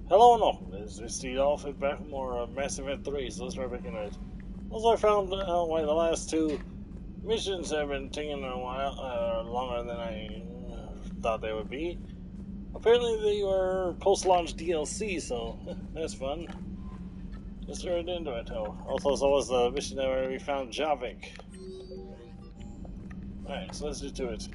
Hello and welcome. This is Mistydolphin back with more Mass Effect 3, so let's start back in it. Also, I found why the last two missions have been taking a while, longer than I thought they would be. Apparently they were post-launch DLC, so that's fun. Just started into it. Also, so was the mission that where we found Javik. Alright, so let's get to it.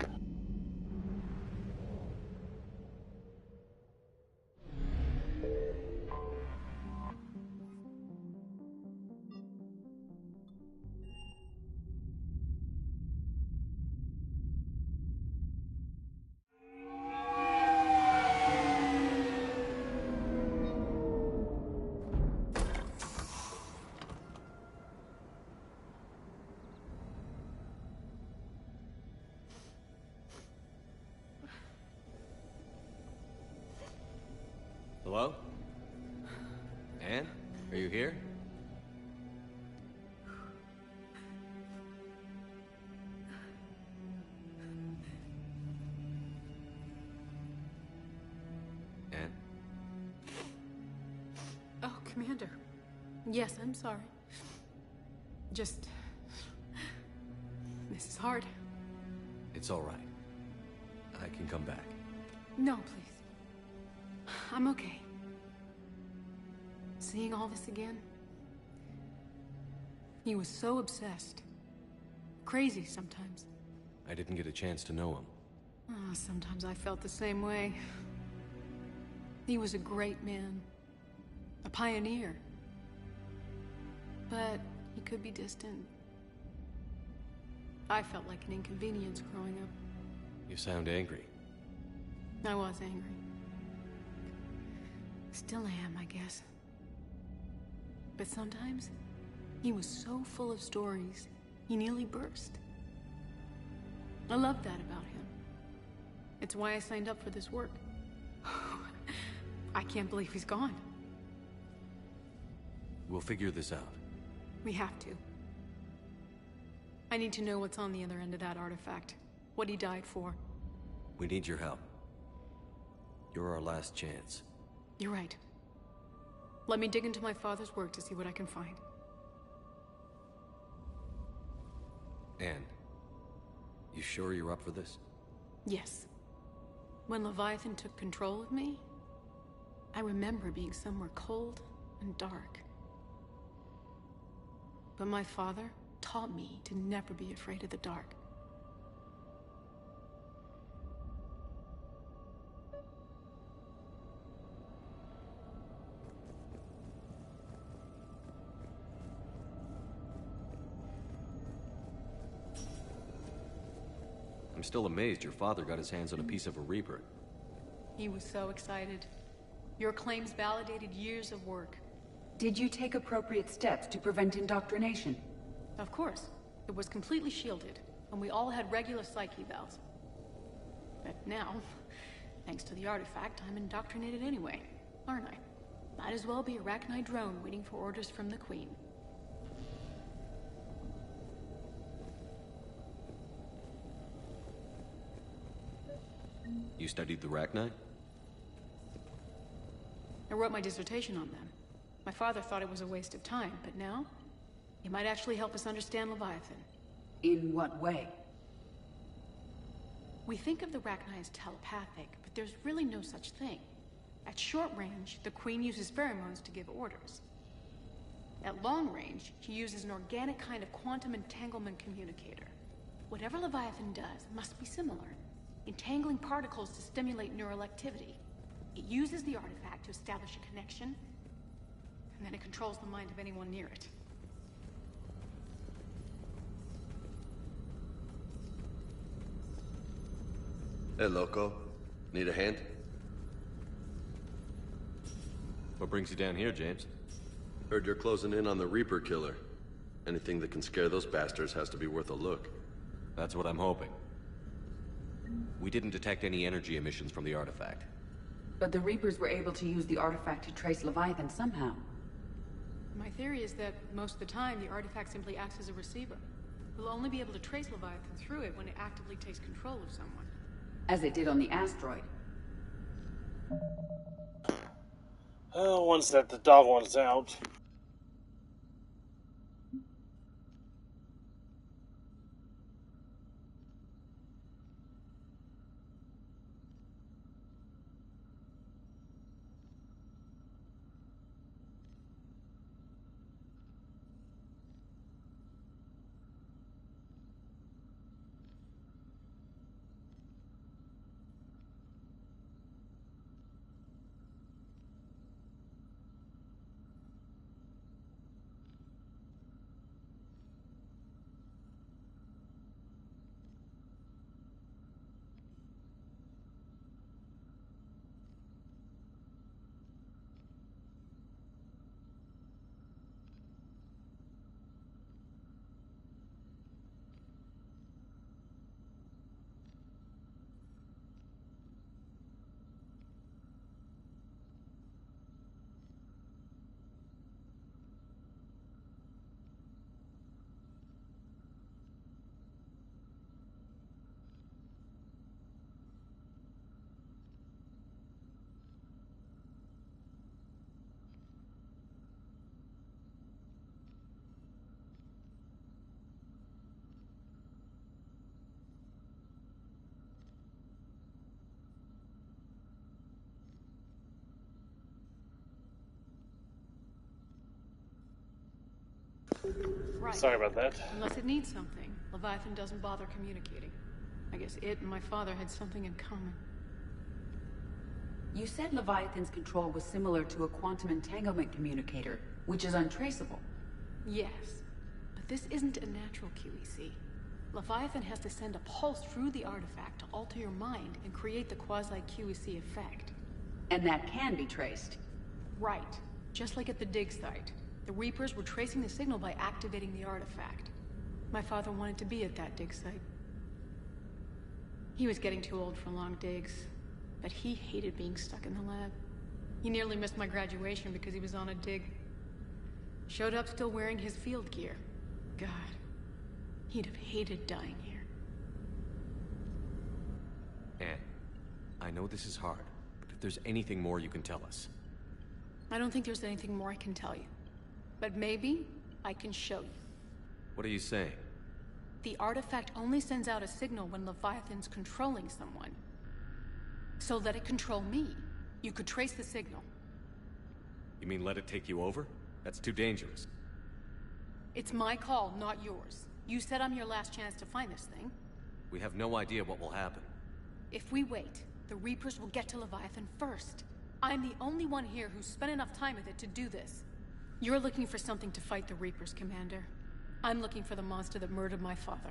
Hello? Anne? Are you here? Anne? Oh, Commander. Yes, I'm sorry. Just... This is hard. It's all right. I can come back. No, please. I'm okay. Seeing all this again? He was so obsessed. Crazy sometimes. I didn't get a chance to know him. Oh, sometimes I felt the same way. He was a great man. A pioneer. But he could be distant. I felt like an inconvenience growing up. You sound angry. I was angry. Still am, I guess. But sometimes, he was so full of stories, he nearly burst. I love that about him. It's why I signed up for this work. I can't believe he's gone. We'll figure this out. We have to. I need to know what's on the other end of that artifact. What he died for. We need your help. You're our last chance. You're right. Let me dig into my father's work to see what I can find. Anne, you sure you're up for this? Yes. When Leviathan took control of me, I remember being somewhere cold and dark. But my father taught me to never be afraid of the dark. I'm still amazed your father got his hands on a piece of a Reaper. He was so excited. Your claims validated years of work. Did you take appropriate steps to prevent indoctrination? Of course. It was completely shielded, and we all had regular psych evals. But now, thanks to the artifact, I'm indoctrinated anyway, aren't I? Might as well be a Arachnite drone waiting for orders from the Queen. You studied the Arachnite? I wrote my dissertation on them. My father thought it was a waste of time, but now, it might actually help us understand Leviathan. In what way? We think of the Arachnite as telepathic, but there's really no such thing. At short range, the Queen uses pheromones to give orders. At long range, she uses an organic kind of quantum entanglement communicator. Whatever Leviathan does must be similar, entangling particles to stimulate neural activity. It uses the artifact to establish a connection, and then it controls the mind of anyone near it. Hey, Loco. Need a hand? What brings you down here, James? Heard you're closing in on the Reaper killer. Anything that can scare those bastards has to be worth a look. That's what I'm hoping. We didn't detect any energy emissions from the artifact. But the Reapers were able to use the artifact to trace Leviathan somehow. My theory is that most of the time, the artifact simply acts as a receiver. We'll only be able to trace Leviathan through it when it actively takes control of someone. As it did on the asteroid. Once that the dog one's out. Right. Sorry about that. Unless it needs something, Leviathan doesn't bother communicating. I guess it and my father had something in common. You said Leviathan's control was similar to a quantum entanglement communicator, which is untraceable. Yes, but this isn't a natural QEC. Leviathan has to send a pulse through the artifact to alter your mind and create the quasi-QEC effect. And that can be traced. Right. Just like at the dig site. The Reapers were tracing the signal by activating the artifact. My father wanted to be at that dig site. He was getting too old for long digs, but he hated being stuck in the lab. He nearly missed my graduation because he was on a dig. Showed up still wearing his field gear. God, he'd have hated dying here. Anne, I know this is hard, but if there's anything more you can tell us. I don't think there's anything more I can tell you. But maybe I can show you. What are you saying? The artifact only sends out a signal when Leviathan's controlling someone. So let it control me. You could trace the signal. You mean let it take you over? That's too dangerous. It's my call, not yours. You said I'm your last chance to find this thing. We have no idea what will happen. If we wait, the Reapers will get to Leviathan first. I'm the only one here who's spent enough time with it to do this. You're looking for something to fight the Reapers, Commander. I'm looking for the monster that murdered my father.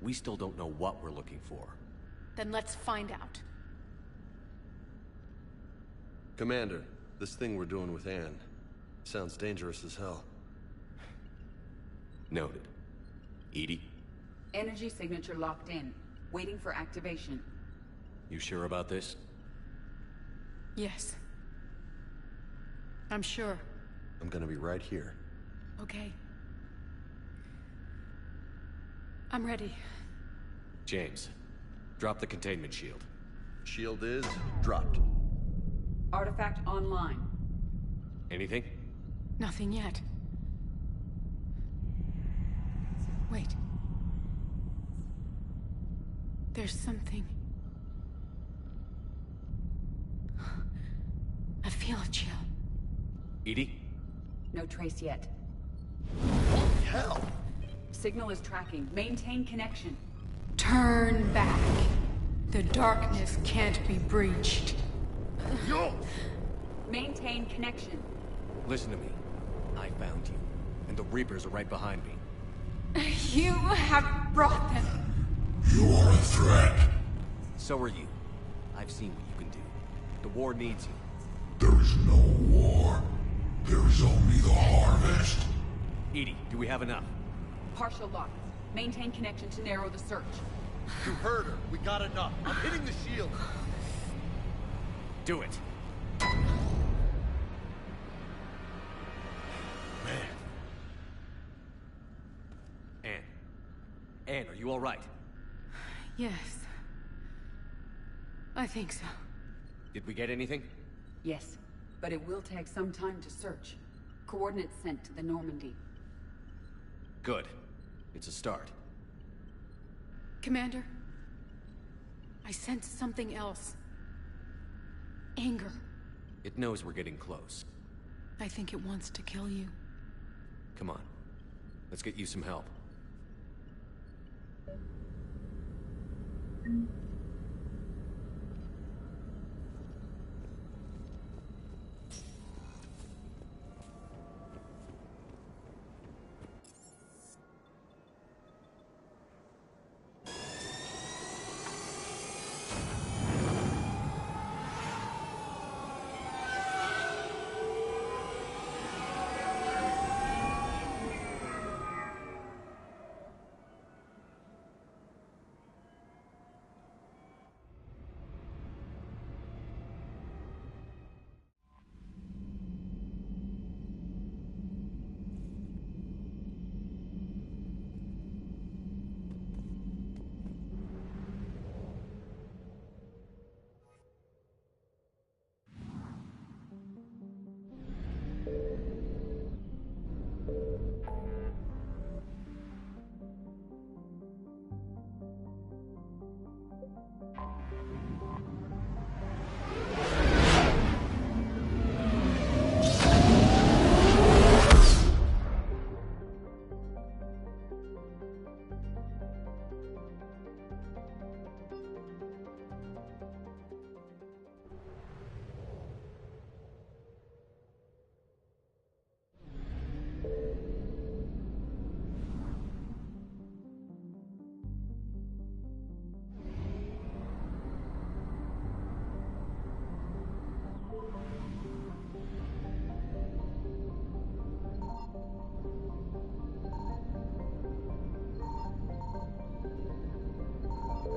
We still don't know what we're looking for. Then let's find out. Commander, this thing we're doing with Anne sounds dangerous as hell. Noted. Edie, Energy signature locked in, waiting for activation. you sure about this? Yes. I'm sure. I'm gonna be right here. Okay. I'm ready. James, drop the containment shield. Shield is dropped. Artifact online. Anything? Nothing yet. Wait. There's something. I feel a chill. Edie? No trace yet. Hell! Signal is tracking. Maintain connection. Turn back. The darkness can't be breached. Yo! Maintain connection. Listen to me. I found you, and the Reapers are right behind me. You have brought them. You are a threat. So are you. I've seen what you can do. The war needs you. There is no war. There is only the harvest. Edie, do we have enough? Partial lock. Maintain connection to narrow the search. You heard her. We got enough. I'm hitting the shield. Do it. Man. Anne. Anne, are you all right? Yes. I think so. Did we get anything? Yes. but it will take some time to search. Coordinates sent to the Normandy. Good. It's a start. Commander, I sense something else. Anger. It knows we're getting close. I think it wants to kill you. Come on. Let's get you some help.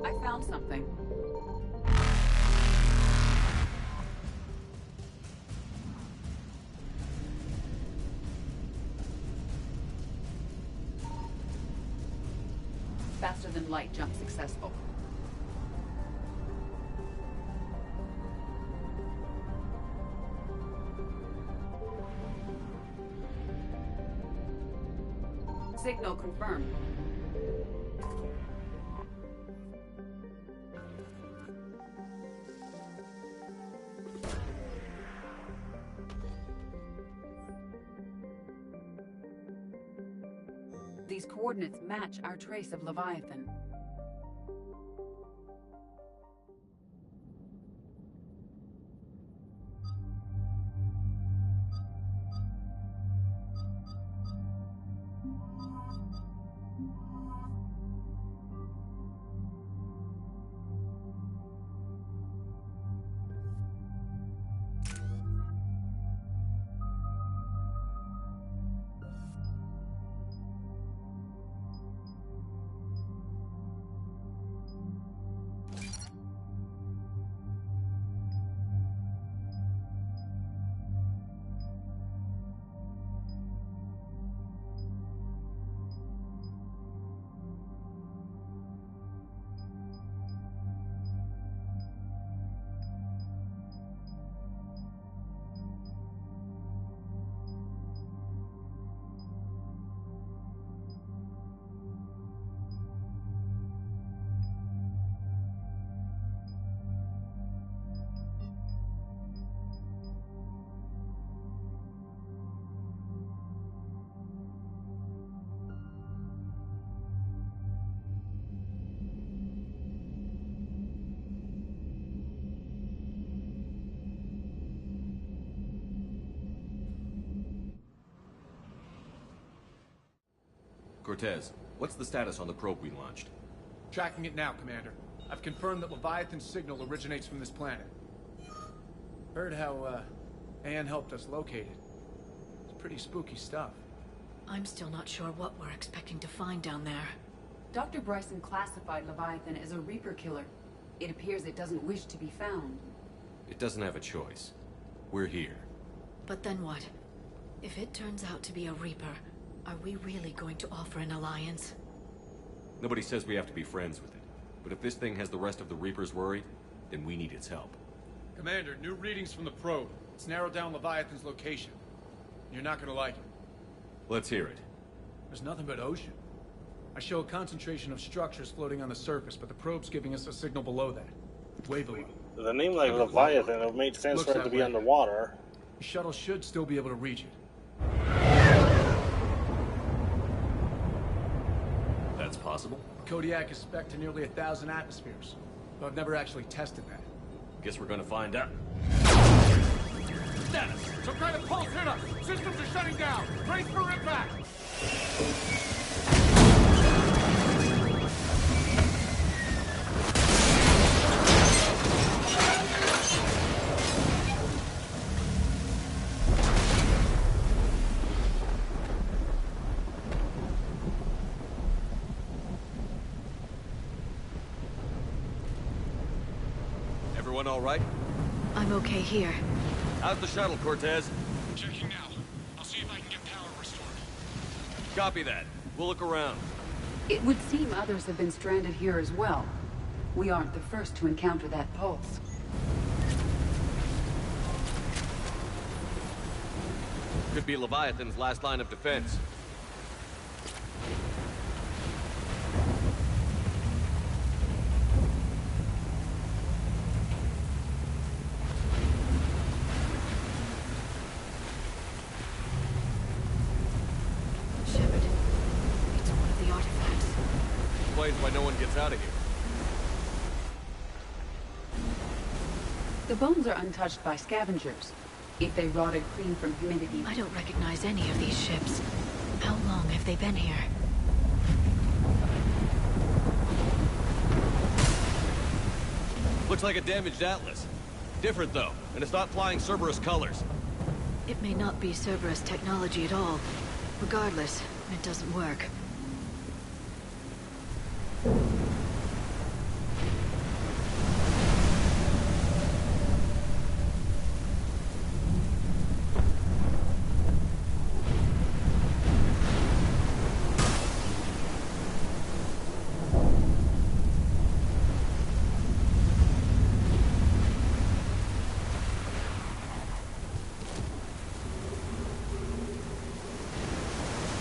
I found something. Faster than light jump successful. Signal confirmed. These coordinates match our trace of Leviathan. Cortez, what's the status on the probe we launched? Tracking it now, Commander. I've confirmed that Leviathan's signal originates from this planet. Heard how, Anne helped us locate it. It's pretty spooky stuff. I'm still not sure what we're expecting to find down there. Dr. Bryson classified Leviathan as a Reaper killer. It appears it doesn't wish to be found. It doesn't have a choice. We're here. But then what? If it turns out to be a Reaper, are we really going to offer an alliance? Nobody says we have to be friends with it. But if this thing has the rest of the Reapers worried, then we need its help. Commander, new readings from the probe. It's narrowed down Leviathan's location. You're not gonna like it. Let's hear it. There's nothing but ocean. I show a concentration of structures floating on the surface, but the probe's giving us a signal below that. Way below. With a name like Leviathan, it would make sense Looks for it to that be way. underwater. The shuttle should still be able to reach it. That's possible? Kodiak is spec'd to nearly 1,000 atmospheres, but I've never actually tested that. Guess we're gonna find out. Status! Some kind of pulse hit us! Systems are shutting down! Brace for impact! Everyone all right? I'm okay here. How's the shuttle, Cortez? Checking now. I'll see if I can get power restored. Copy that. We'll look around. It would seem others have been stranded here as well. We aren't the first to encounter that pulse. Could be Leviathan's last line of defense. Shepard, it's one of the artifacts. Explains why no one gets out of here. The bones are untouched by scavengers. If they rotted clean from humidity... I don't recognize any of these ships. How long have they been here? Looks like a damaged Atlas. Different though, and it's not flying Cerberus colors. It may not be Cerberus technology at all. Regardless, it doesn't work.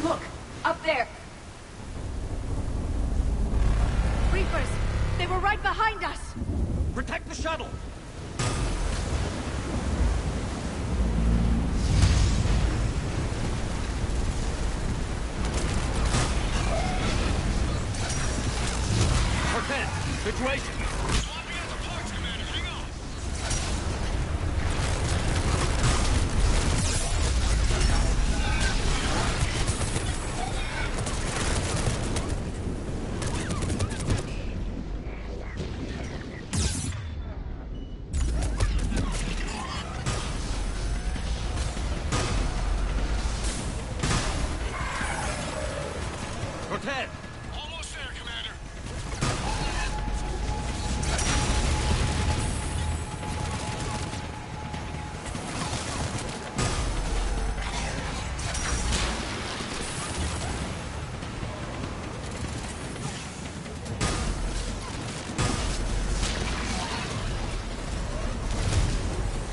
Look! Up there! Reapers! They were right behind us! Protect the shuttle! Cortez, situation! Swapping out the parts, Commander. Hang on! Cortez! Almost there, Commander.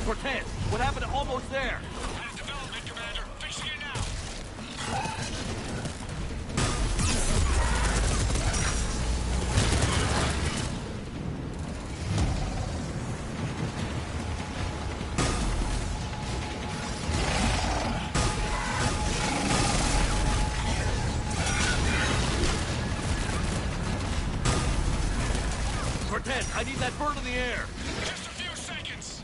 Cortez, what happened to almost there? Had development, Commander. Fixing it now. Cortez, I need that bird in the air! Just a few seconds.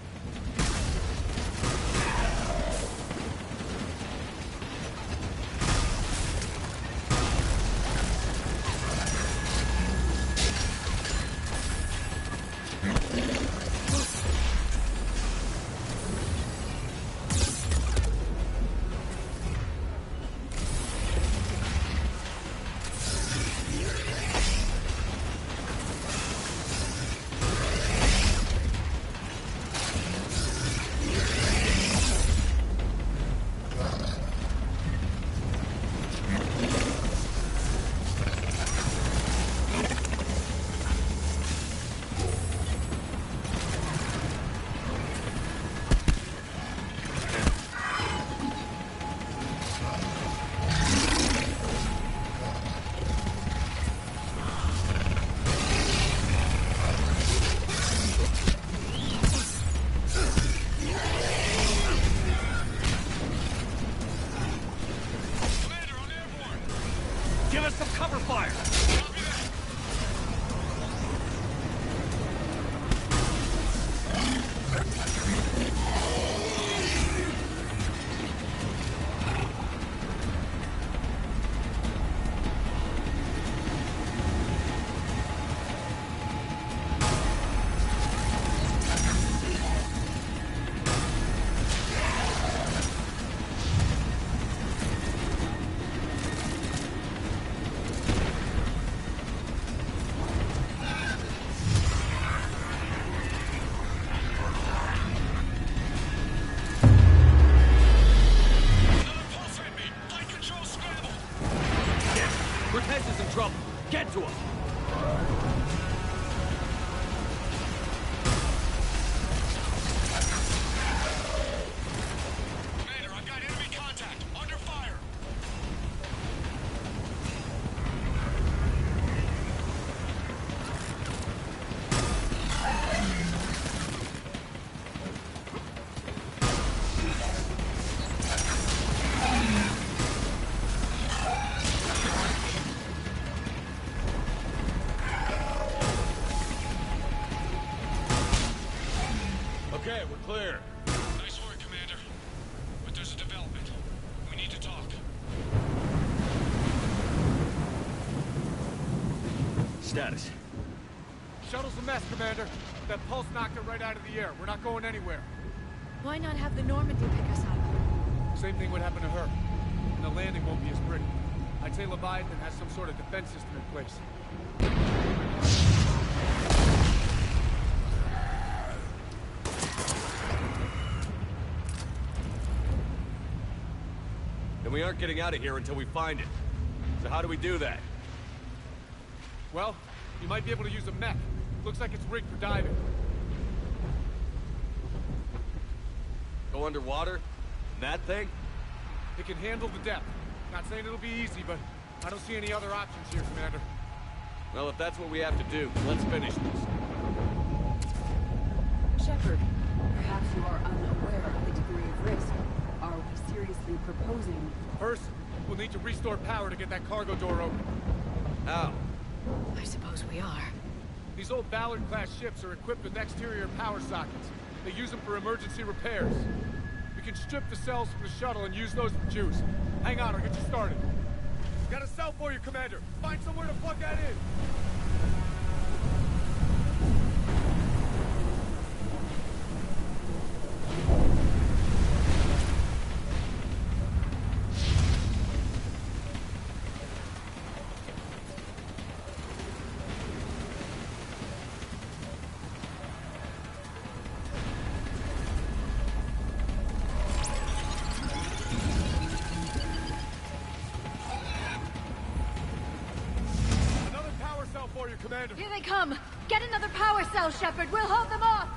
Okay, we're clear. Nice work, Commander. But there's a development. We need to talk. Status. Shuttle's a mess, Commander. That pulse knocked it right out of the air. We're not going anywhere. Why not have the Normandy pick us up? Same thing would happen to her. And the landing won't be as pretty. I'd say Leviathan has some sort of defense system in place. Then we aren't getting out of here until we find it. So how do we do that? Well, you might be able to use a mech. Looks like it's rigged for diving. Go underwater? That thing? It can handle the depth. Not saying it'll be easy, but I don't see any other options here, Commander. Well, if that's what we have to do, let's finish this. Shepard, perhaps you are unaware of the degree of risk. Are we seriously proposing? First, we'll need to restore power to get that cargo door open. How? I suppose we are. These old Ballard-class ships are equipped with exterior power sockets. They use them for emergency repairs. We can strip the cells from the shuttle and use those for juice. Hang on, I'll get you started. Got a cell for you, Commander. Find somewhere to plug that in. Commander. Here they come! Get another power cell, Shepard! We'll hold them off!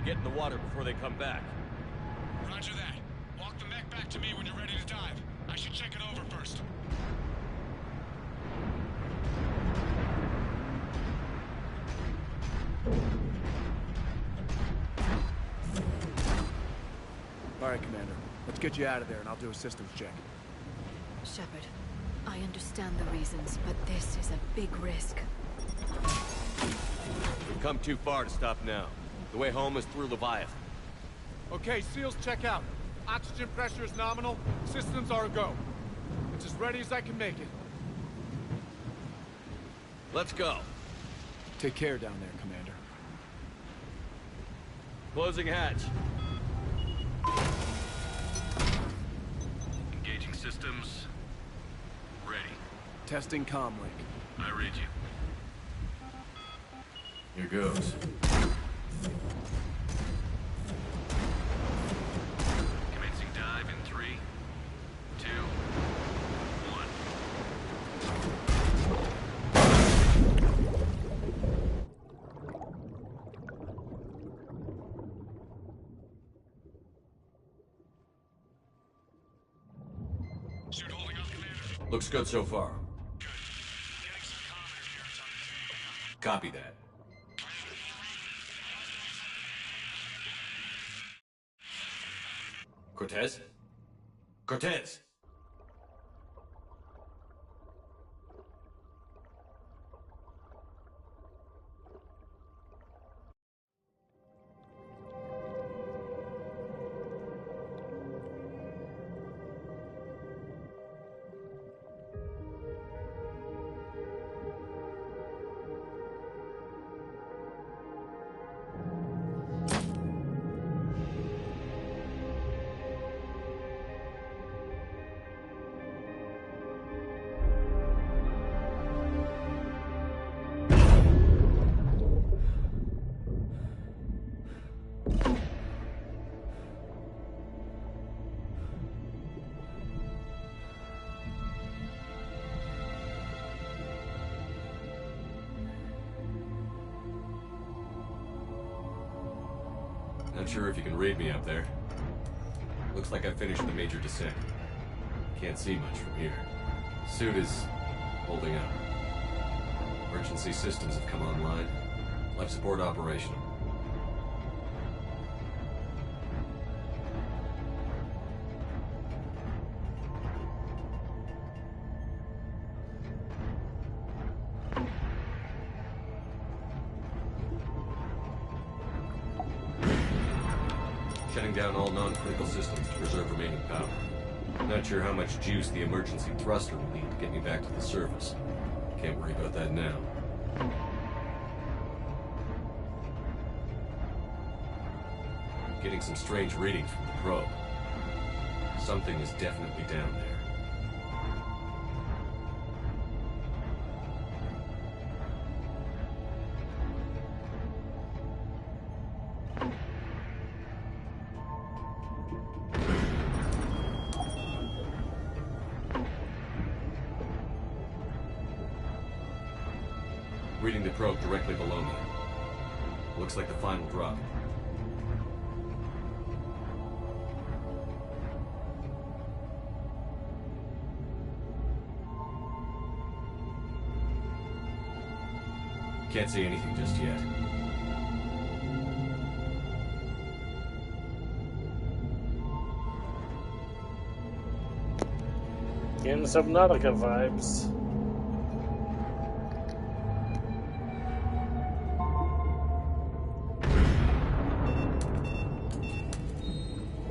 Get in the water before they come back. Roger that. Walk the mech back to me when you're ready to dive. I should check it over first. All right, Commander. Let's get you out of there and I'll do a systems check. Shepard, I understand the reasons, but this is a big risk. We've come too far to stop now. The way home is through Leviathan. Okay, seals check out. Oxygen pressure is nominal. Systems are a go. It's as ready as I can make it. Let's go. Take care down there, Commander. Closing hatch. Engaging systems. Ready. Testing comm link. I read you. Here goes. Commencing dive in 3, 2, 1. Suit holding up, Commander. Looks good so far. Good. Getting some comm interference on the feed. Copy that. Cortez? Cortez! Not sure if you can read me up there. Looks like I finished the major descent. Can't see much from here. Suit is holding up. Emergency systems have come online. Life support operational. Shutting down all non-critical systems to preserve remaining power. Not sure how much juice the emergency thruster will need to get me back to the surface. Can't worry about that now. Getting some strange readings from the probe. Something is definitely down there. Reading the probe directly below me. Looks like the final drop. Can't see anything just yet. Getting some Nautica vibes.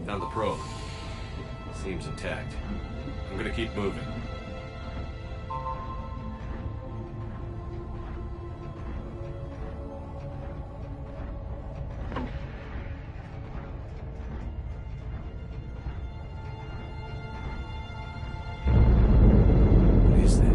Found the probe. Seems intact. I'm gonna keep moving. What is that?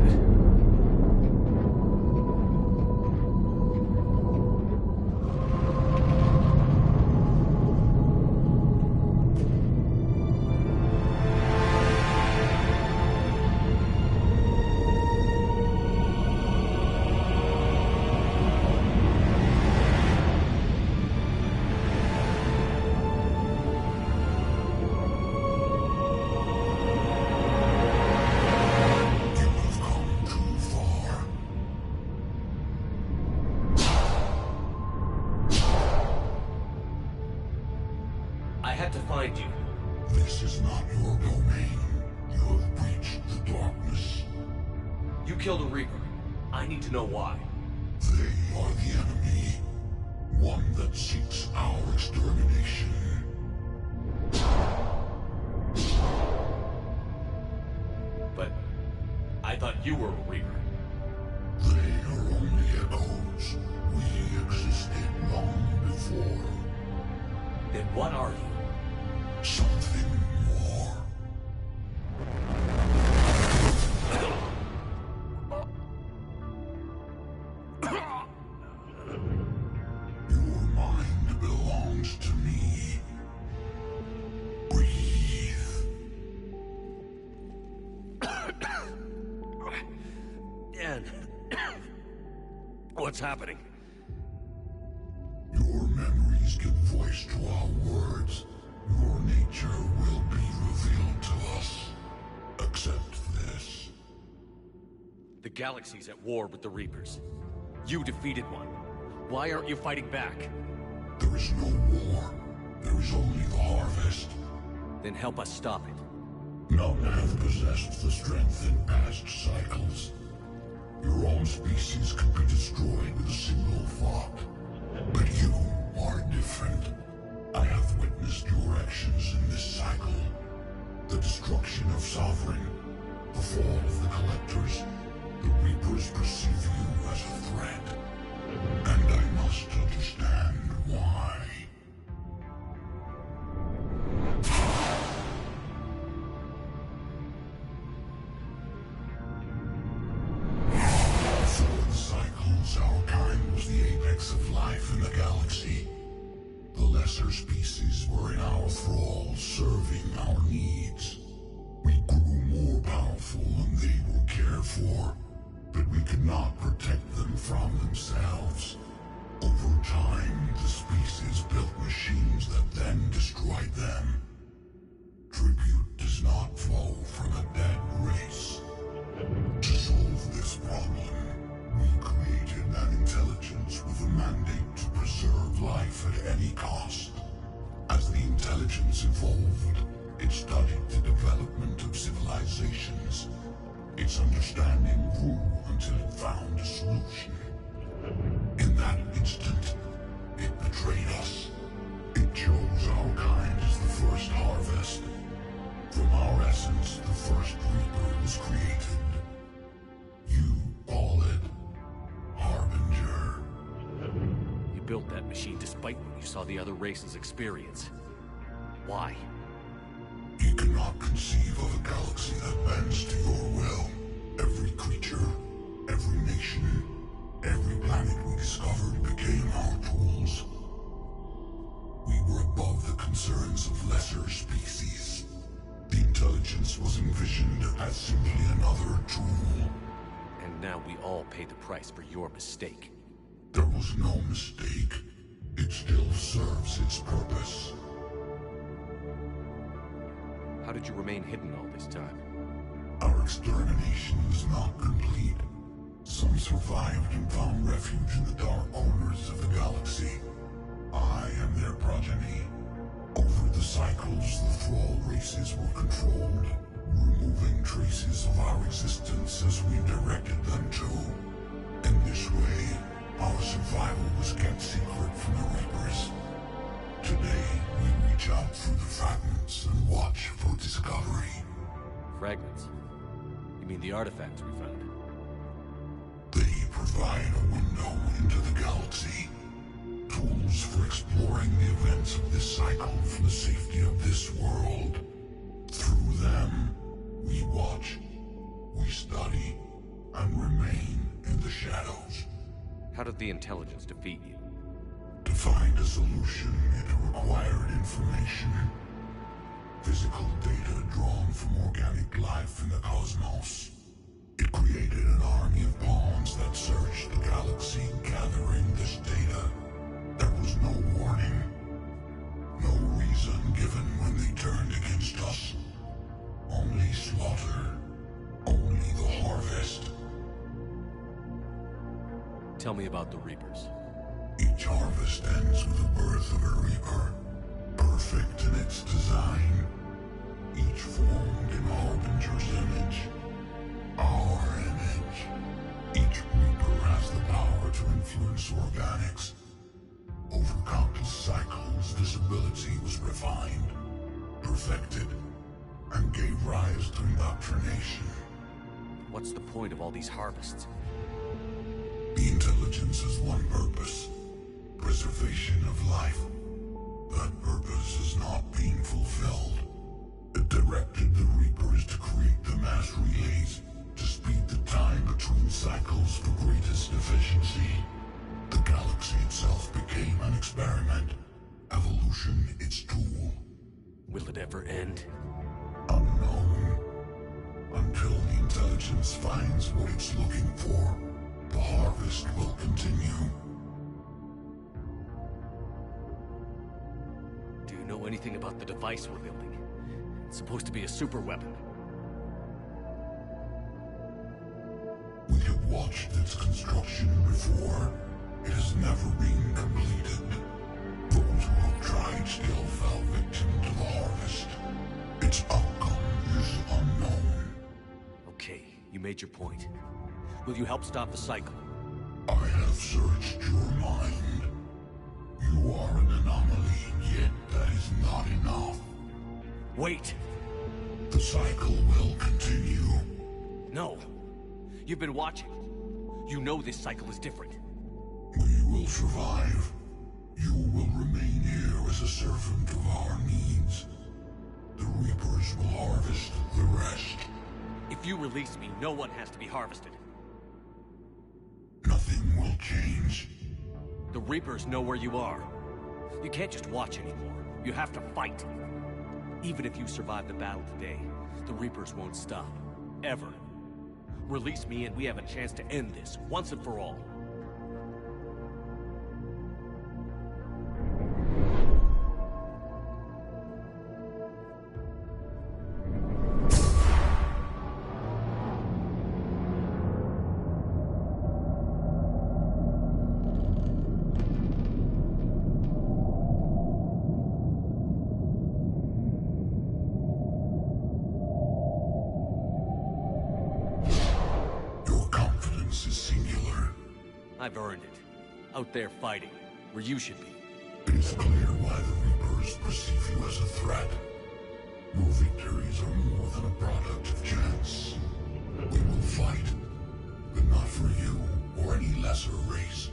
You have come too far. I had to find you. This is not your domain. You have breached the darkness. You killed a Reaper. I need to know why. They are the enemy. One that seeks our extermination. thought you were a Reaper. They are only echoes. We existed long before. Then what are you? Something more. Your mind belongs to me. Breathe. Dan, what's happening? Your memories give voice to our words. Your nature will be revealed to us. Accept this. The galaxy's at war with the Reapers. You defeated one. Why aren't you fighting back? There is no war. There is only the harvest. Then help us stop it. None have possessed the strength in past cycles. Your own species could be destroyed with a single thought. But you are different. I have witnessed your actions in this cycle. The destruction of Sovereign, the fall of the Collectors. The Reapers perceive you as a threat. And I must understand why. Before the cycles, our kind was the apex of life in the galaxy. The lesser species were in our thrall, serving our needs. We grew more powerful and they were cared for, but we could not protect them from themselves. Over time, the species built machines that then destroyed them. Tribute does not flow from a dead race. To solve this problem, we created an intelligence with a mandate to preserve life at any cost. As the intelligence evolved, it studied the development of civilizations. Its understanding grew until it found a solution. In that instant, it betrayed us. It chose our kind as the first harvest. From our essence, the first Reaper was created. You call it Harbinger. You built that machine despite what you saw the other races experience. Why? You cannot conceive of a galaxy that bends to your will. Every creature, every nation, every planet we discovered became our tools. We were above the concerns of lesser species. The intelligence was envisioned as simply another tool. And now we all pay the price for your mistake. There was no mistake. It still serves its purpose. How did you remain hidden all this time? Our extermination was not complete. Some survived and found refuge in the dark corners of the galaxy. I am their progeny. Over the cycles, the thrall races were controlled, removing traces of our existence as we directed them to. In this way, our survival was kept secret from the Reapers. Today, we reach out through the fragments and watch for discovery. Fragments? You mean the artifacts we found? They provide a window into the galaxy. Tools for exploring the events of this cycle from the safety of this world. Through them, we watch, we study, and remain in the shadows. How did the intelligence defeat you? To find a solution, it required information. Physical data drawn from organic life in the cosmos. It created an army of pawns that searched the galaxy, gathering this data. There was no warning. No reason given when they turned against us. Only slaughter. Only the harvest. Tell me about the Reapers. Each harvest ends with the birth of a Reaper. Perfect in its design. Each formed in Harbinger's image. Our image. Each Reaper has the power to influence organics. Over countless cycles, this ability was refined, perfected, and gave rise to indoctrination. What's the point of all these harvests? The intelligence has one purpose. Preservation of life. That purpose is not being fulfilled. It directed the Reapers to create the mass relays to speed the time between cycles for greatest efficiency. The galaxy itself became an experiment. Evolution its tool. Will it ever end? Unknown. Until the intelligence finds what it's looking for, the harvest will continue. Do you know anything about the device we're building? It's supposed to be a super weapon. We have watched its construction before. It has never been completed. Those who have tried still fell victim to the harvest. Its outcome is unknown. Okay, you made your point. Will you help stop the cycle? I have searched your mind. You are an anomaly, yet that is not enough. Wait! The cycle will continue. No. You've been watching. You know this cycle is different. We will survive. You will remain here as a servant of our needs. The Reapers will harvest the rest. If you release me, no one has to be harvested. Nothing will change. The Reapers know where you are. You can't just watch anymore. You have to fight. Even if you survive the battle today, the Reapers won't stop. Ever. Release me and we have a chance to end this, once and for all. I've earned it. Out there fighting, where you should be. It is clear why the Reapers perceive you as a threat. Your victories are more than a product of chance. We will fight, but not for you or any lesser race.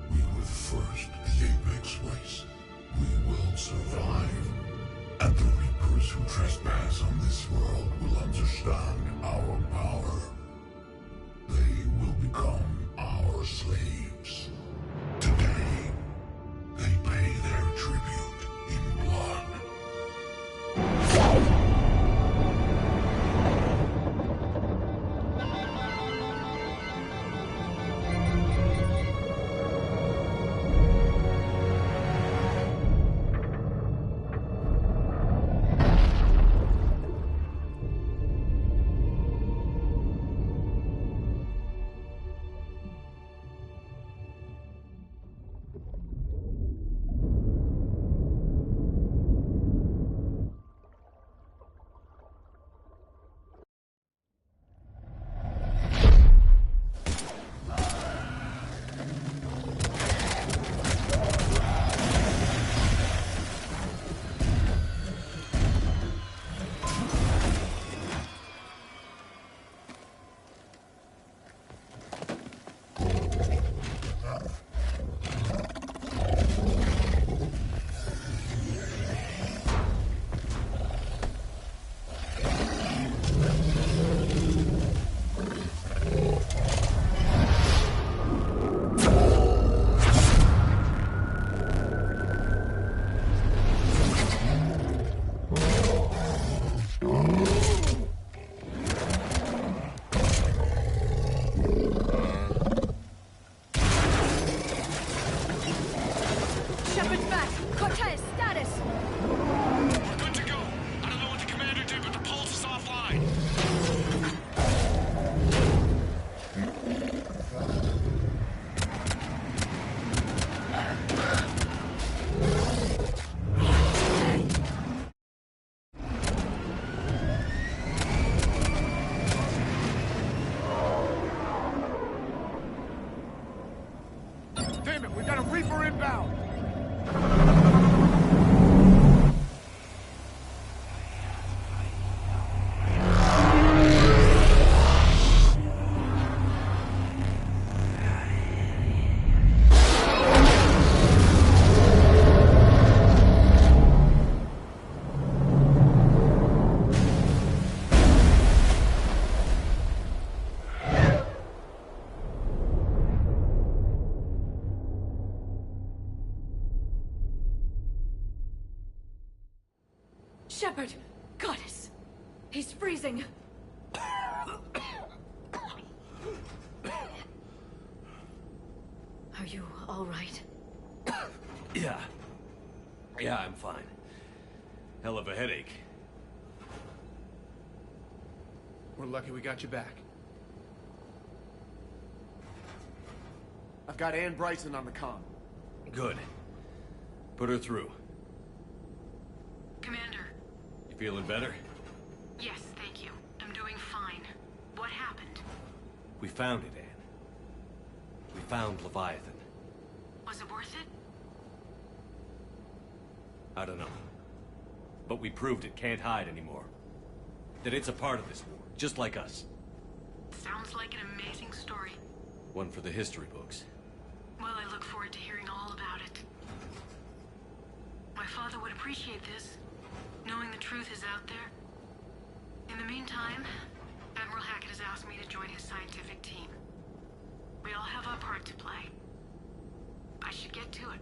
We were the first, the Apex race. We will survive. And the Reapers who trespass on this world will understand our power. They will become our slaves. Today, they pay their tribute in blood. Shepard! Goddess! He's freezing! Are you all right? Yeah. Yeah, I'm fine. Hell of a headache. We're lucky we got you back. I've got Ann Bryson on the comm. Good. Put her through. Commander. You feeling better? Yes, thank you. I'm doing fine. What happened? We found it, Anne. We found Leviathan. Was it worth it? I don't know. But we proved it can't hide anymore. That it's a part of this war, just like us. Sounds like an amazing story. One for the history books. Well, I look forward to hearing all about it. My father would appreciate this, knowing the truth is out there. In the meantime, Admiral Hackett has asked me to join his scientific team. We all have our part to play. I should get to it.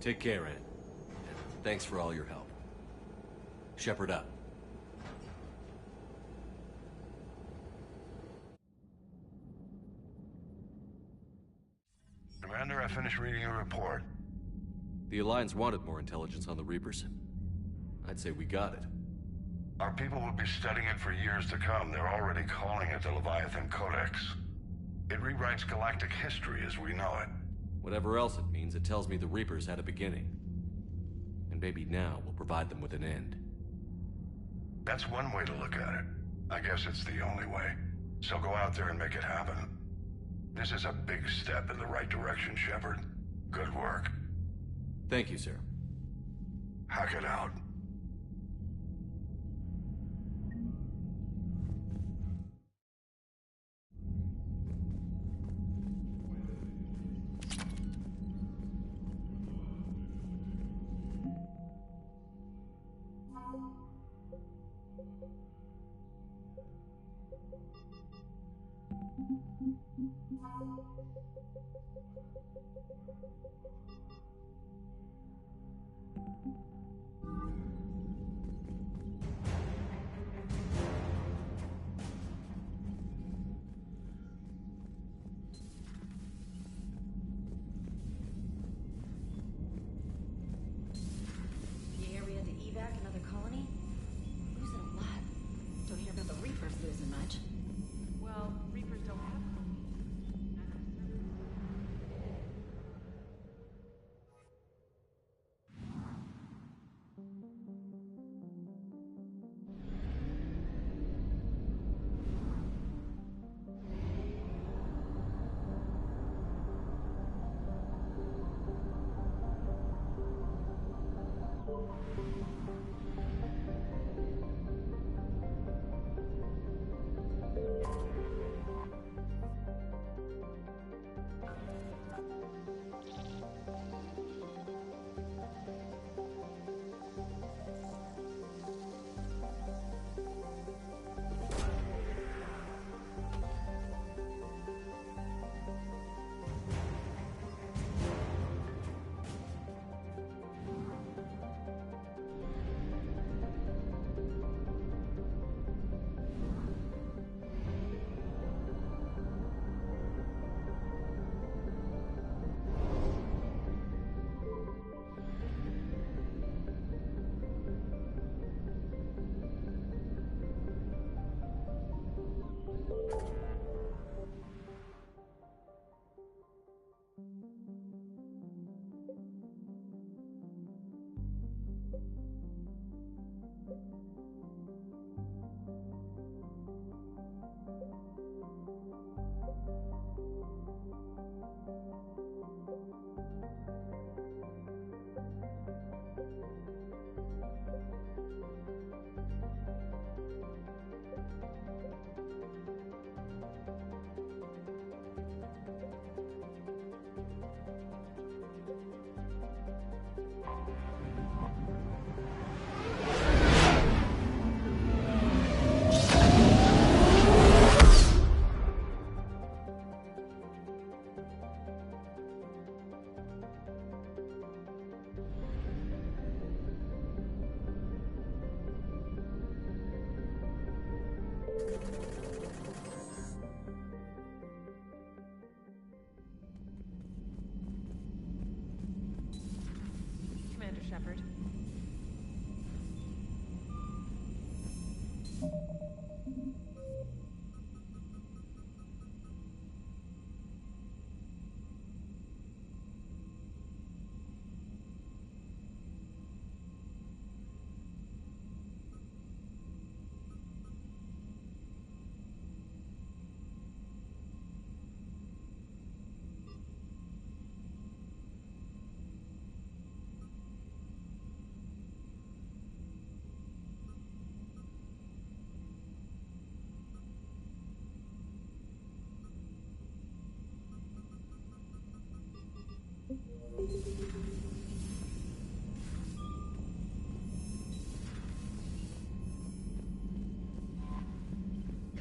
Take care, Anne. And thanks for all your help. Shepard up. Commander, I finished reading your report. The Alliance wanted more intelligence on the Reapers. I'd say we got it. Our people will be studying it for years to come. They're already calling it the Leviathan Codex. It rewrites galactic history as we know it. Whatever else it means, it tells me the Reapers had a beginning. And maybe now we'll provide them with an end. That's one way to look at it. I guess it's the only way. So go out there and make it happen. This is a big step in the right direction, Shepard. Good work. Thank you, sir. Hackett out. The area to evac another colony? Losing a lot. Don't hear about the Reapers losing much. Well, Reapers don't have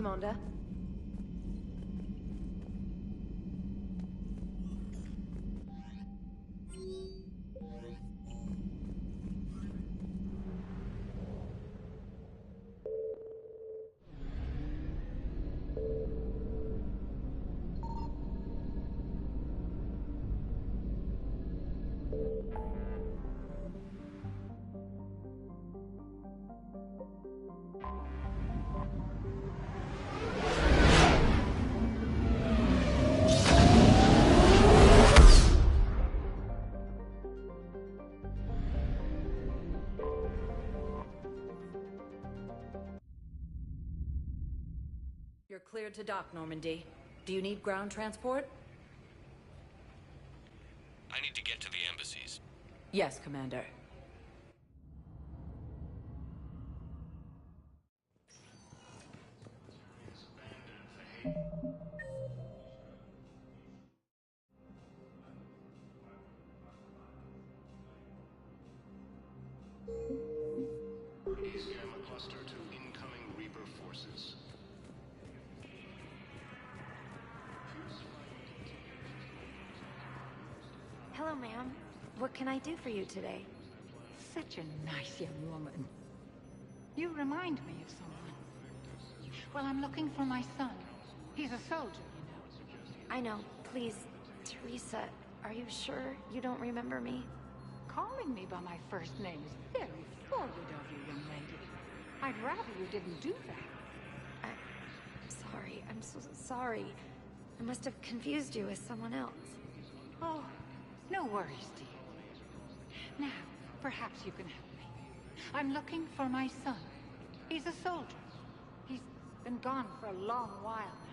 Commander? You're cleared to dock, Normandy. Do you need ground transport? I need to get to the embassies. Yes, Commander. East Gamma Cluster to incoming Reaper forces. Hello, ma'am. What can I do for you today? Such a nice young woman. You remind me of someone. Well, I'm looking for my son. He's a soldier, you know. I know. Please, Teresa, are you sure you don't remember me? Calling me by my first name is very forward of you, young lady. I'd rather you didn't do that. I'm sorry. I'm so sorry. I must have confused you with someone else. Oh, no worries, dear. Now, perhaps you can help me. I'm looking for my son. He's a soldier. He's been gone for a long while now.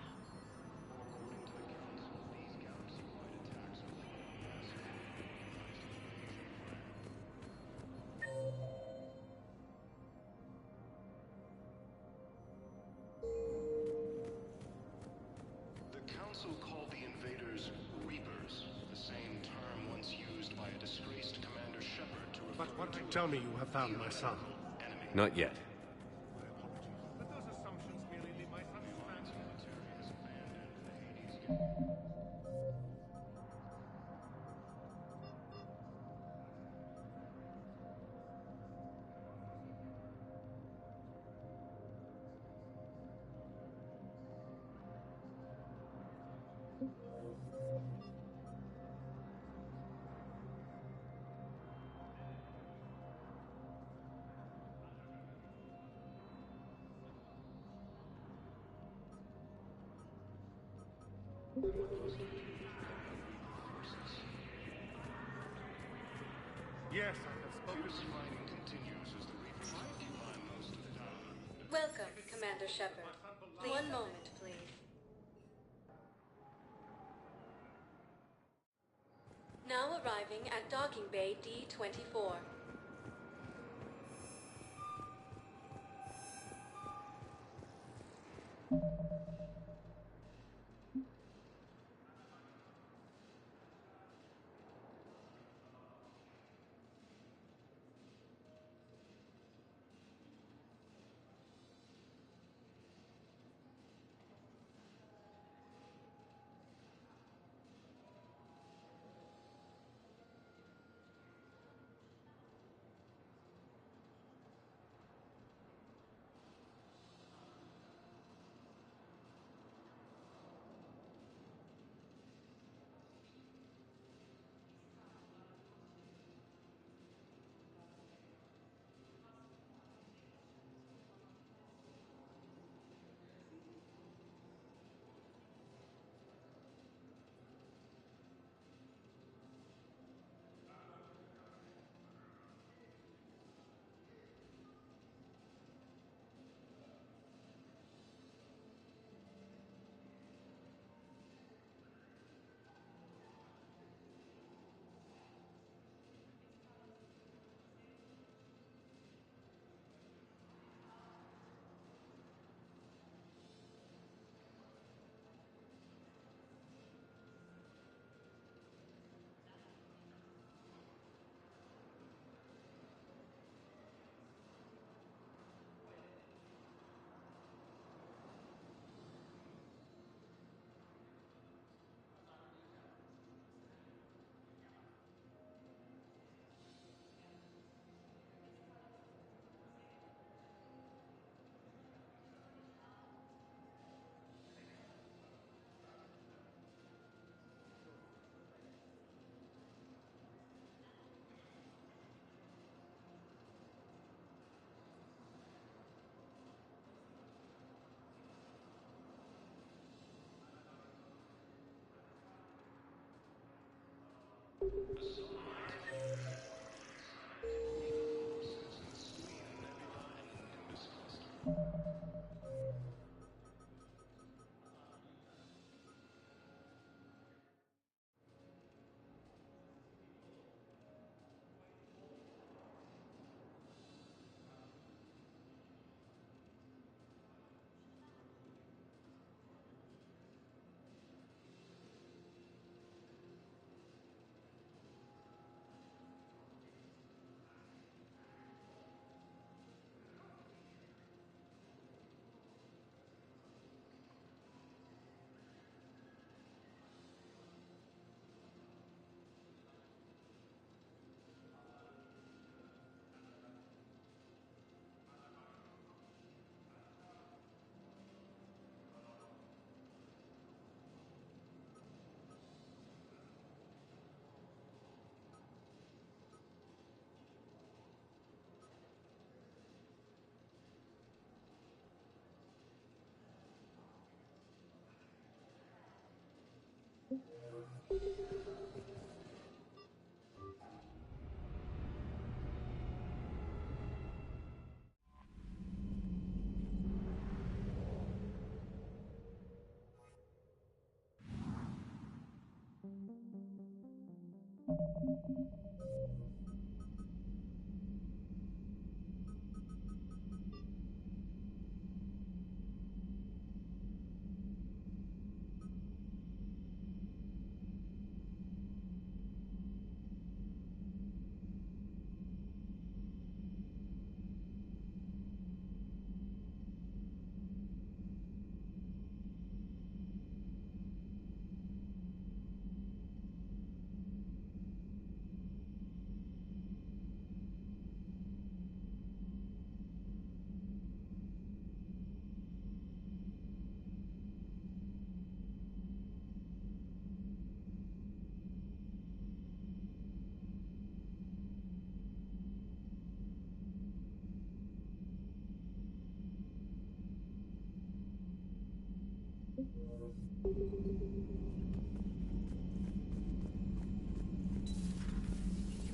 The Council called the invaders Reapers, the same term once used by a disgraced Commander Shepard to refer But tell me you have found my son. Not yet. But those assumptions merely leave my son Yes, I have spoken. Fighting continues as the Reapers occupy most of the town. Welcome, Commander Shepard. 1 moment, please. Now arriving at docking bay D-24.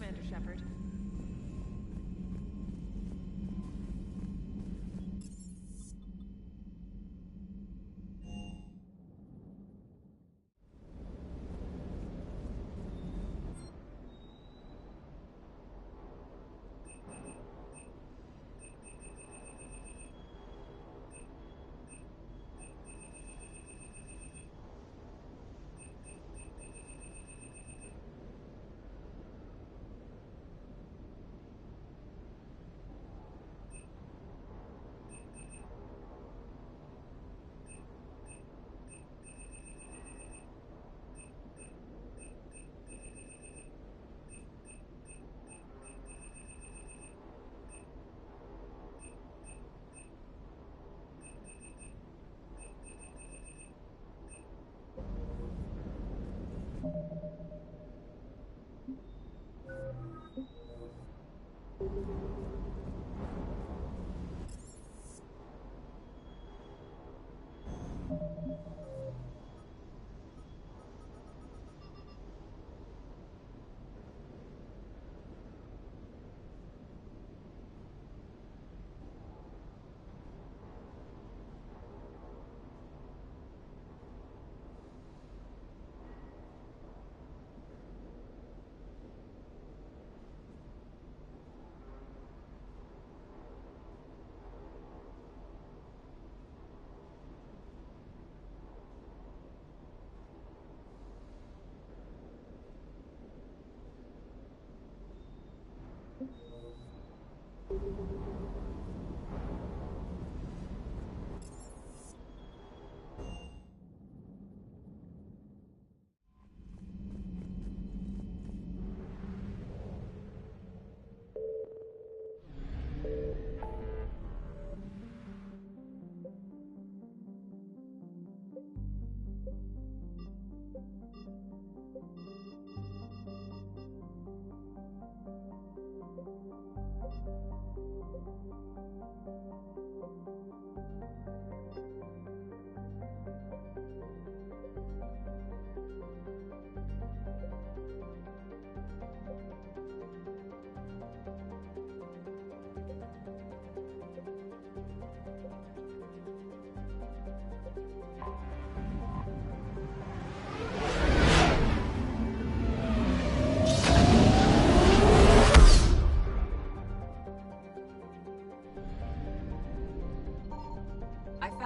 Commander Shepard.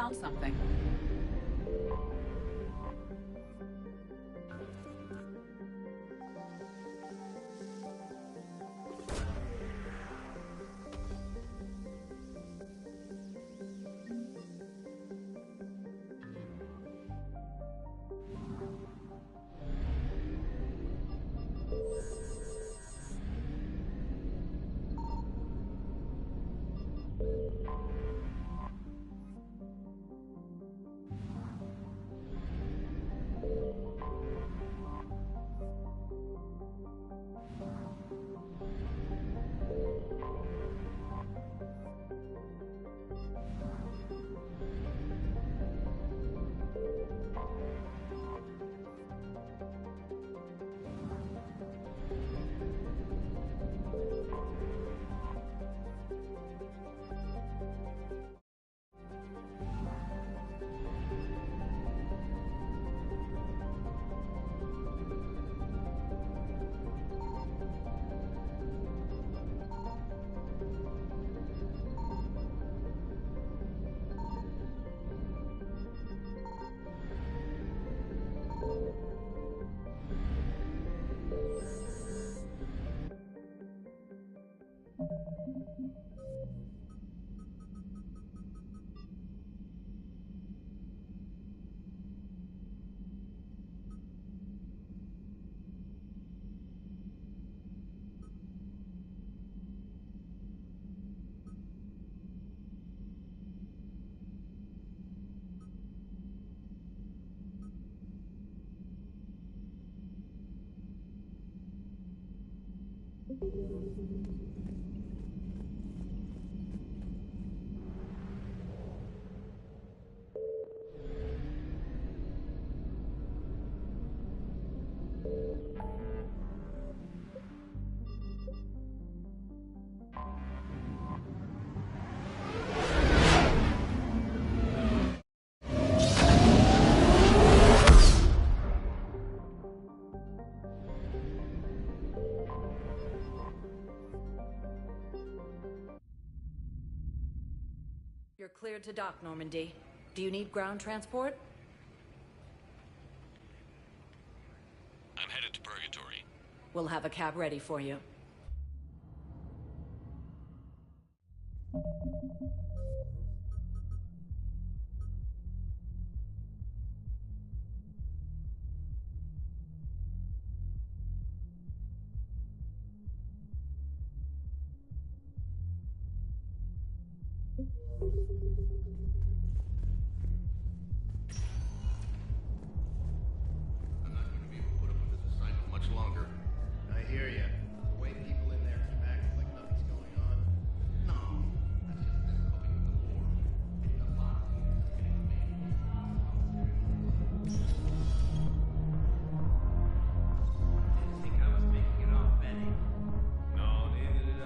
found something. You're cleared to dock, Normandy. Do you need ground transport? I'm headed to Purgatory. We'll have a cab ready for you. I'm not going to be able to put up with this assignment much longer. I hear you. The way people in there keep acting like nothing's going on. No, that's just them coping with the war. The box didn't think I was making it off, Benny. No, neither did I.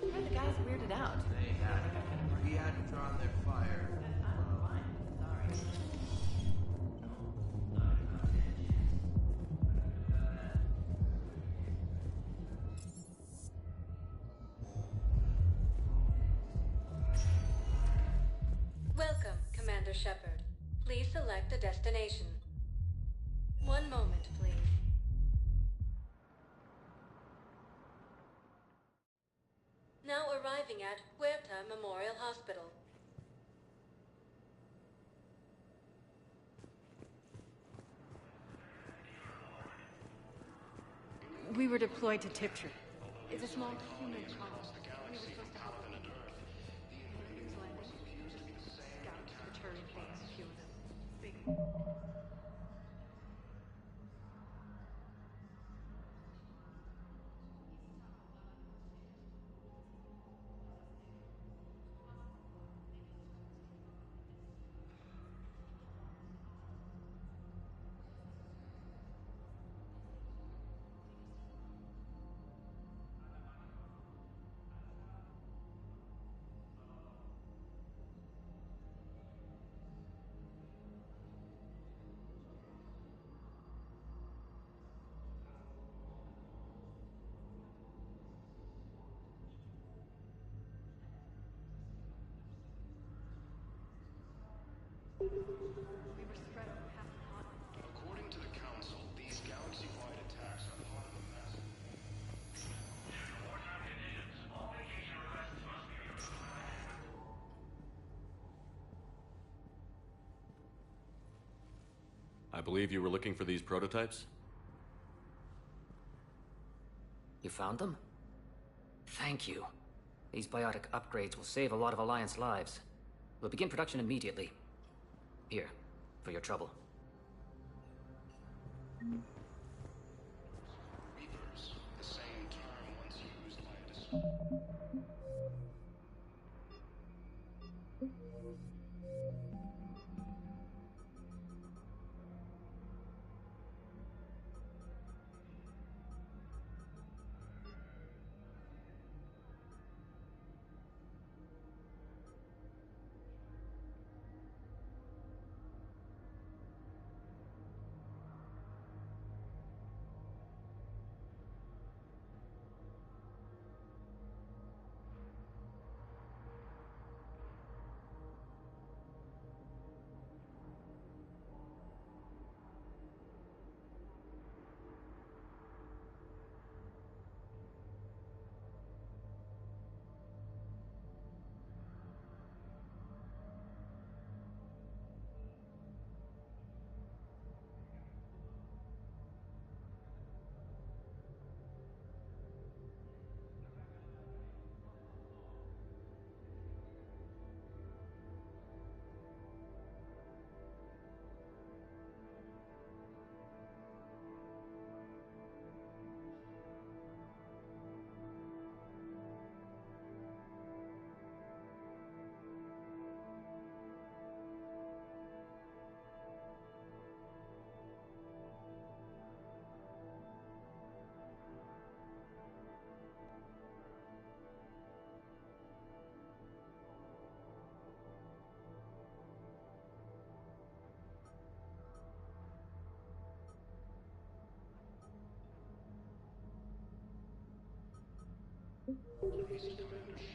Why are the guys weirded out? We hadn't drawn their fire. Welcome, Commander Shepard. Please select a destination. One moment, please. Now arriving at Huerta Memorial Hospital. We were deployed to Tiptree. It's a small human colony. We were supposed to help them. Humans landed. Scouts, the Turian things, a few of them. Big. We were spread over half the continent. According to the Council, these galaxy-wide attacks are part of a massive... I believe you were looking for these prototypes? You found them? Thank you. These biotic upgrades will save a lot of Alliance lives. We'll begin production immediately. Here, for your trouble. Reapers, the same term once used by a...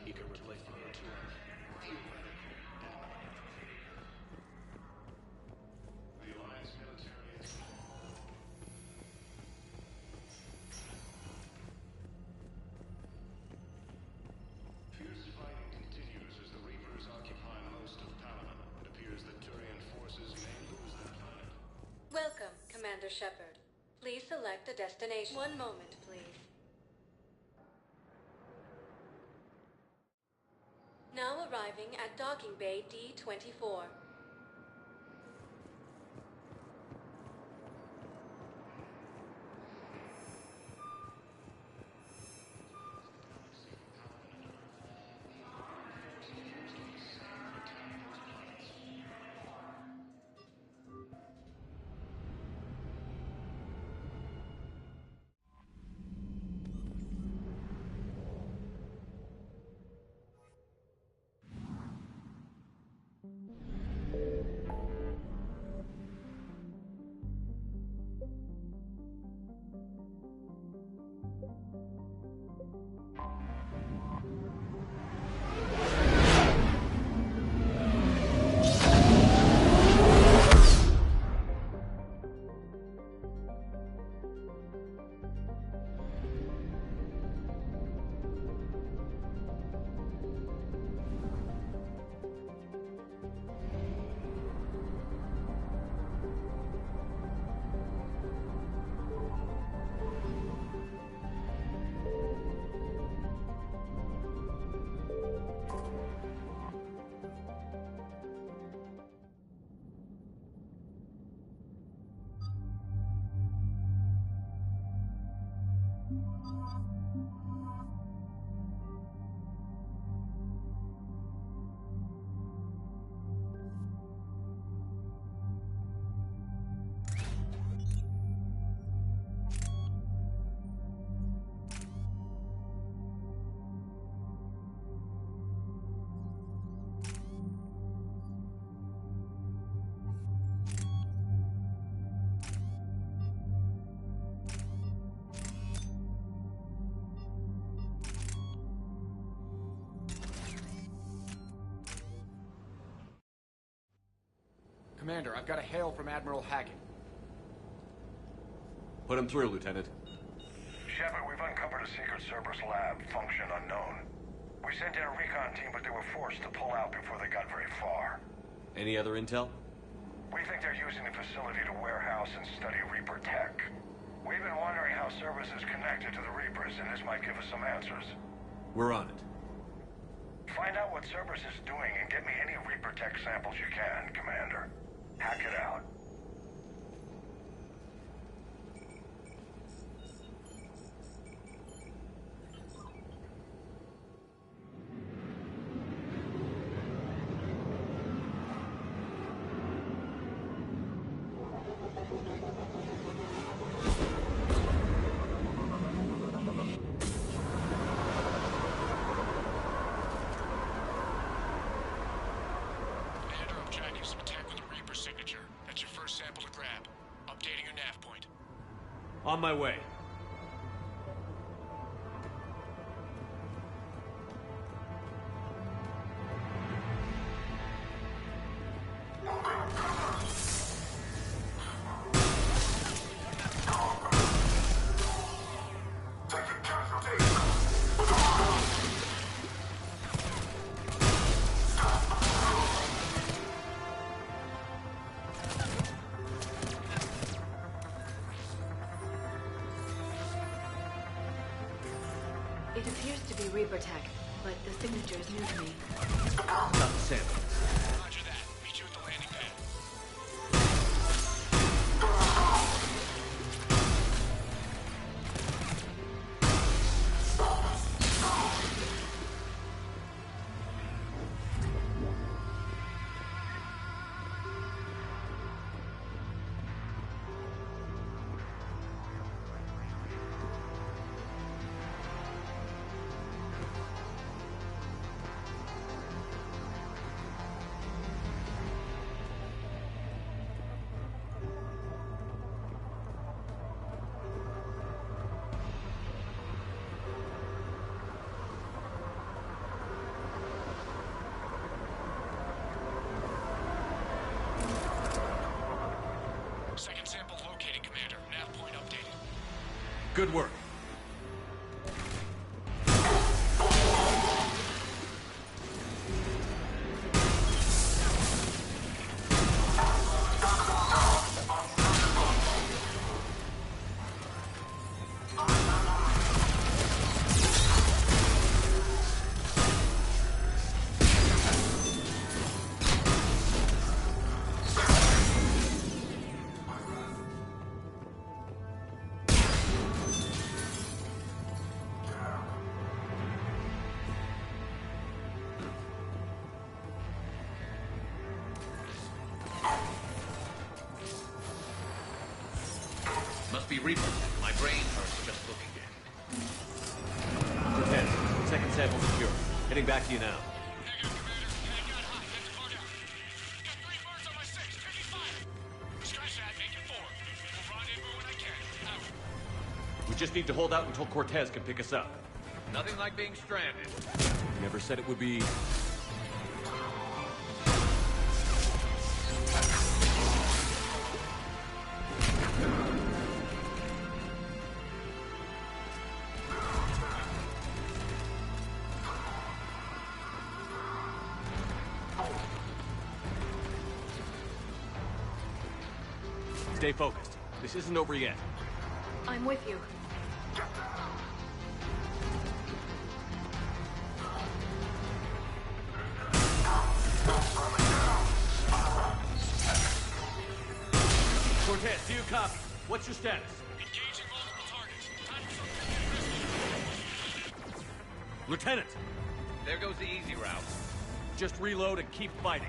He can replace the O2 theoretical detonator. The Alliance military is... Fierce fighting continues as the Reapers occupy most of Paladin. It appears that Turian forces may lose their planet. Welcome, Commander Shepard. Please select a destination. One moment, please. Now arriving at Docking Bay D-24. Commander, I've got a hail from Admiral Hackett. Put him through, Lieutenant. Shepard, we've uncovered a secret Cerberus lab, function unknown. We sent in a recon team, but they were forced to pull out before they got very far. Any other intel? We think they're using the facility to warehouse and study Reaper tech. We've been wondering how Cerberus is connected to the Reapers, and this might give us some answers. We're on it. Find out what Cerberus is doing and get me any Reaper tech samples you can, Commander. Hack it out. On my way. It appears to be Reaper tech, but the signature is new to me. Got the sample. Roger that. Meet you at the landing pad. Second sample located, Commander. Nav point updated. Good work. Must be Reaper. My brain hurts just looking at it. Lieutenant, second sample secure. Heading back to you now. We just need to hold out until Cortez can pick us up. Nothing like being stranded. Never said it would be... Stay focused. This isn't over yet. I'm with you. Cortez, do you copy? What's your status? Engaging multiple targets. Time for something risky. Lieutenant! There goes the easy route. Just reload and keep fighting.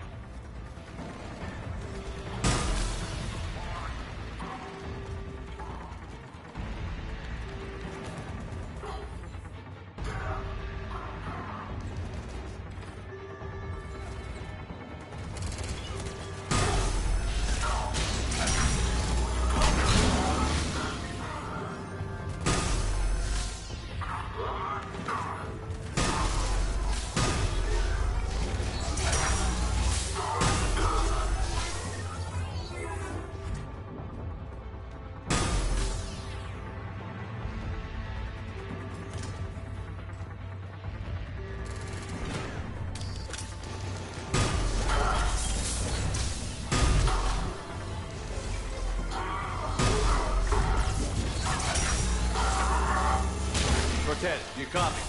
Lieutenant, you copy?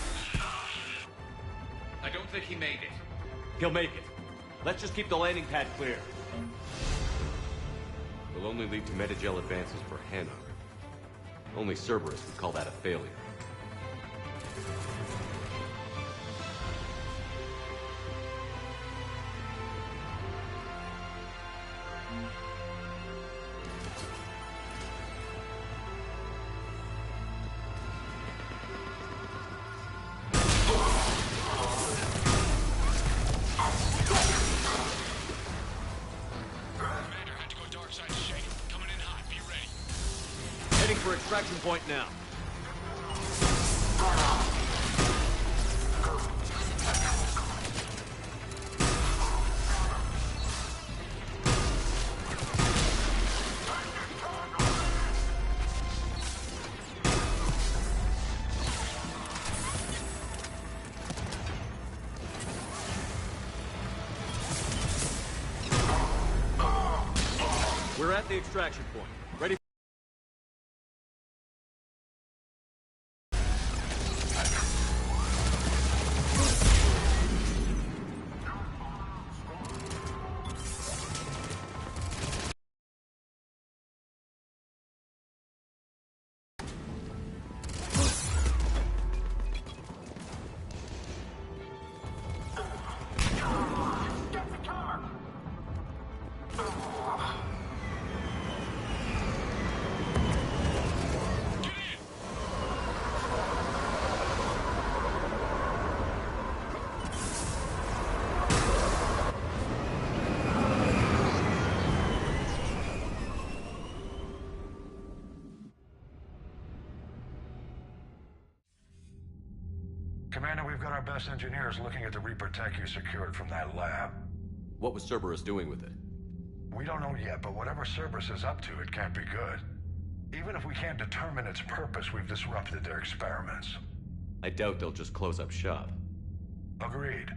I don't think he made it. He'll make it. Let's just keep the landing pad clear. Will only lead to metagel advances for Hannah. Only Cerberus would call that a failure. Heading for extraction point now. We're at the extraction point. Ready? Commander, we've got our best engineers looking at the Reaper tech you secured from that lab. What was Cerberus doing with it? We don't know yet, but whatever Cerberus is up to, it can't be good. Even if we can't determine its purpose, we've disrupted their experiments. I doubt they'll just close up shop. Agreed.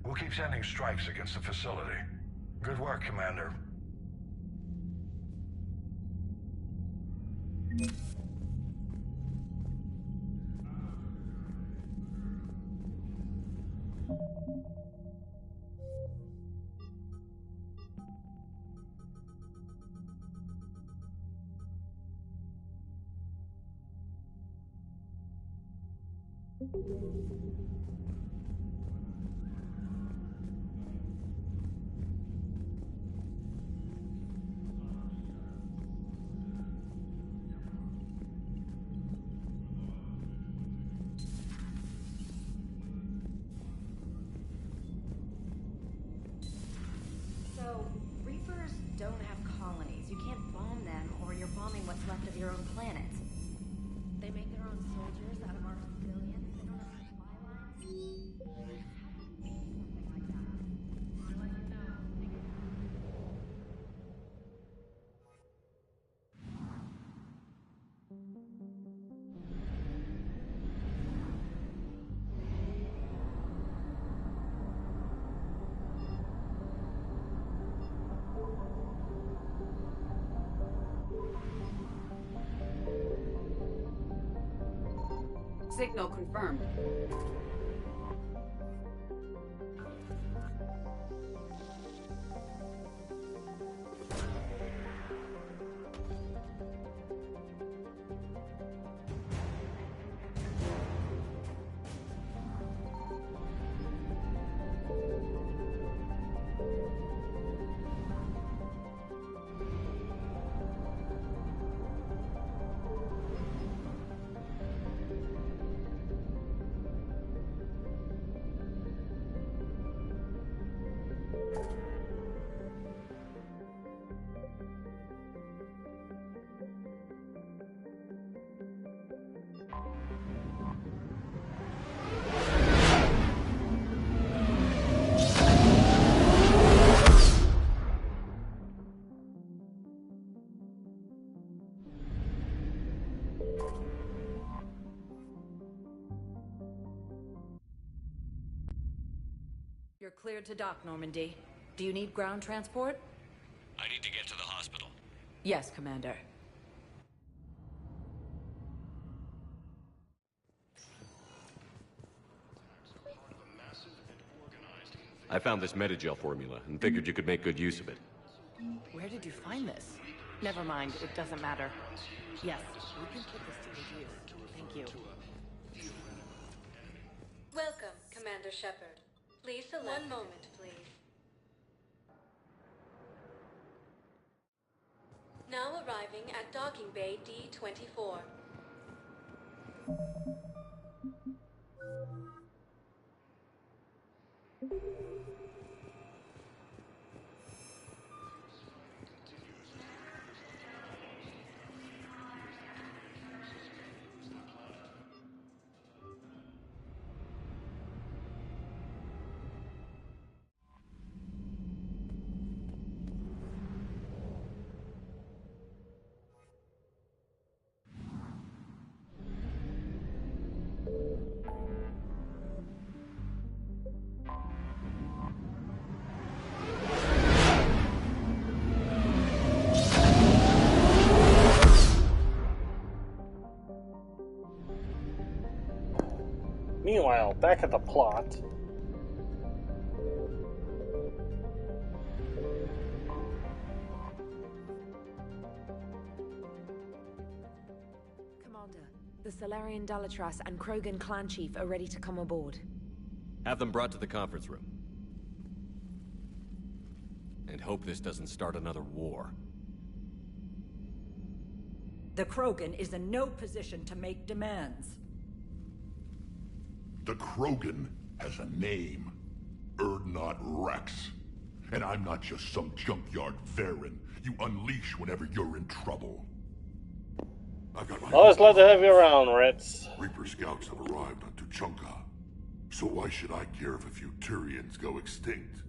We'll keep sending strikes against the facility. Good work, Commander. So, Reapers don't have colonies. You can't bomb them, or you're bombing what's left of your own planet. They make their own soldiers out of our civilians. They don't have supply lines. Something like that. I'll let you know. Signal confirmed. You're cleared to dock, Normandy. Do you need ground transport? I need to get to the hospital. Yes, Commander. I found this Metagel formula and figured you could make good use of it. Where did you find this? Never mind, it doesn't matter. Yes, we can put this to good use. Thank you. Welcome, Commander Shepard. Please select. One moment, please. Now arriving at docking bay D-24. Meanwhile, back at the plot. Commander, the Salarian Dalatras and Krogan clan chief are ready to come aboard. Have them brought to the conference room. And hope this doesn't start another war. The Krogan is in no position to make demands. The Krogan has a name. Urdnot Rex. And I'm not just some junkyard Varen you unleash whenever you're in trouble. I've got my Always glad to have you around, Ritz. Reaper scouts have arrived on Tuchanka. So why should I care if a few Turians go extinct?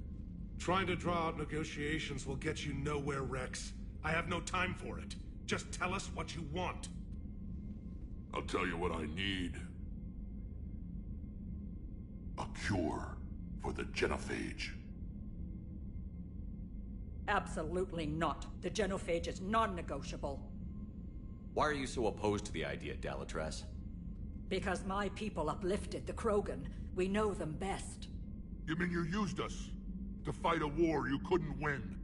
Trying to draw out negotiations will get you nowhere, Rex. I have no time for it. Just tell us what you want. I'll tell you what I need. A cure for the genophage. Absolutely not. The genophage is non-negotiable. Why are you so opposed to the idea, Dalatras? Because my people uplifted the Krogan. We know them best. You mean you used us to fight a war you couldn't win?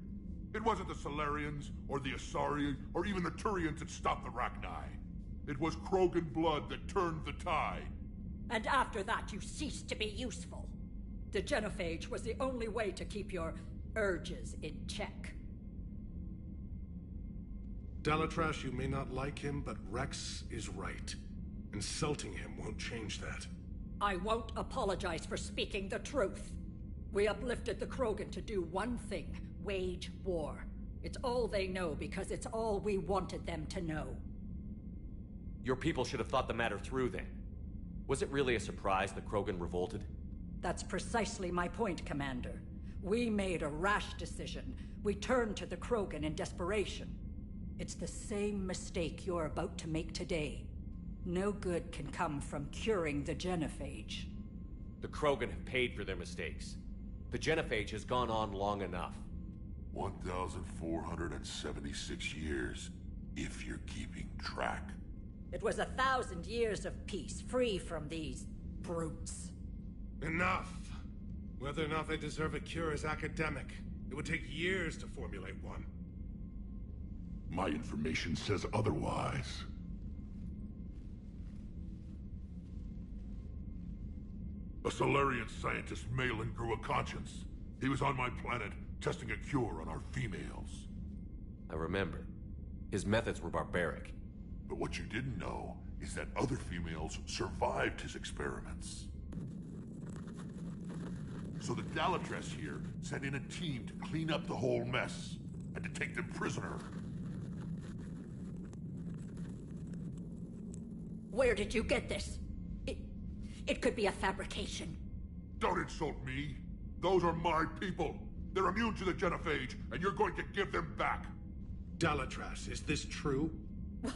It wasn't the Salarians, or the Asari, or even the Turians that stopped the Rachni. It was Krogan blood that turned the tide. And after that, you ceased to be useful. The genophage was the only way to keep your urges in check. Dalatras, you may not like him, but Rex is right. Insulting him won't change that. I won't apologize for speaking the truth. We uplifted the Krogan to do one thing: wage war. It's all they know because it's all we wanted them to know. Your people should have thought the matter through then. Was it really a surprise the Krogan revolted? That's precisely my point, Commander. We made a rash decision. We turned to the Krogan in desperation. It's the same mistake you're about to make today. No good can come from curing the genophage. The Krogan have paid for their mistakes. The genophage has gone on long enough. 1,476 years, if you're keeping track. It was 1,000 years of peace, free from these brutes. Enough! Whether or not they deserve a cure is academic. It would take years to formulate one. My information says otherwise. A Solarian scientist, Malin, grew a conscience. He was on my planet, testing a cure on our females. I remember. His methods were barbaric. But what you didn't know is that other females survived his experiments. So the Dalatras here sent in a team to clean up the whole mess, and to take them prisoner. Where did you get this? It could be a fabrication. Don't insult me. Those are my people. They're immune to the genophage, and you're going to give them back. Dalatras, is this true?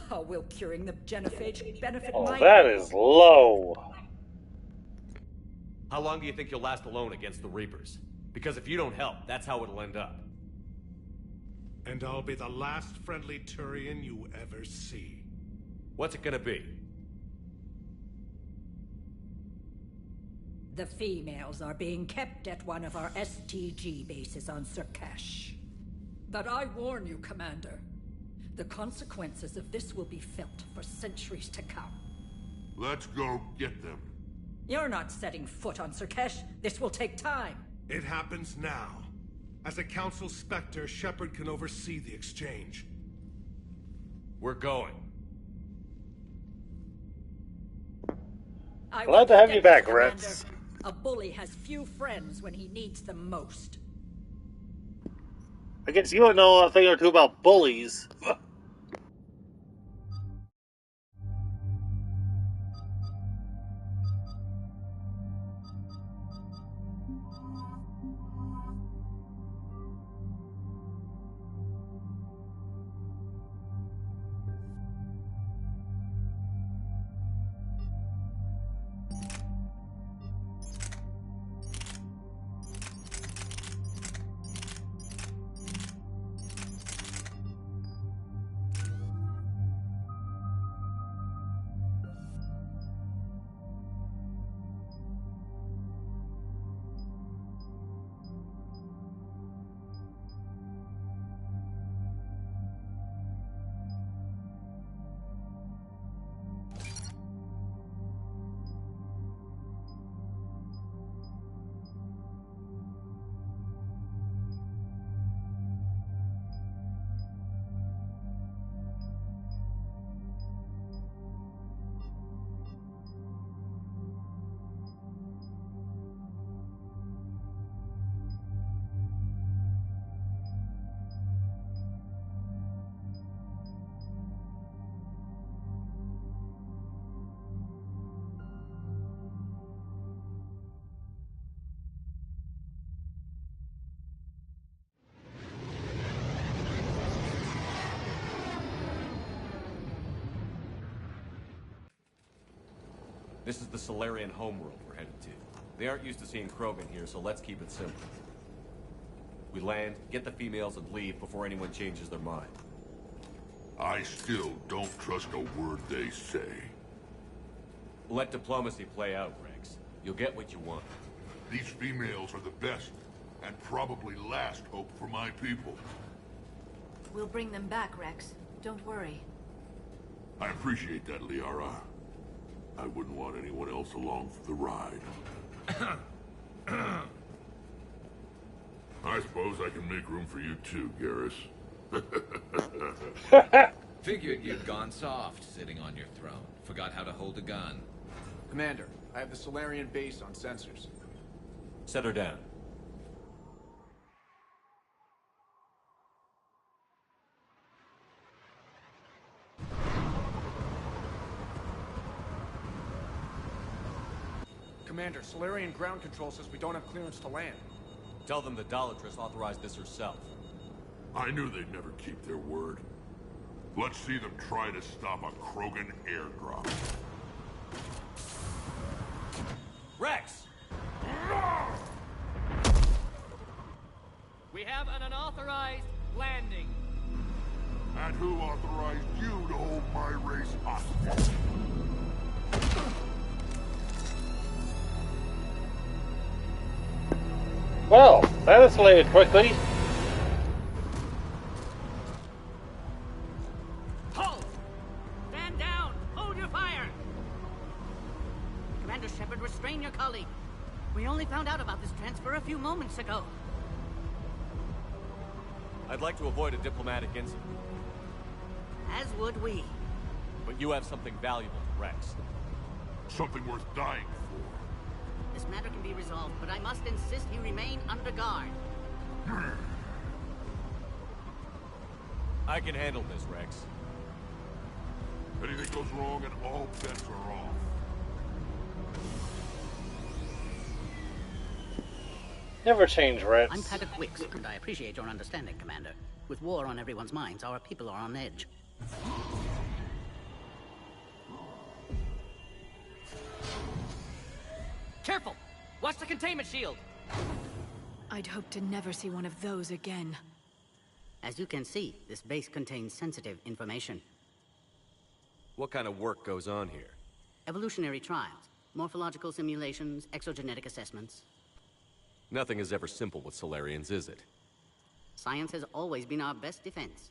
How will curing the genophage benefit Oh, my... that is low. How long do you think you'll last alone against the Reapers? Because if you don't help, that's how it'll end up. And I'll be the last friendly Turian you ever see. What's it gonna be? The females are being kept at one of our STG bases on Surkash. But I warn you, Commander. The consequences of this will be felt for centuries to come. Let's go get them. You're not setting foot on Surkash. This will take time. It happens now. As a Council Spectre, Shepard can oversee the exchange. We're going. Glad to have you back, Rex. A bully has few friends when he needs them most. I guess you don't know a thing or two about bullies. This is the Solarian homeworld we're headed to. They aren't used to seeing Krogan here, so let's keep it simple. We land, get the females, and leave before anyone changes their mind. I still don't trust a word they say. Let diplomacy play out, Rex. You'll get what you want. These females are the best, and probably last hope for my people. We'll bring them back, Rex. Don't worry. I appreciate that, Liara. I wouldn't want anyone else along for the ride. I suppose I can make room for you too, Garrus. Figured you'd gone soft, sitting on your throne. Forgot how to hold a gun. Commander, I have the Solarian base on sensors. Set her down. Commander, Solarian ground control says we don't have clearance to land. Tell them the Dolatress authorized this herself. I knew they'd never keep their word. Let's see them try to stop a Krogan airdrop. Rex! We have an unauthorized landing. And who authorized you to hold my race hostage? Well, that escalated quickly. Hold! Stand down! Hold your fire! Commander Shepard, restrain your colleague. We only found out about this transfer a few moments ago. I'd like to avoid a diplomatic incident. As would we. But you have something valuable to Rex. Something worth dying for. This matter can be resolved, but I must insist he remain under guard. I can handle this, Rex. Anything goes wrong and all bets are off. Never change, Rex. I'm Paddock Wicks, and I appreciate your understanding, Commander. With war on everyone's minds, our people are on edge. Careful! Watch the containment shield! I'd hope to never see one of those again. As you can see, this base contains sensitive information. What kind of work goes on here? Evolutionary trials. Morphological simulations, exogenetic assessments. Nothing is ever simple with Solarians, is it? Science has always been our best defense.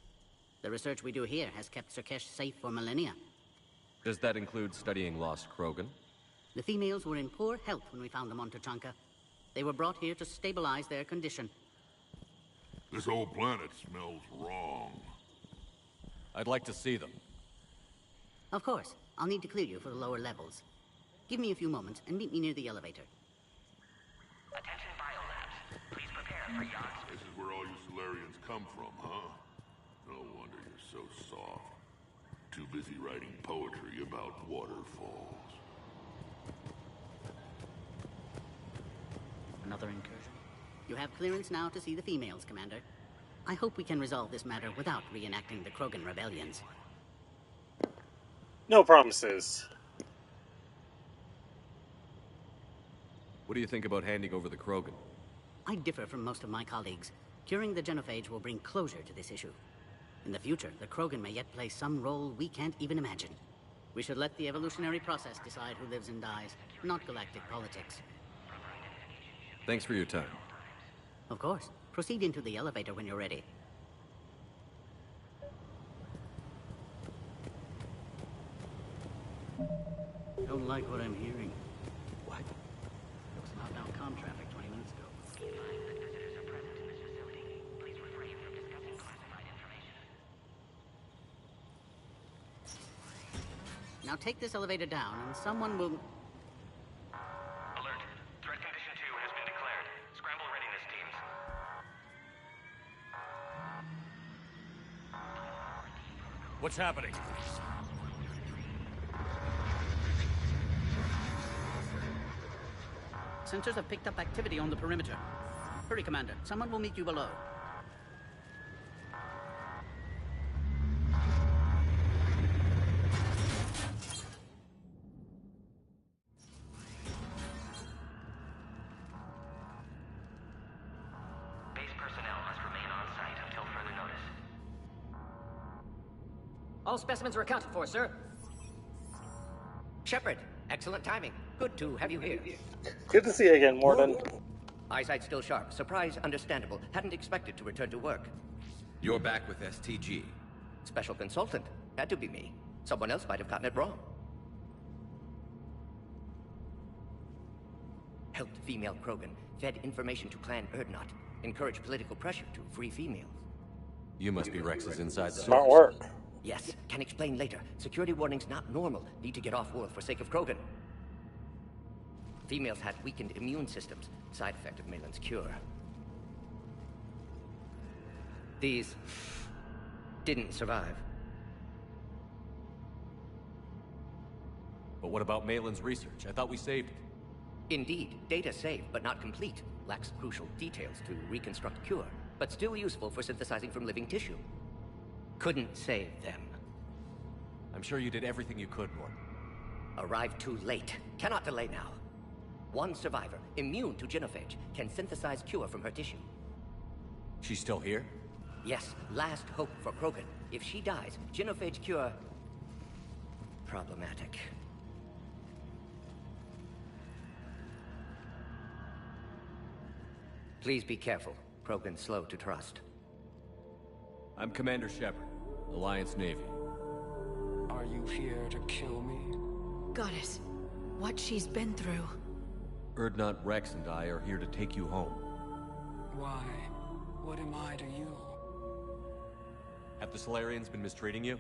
The research we do here has kept Surkesh safe for millennia. Does that include studying lost Krogan? The females were in poor health when we found them on Tachanka. They were brought here to stabilize their condition. This whole planet smells wrong. I'd like to see them. Of course. I'll need to clear you for the lower levels. Give me a few moments and meet me near the elevator. Attention biolabs. Please prepare for yachts. This is where all you Solarians come from, huh? No wonder you're so soft. Too busy writing poetry about waterfalls. Another incursion. You have clearance now to see the females, Commander. I hope we can resolve this matter without reenacting the Krogan rebellions. No promises. What do you think about handing over the Krogan? I differ from most of my colleagues. Curing the genophage will bring closure to this issue. In the future, the Krogan may yet play some role we can't even imagine. We should let the evolutionary process decide who lives and dies, not galactic politics. Thanks for your time. Of course. Proceed into the elevator when you're ready. Don't like what I'm hearing. What? There was outbound comm traffic 20 minutes ago. Be advised that visitors are present in this facility. Please refrain from discussing classified information. Now take this elevator down and someone will... Alert. Threat condition 2 has been declared. Scramble readiness teams. What's happening? Sensors have picked up activity on the perimeter. Hurry, Commander. Someone will meet you below. Base personnel must remain on site until further notice. All specimens are accounted for, sir. Shepard, excellent timing. Good to have you here. Good to see you again, Morden. Eyesight still sharp. Surprise understandable. Hadn't expected to return to work. You're back with STG. Special consultant. Had to be me. Someone else might have gotten it wrong. Helped female Krogan. Fed information to Clan Erdnot. Encouraged political pressure to free females. You must be Rex's inside source. Smart work. Yes, can explain later. Security warnings not normal. Need to get off world for sake of Krogan. Females had weakened immune systems. Side effect of Malin's cure. These didn't survive. But what about Malin's research? I thought we saved it. Indeed, data saved, but not complete. Lacks crucial details to reconstruct cure, but still useful for synthesizing from living tissue. Couldn't save them. I'm sure you did everything you could, Morden. Arrived too late. Cannot delay now. One survivor, immune to genophage, can synthesize cure from her tissue. She's still here? Yes, last hope for Krogan. If she dies, genophage cure... problematic. Please be careful. Krogan's slow to trust. I'm Commander Shepard, Alliance Navy. Are you here to kill me? Goddess, what she's been through. Erdnot, Rex, and I are here to take you home. Why? What am I to you? Have the Solarians been mistreating you?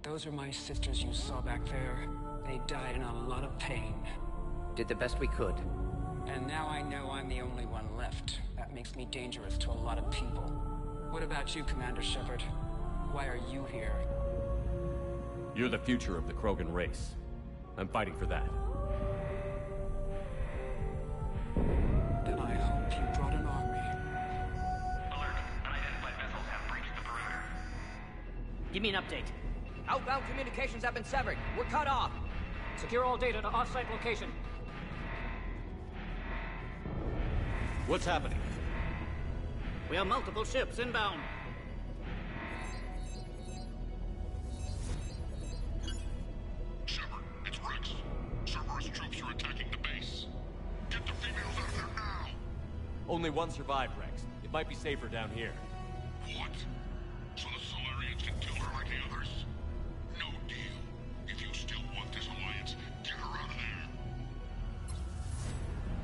Those are my sisters you saw back there. They died in a lot of pain. Did the best we could. And now I know I'm the only one left. That makes me dangerous to a lot of people. What about you, Commander Shepard? Why are you here? You're the future of the Krogan race. I'm fighting for that. Then I hope you brought an army. Alert. Unidentified vessels have breached the perimeter. Give me an update. Outbound communications have been severed. We're cut off. Secure all data to off-site location. What's happening? We have multiple ships inbound. Shepard, it's Rex. Cerberus troops Only one survived, Rex. It might be safer down here. What? So the Solarians can kill her like the others? No deal. If you still want this alliance, get her out of there.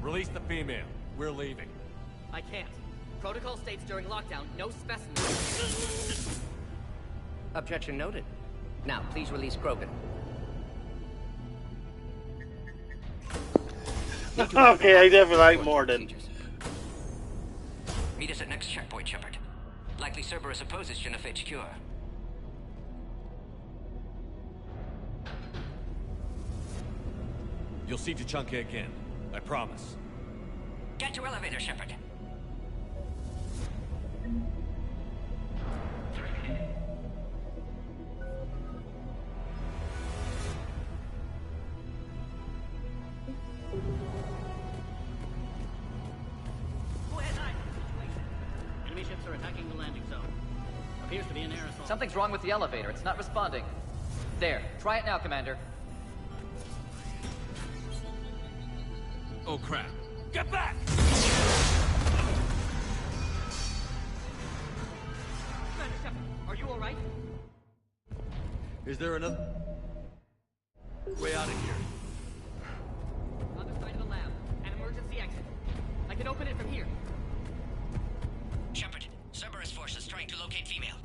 Release the female. We're leaving. I can't. Protocol states during lockdown, no specimens. Objection noted. Now, please release Krogan. Okay, I definitely like Morden. Meet us at next checkpoint, Shepard. Likely Cerberus opposes genophage cure. You'll see Tuchanka again. I promise. Get to elevator, Shepard. Enemy ships are attacking the landing zone. Appears to be an air assault. Something's wrong with the elevator. It's not responding. There. Try it now, Commander. Oh, crap. Get back! Commander Shepard, are you alright? Is there another way out of here? Other side of the lab. An emergency exit. I can open it from here. Shepard, Cerberus forces trying to locate female.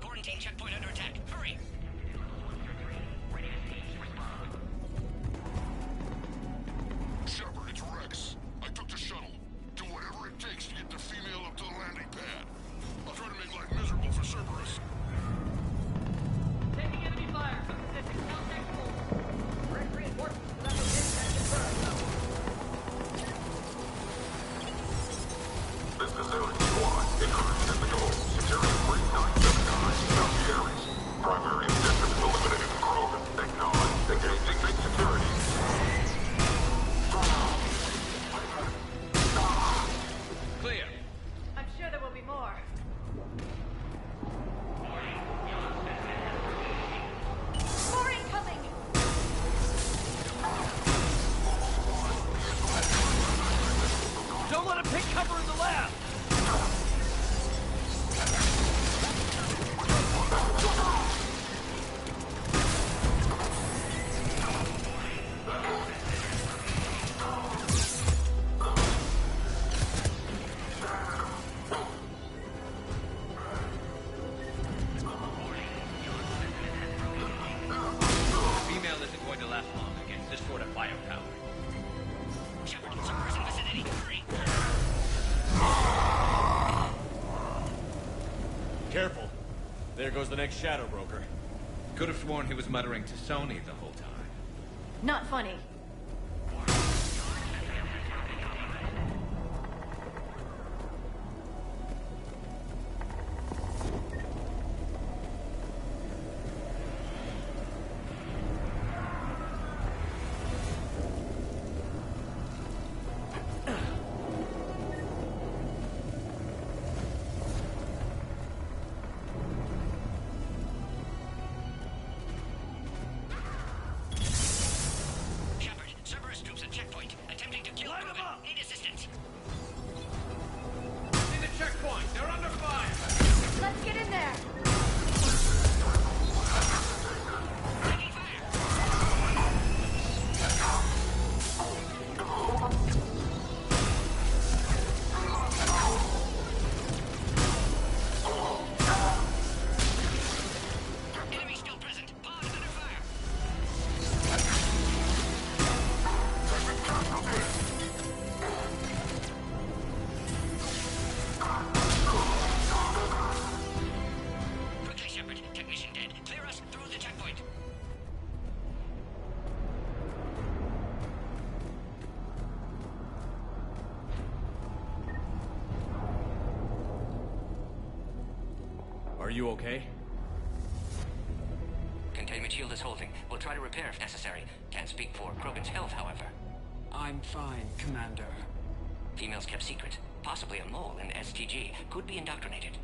Quarantine checkpoint under attack. Hurry! Shepard, it's Rex. I took the shuttle. Do whatever it takes to get the female up to the landing pad. I'll try to make life miserable for Cerberus. Taking enemy fire. Position contact hold. Direct reinforcements to that location has confirmed. This is Zone Squad. Increase at the goal. Securing 3979 South Aries. Primary objective is eliminating Krogan. Acknowledge. Engaging big security. Clear. I'm sure there will be more. More incoming! Don't let him take cover in the lab! Female isn't going to last long against this sort of firepower. Shepard, Cerberus in vicinity. Hurry! Careful. There goes the next shadow broker. Could have sworn he was muttering to Sony the whole time. Not funny. Shepard, Cerberus troops at checkpoint. Attempting to kill Krogan. Need assistance. See the checkpoint. They're under fire. Let's get in there! Taking fire. Enemy still present. Pod under fire. Quickly, Shepard. Technician dead. Clear us through the checkpoint. Are you okay? Containment shield is holding. We'll try to repair if necessary. Can't speak for Krogan's health, however. I'm fine, Commander. Females kept secret. Possibly a mole in STG. Could be indoctrinated.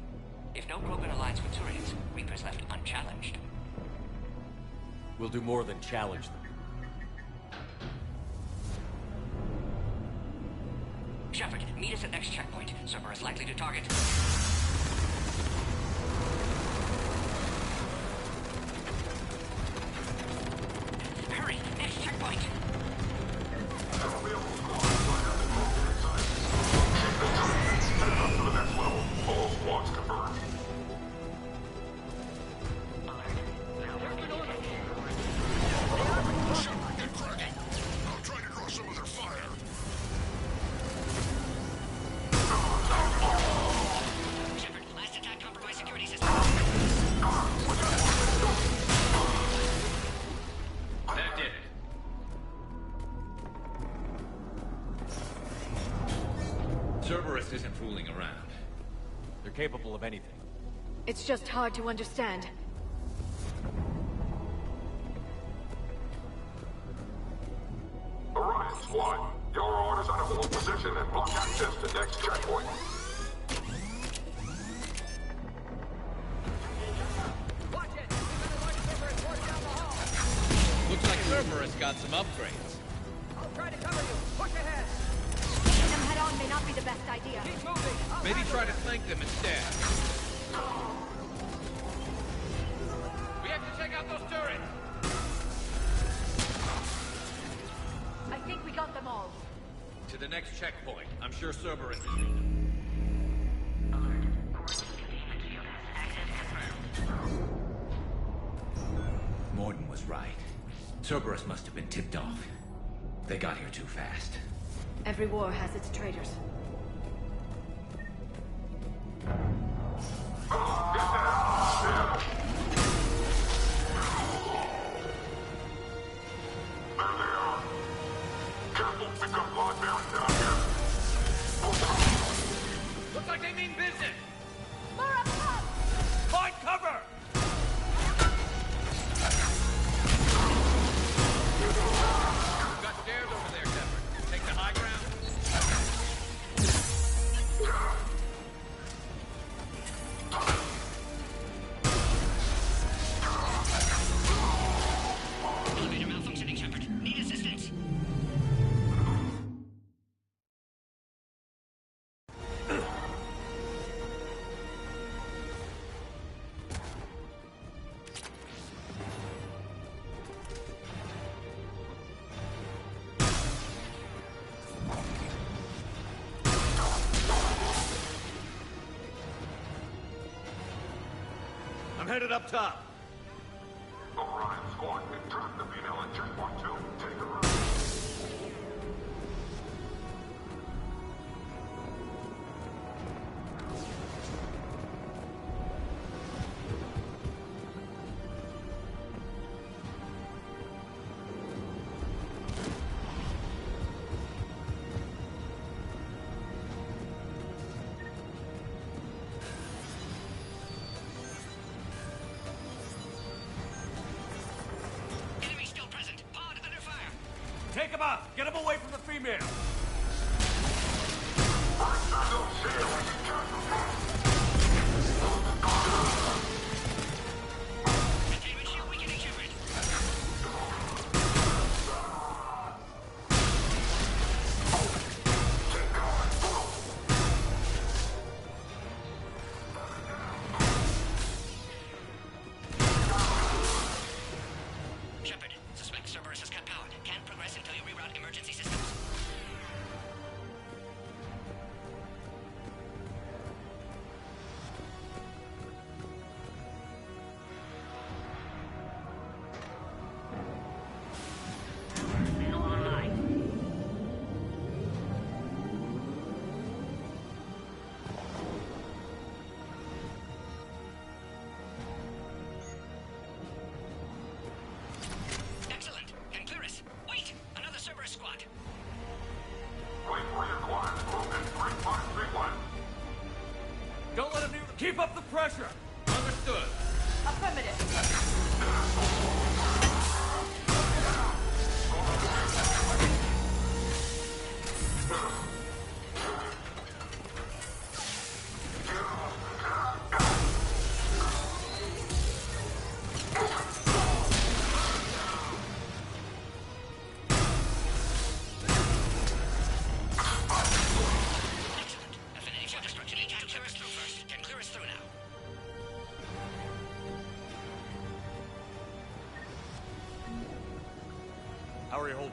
If no Krogan aligns with Turians, Reapers left unchallenged. We'll do more than challenge them. Shepard, meet us at next checkpoint. Cerberus likely to target. Hurry, next checkpoint. All squads confirmed. Shepard, get cracking. I'll try to draw some of their fire. Shepard, last attack compromised security system. That did it. Cerberus isn't fooling around. They're capable of anything. It's just hard to understand. Orion Squad, your orders are to hold position and block access to next checkpoint. Looks like Cerberus got some upgrades. I'll try to cover you. Push ahead. Hitting them head on may not be the best idea. Keep moving. Maybe try to flank them instead. We have to check out those turrets. I think we got them all. To the next checkpoint. I'm sure Cerberus is... Morden was right. Cerberus must have been tipped off. They got here too fast. Every war has its traitors. Looks like they mean business. Find cover! We've got stairs over there, Shepard. Take the high ground. Elevator malfunctioning, Shepard. Need assistance. I'm headed up top. Orion Squad, track the female at checkpoint 2. Take a run. Enemy still present. Pod under fire. Take him out! Get him away from the female! Containment shield weakening, Shepard. Shepard, suspect Cerberus has cut power. Can't progress until you reroute emergency systems. Still online. Excellent. Can clear us. Wait! Another Cerberus squad. Wait for your squad. Move in 3531. Don't let him near the... Keep up the pressure! Understood. Affirmative.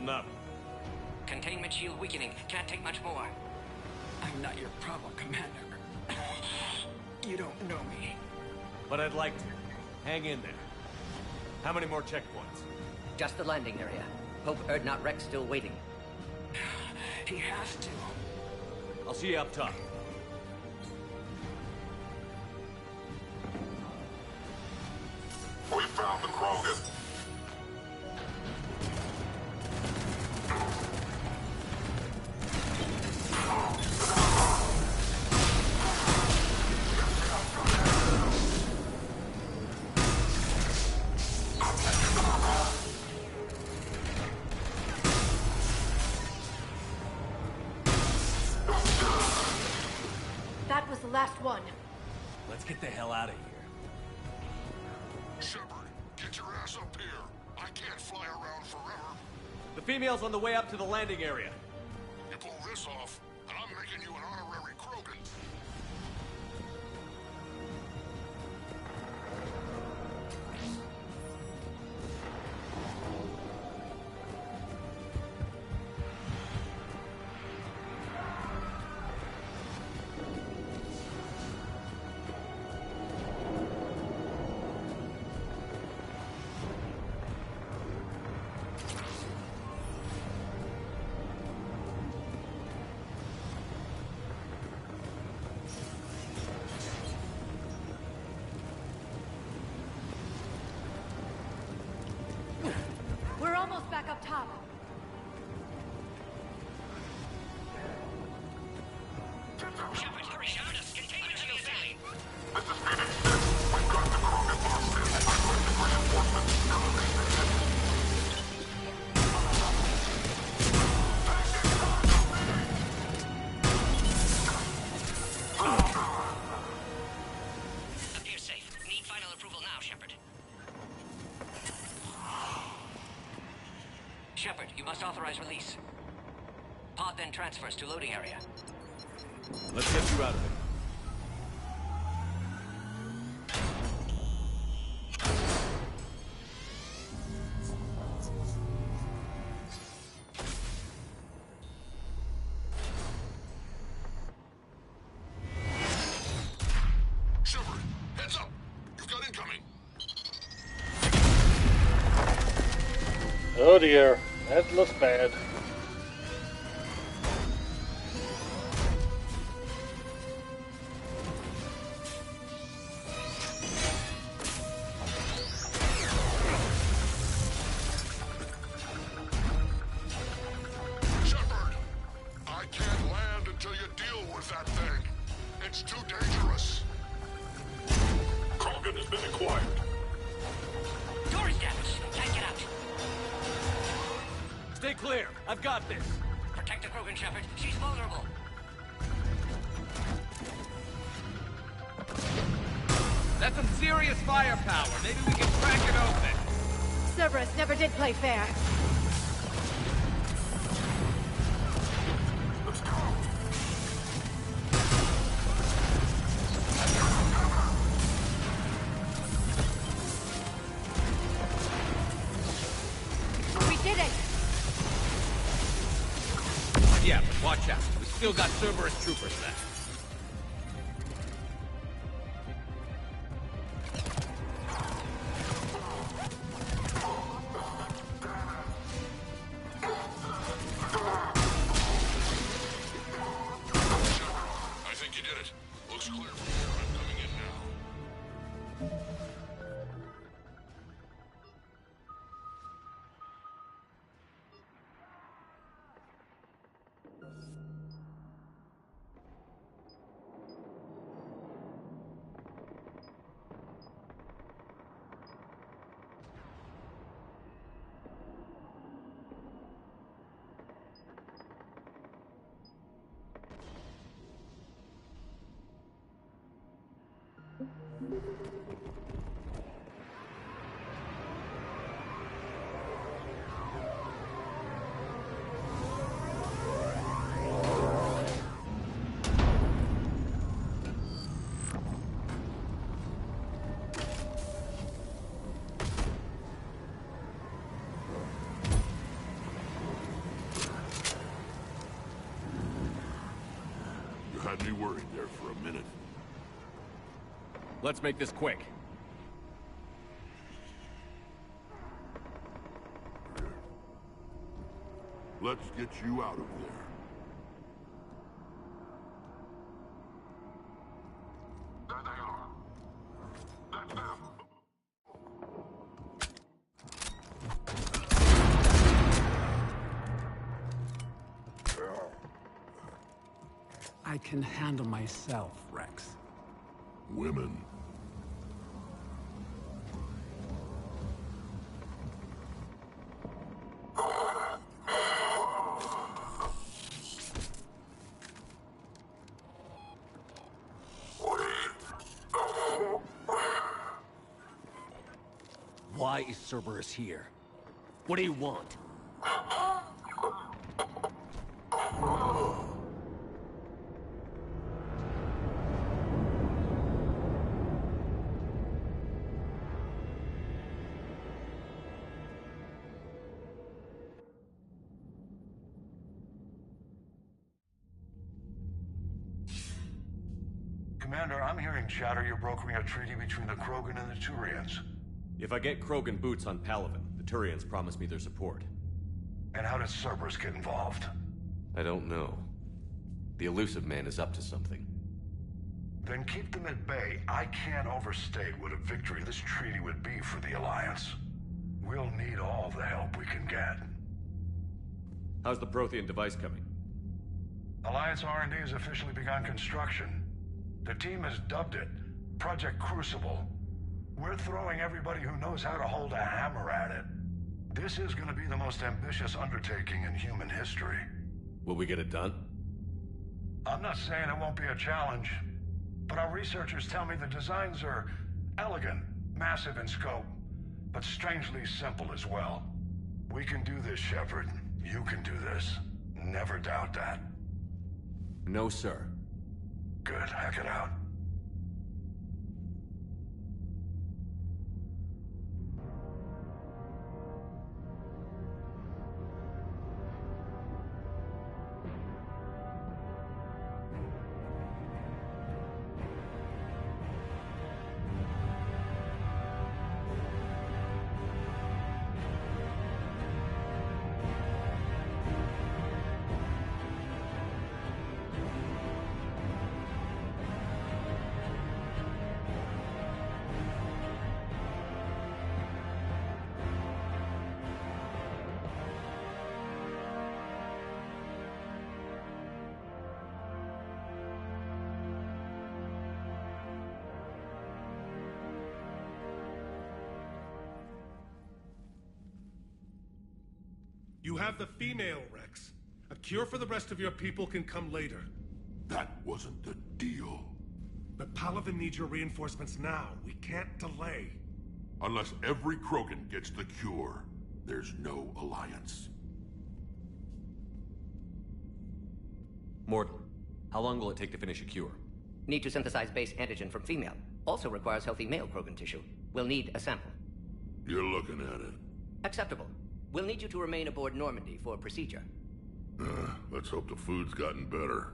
holding up? Containment shield weakening. Can't take much more. I'm not your problem, Commander. You don't know me. But I'd like to. Hang in there. How many more checkpoints? Just the landing area. Hope Erdnot Rex still waiting. He has to. I'll see you up top. We found the Krogan. That was the last one. Let's get the hell out of here. Shepard, get your ass up here. I can't fly around forever. The female's on the way up to the landing area. You pull this off, and I'm making you an honorary Krogan. We're almost back up top. Shepard, hurry, shout us! Containment shield failing! This is Phoenix 6. We've got the Krogan hostage. Appears safe. Need final approval now, Shepard. Shepard, you must authorize release. Pod then transfers to loading area. Let's get you out of there. Shepard, heads up. You've got incoming. Oh dear, that looks bad. Shepard, I can't land until you deal with that thing. It's too dangerous. Krogan has been acquired. Door is damaged. Can't get out. Stay clear. I've got this. Protect the Krogan, Shepard. She's vulnerable. That's some serious firepower. Maybe we can crack it open. Cerberus never did play fair. We did it! Yeah, but watch out. We still got Cerberus troopers there. I think you did it. Looks clear from here. I'm coming in now. Had me worried there for a minute. Let's make this quick. Let's get you out of there. There they are. That's them. I can handle myself, Rex. Women. Why is Cerberus here? What do you want? Commander, I'm hearing chatter you're brokering a treaty between the Krogan and the Turians. If I get Krogan boots on Palaven, the Turians promise me their support. And how does Cerberus get involved? I don't know. The Elusive Man is up to something. Then keep them at bay. I can't overstate what a victory this treaty would be for the Alliance. We'll need all the help we can get. How's the Prothean device coming? Alliance R&D has officially begun construction. The team has dubbed it Project Crucible. We're throwing everybody who knows how to hold a hammer at it. This is going to be the most ambitious undertaking in human history. Will we get it done? I'm not saying it won't be a challenge, but our researchers tell me the designs are elegant, massive in scope, but strangely simple as well. We can do this, Shepard. You can do this. Never doubt that. No, sir. Good. Hack it out. You have the female, Rex. A cure for the rest of your people can come later. That wasn't the deal. But Palaven needs your reinforcements now. We can't delay. Unless every Krogan gets the cure, there's no alliance. Morton, how long will it take to finish a cure? Need to synthesize base antigen from female. Also requires healthy male Krogan tissue. We'll need a sample. You're looking at it. Acceptable. We'll need you to remain aboard Normandy for procedure. Let's hope the food's gotten better.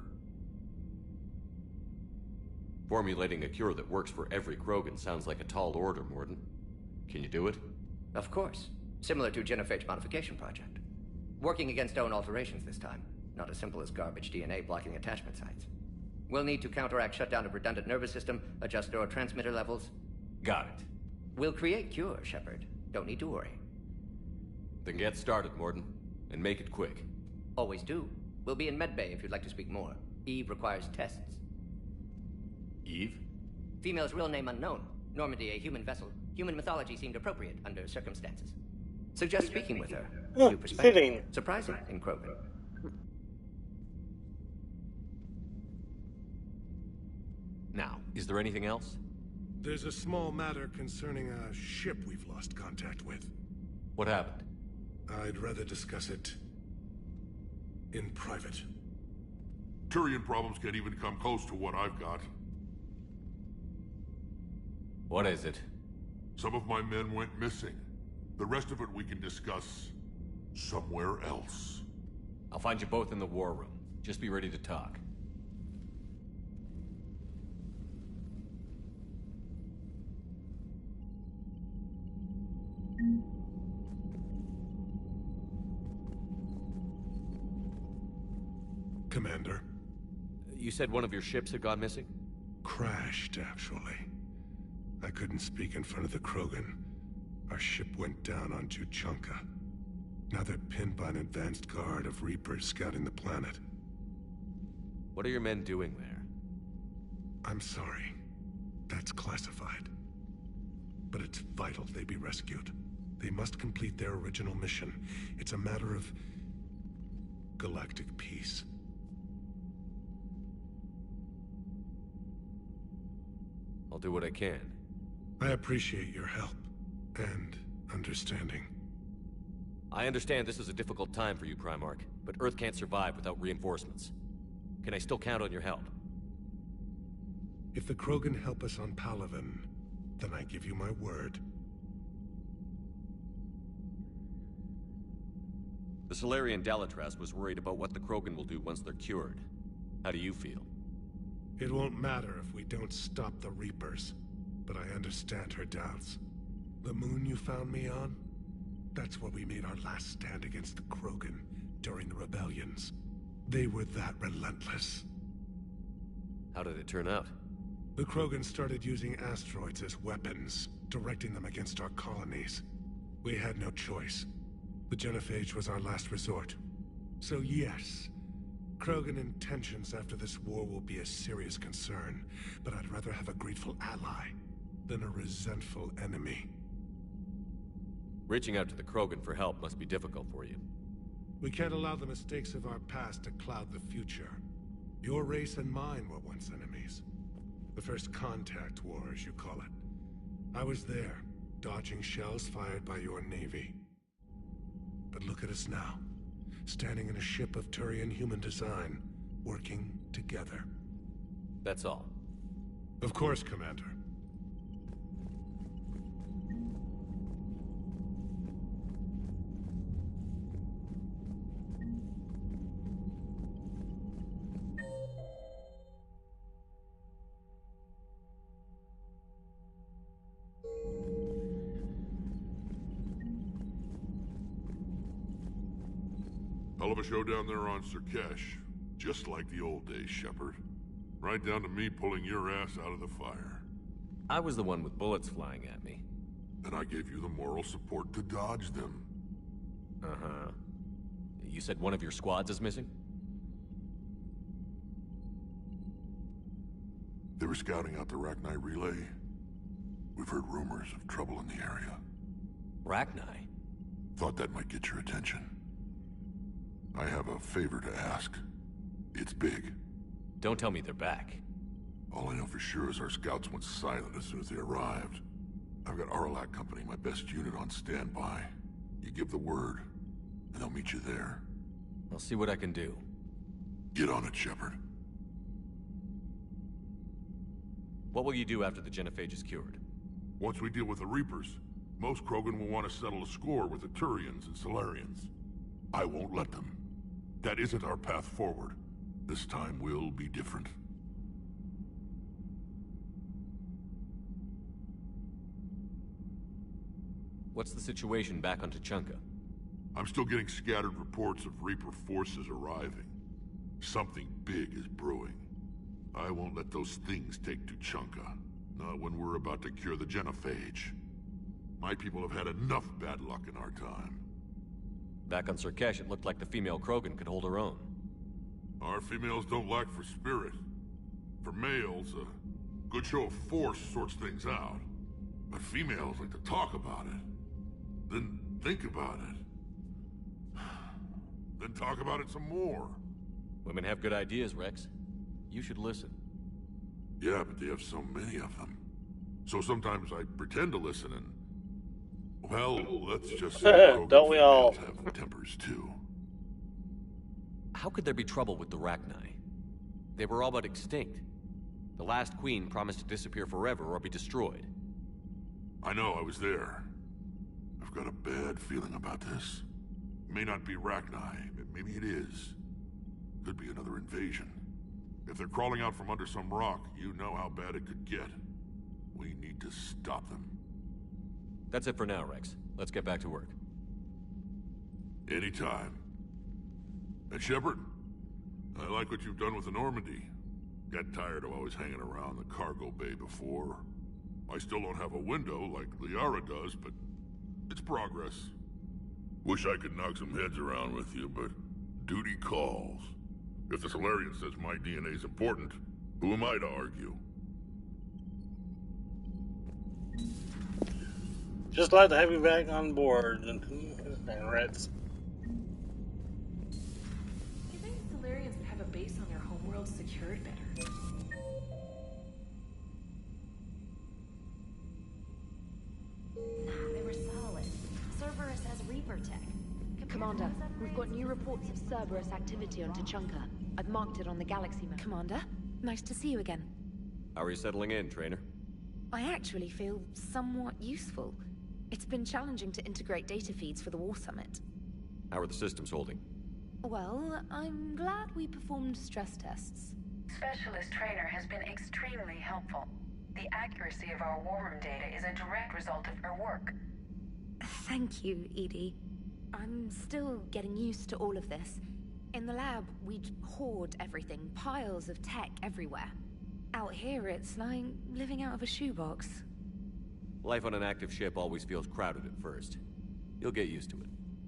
Formulating a cure that works for every Krogan sounds like a tall order, Morton. Can you do it? Of course. Similar to Genophage modification project. Working against own alterations this time. Not as simple as garbage DNA blocking attachment sites. We'll need to counteract shutdown of redundant nervous system, adjust neurotransmitter levels. Got it. We'll create cure, Shepard. Don't need to worry. Then get started, Morton. And make it quick. Always do. We'll be in medbay if you'd like to speak more. Eve requires tests. Eve? Female's real name unknown. Normandy, a human vessel. Human mythology seemed appropriate under circumstances. Suggest speaking with her. New perspective. Fitting. Surprising in Krogan. Now, is there anything else? There's a small matter concerning a ship we've lost contact with. What happened? I'd rather discuss it in private. Turian problems can't even come close to what I've got. What is it? Some of my men went missing. The rest of it we can discuss somewhere else. I'll find you both in the war room. Just be ready to talk. Commander. You said one of your ships had gone missing? Crashed, actually. I couldn't speak in front of the Krogan. Our ship went down on Tuchanka. Now they're pinned by an advanced guard of Reapers scouting the planet. What are your men doing there? I'm sorry. That's classified. But it's vital they be rescued. They must complete their original mission. It's a matter of galactic peace. I'll do what I can. I appreciate your help and understanding. I understand this is a difficult time for you, Primarch, but Earth can't survive without reinforcements. Can I still count on your help? If the Krogan help us on Palaven, then I give you my word. The Solarian Dalatras was worried about what the Krogan will do once they're cured. How do you feel? It won't matter if we don't stop the Reapers, but I understand her doubts. The moon you found me on? That's where we made our last stand against the Krogan during the rebellions. They were that relentless. How did it turn out? The Krogan started using asteroids as weapons, directing them against our colonies. We had no choice. The Genophage was our last resort. So yes, Krogan intentions after this war will be a serious concern, but I'd rather have a grateful ally than a resentful enemy. Reaching out to the Krogan for help must be difficult for you. We can't allow the mistakes of our past to cloud the future. Your race and mine were once enemies. The First Contact War, as you call it. I was there, dodging shells fired by your navy. But look at us now, standing in a ship of Turian human design, working together. That's all. Of course, Commander. Hell of a show down there on Surkesh. Just like the old days, Shepard. Right down to me pulling your ass out of the fire. I was the one with bullets flying at me. And I gave you the moral support to dodge them. Uh-huh. You said one of your squads is missing? They were scouting out the Rachni relay. We've heard rumors of trouble in the area. Rachni? Thought that might get your attention. I have a favor to ask. It's big. Don't tell me they're back. All I know for sure is our scouts went silent as soon as they arrived. I've got Aralac Company, my best unit, on standby. You give the word, and I'll meet you there. I'll see what I can do. Get on it, Shepard. What will you do after the Genophage is cured? Once we deal with the Reapers, most Krogan will want to settle a score with the Turians and Solarians. I won't let them. That isn't our path forward. This time will be different. What's the situation back on Tuchanka? I'm still getting scattered reports of Reaper forces arriving. Something big is brewing. I won't let those things take Tuchanka. Not when we're about to cure the Genophage. My people have had enough bad luck in our time. Back on Surkesh, it looked like the female Krogan could hold her own. Our females don't lack for spirit. For males, a good show of force sorts things out. But females like to talk about it. Then think about it. Then talk about it some more. Women have good ideas, Rex. You should listen. Yeah, but they have so many of them. So sometimes I pretend to listen and... Well, let's just say don't we all? Have tempers too. How could there be trouble with the Rachni? They were all but extinct. The last queen promised to disappear forever or be destroyed. I know, I was there. I've got a bad feeling about this. May not be Rachni, but maybe it is. Could be another invasion. If they're crawling out from under some rock, you know how bad it could get. We need to stop them. That's it for now, Rex. Let's get back to work. Anytime. And Shepard, I like what you've done with the Normandy. Got tired of always hanging around the cargo bay before. I still don't have a window like Liara does, but it's progress. Wish I could knock some heads around with you, but duty calls. If the Solarian says my DNA's important, who am I to argue? Just glad to have you back on board, and rats. You think Solarians would have a base on their homeworld secured better? Nah, they were solid. Cerberus has Reaper tech. Commander, we've got new reports of Cerberus activity on Tuchanka. I've marked it on the galaxy map. Commander, nice to see you again. How are you settling in, Trainer? I actually feel somewhat useful. It's been challenging to integrate data feeds for the War Summit. How are the systems holding? Well, I'm glad we performed stress tests. Specialist Trainer has been extremely helpful. The accuracy of our war room data is a direct result of her work. Thank you, Edie. I'm still getting used to all of this. In the lab, we'd hoard everything, piles of tech everywhere. Out here, it's like living out of a shoebox. Life on an active ship always feels crowded at first. You'll get used to it.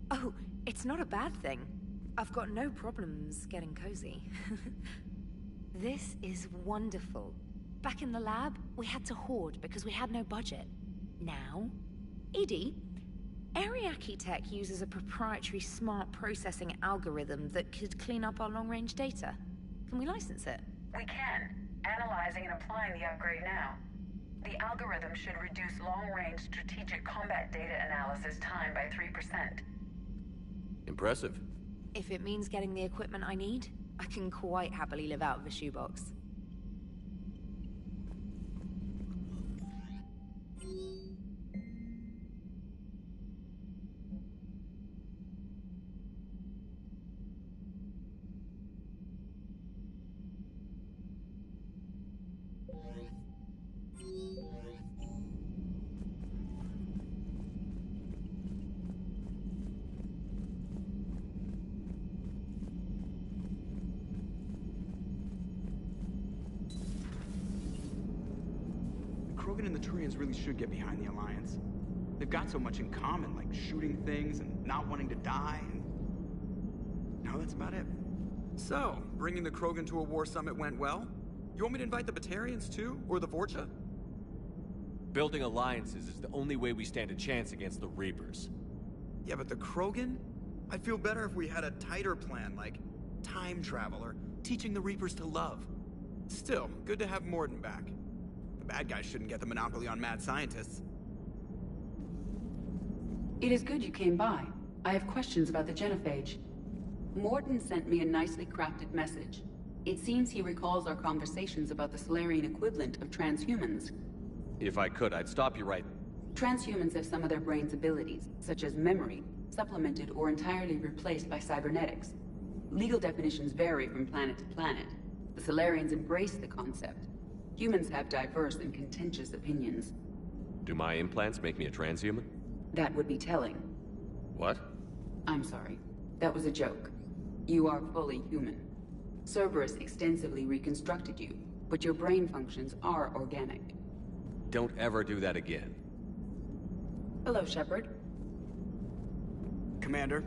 Oh, it's not a bad thing. I've got no problems getting cozy. This is wonderful. Back in the lab, we had to hoard because we had no budget. Now, Edie, Ariake Tech uses a proprietary smart processing algorithm that could clean up our long-range data. Can we license it? We can. Analyzing and applying the upgrade now. The algorithm should reduce long-range strategic combat data analysis time by 3%. Impressive. If it means getting the equipment I need, I can quite happily live out of a shoebox. Krogan and the Turians really should get behind the Alliance. They've got so much in common, like shooting things and not wanting to die, and... no, that's about it. So, bringing the Krogan to a war summit went well? You want me to invite the Batarians too? Or the Vorcha? Building alliances is the only way we stand a chance against the Reapers. Yeah, but the Krogan? I'd feel better if we had a tighter plan, like time travel or teaching the Reapers to love. Still, good to have Morden back. The bad guys shouldn't get the monopoly on mad scientists. It is good you came by. I have questions about the genophage. Morden sent me a nicely crafted message. It seems he recalls our conversations about the Solarian equivalent of transhumans. If I could, I'd stop you right... Transhumans have some of their brain's abilities, such as memory, supplemented or entirely replaced by cybernetics. Legal definitions vary from planet to planet. The Solarians embrace the concept. Humans have diverse and contentious opinions. Do my implants make me a transhuman? That would be telling. What? I'm sorry. That was a joke. You are fully human. Cerberus extensively reconstructed you, but your brain functions are organic. Don't ever do that again. Hello, Shepard. Commander.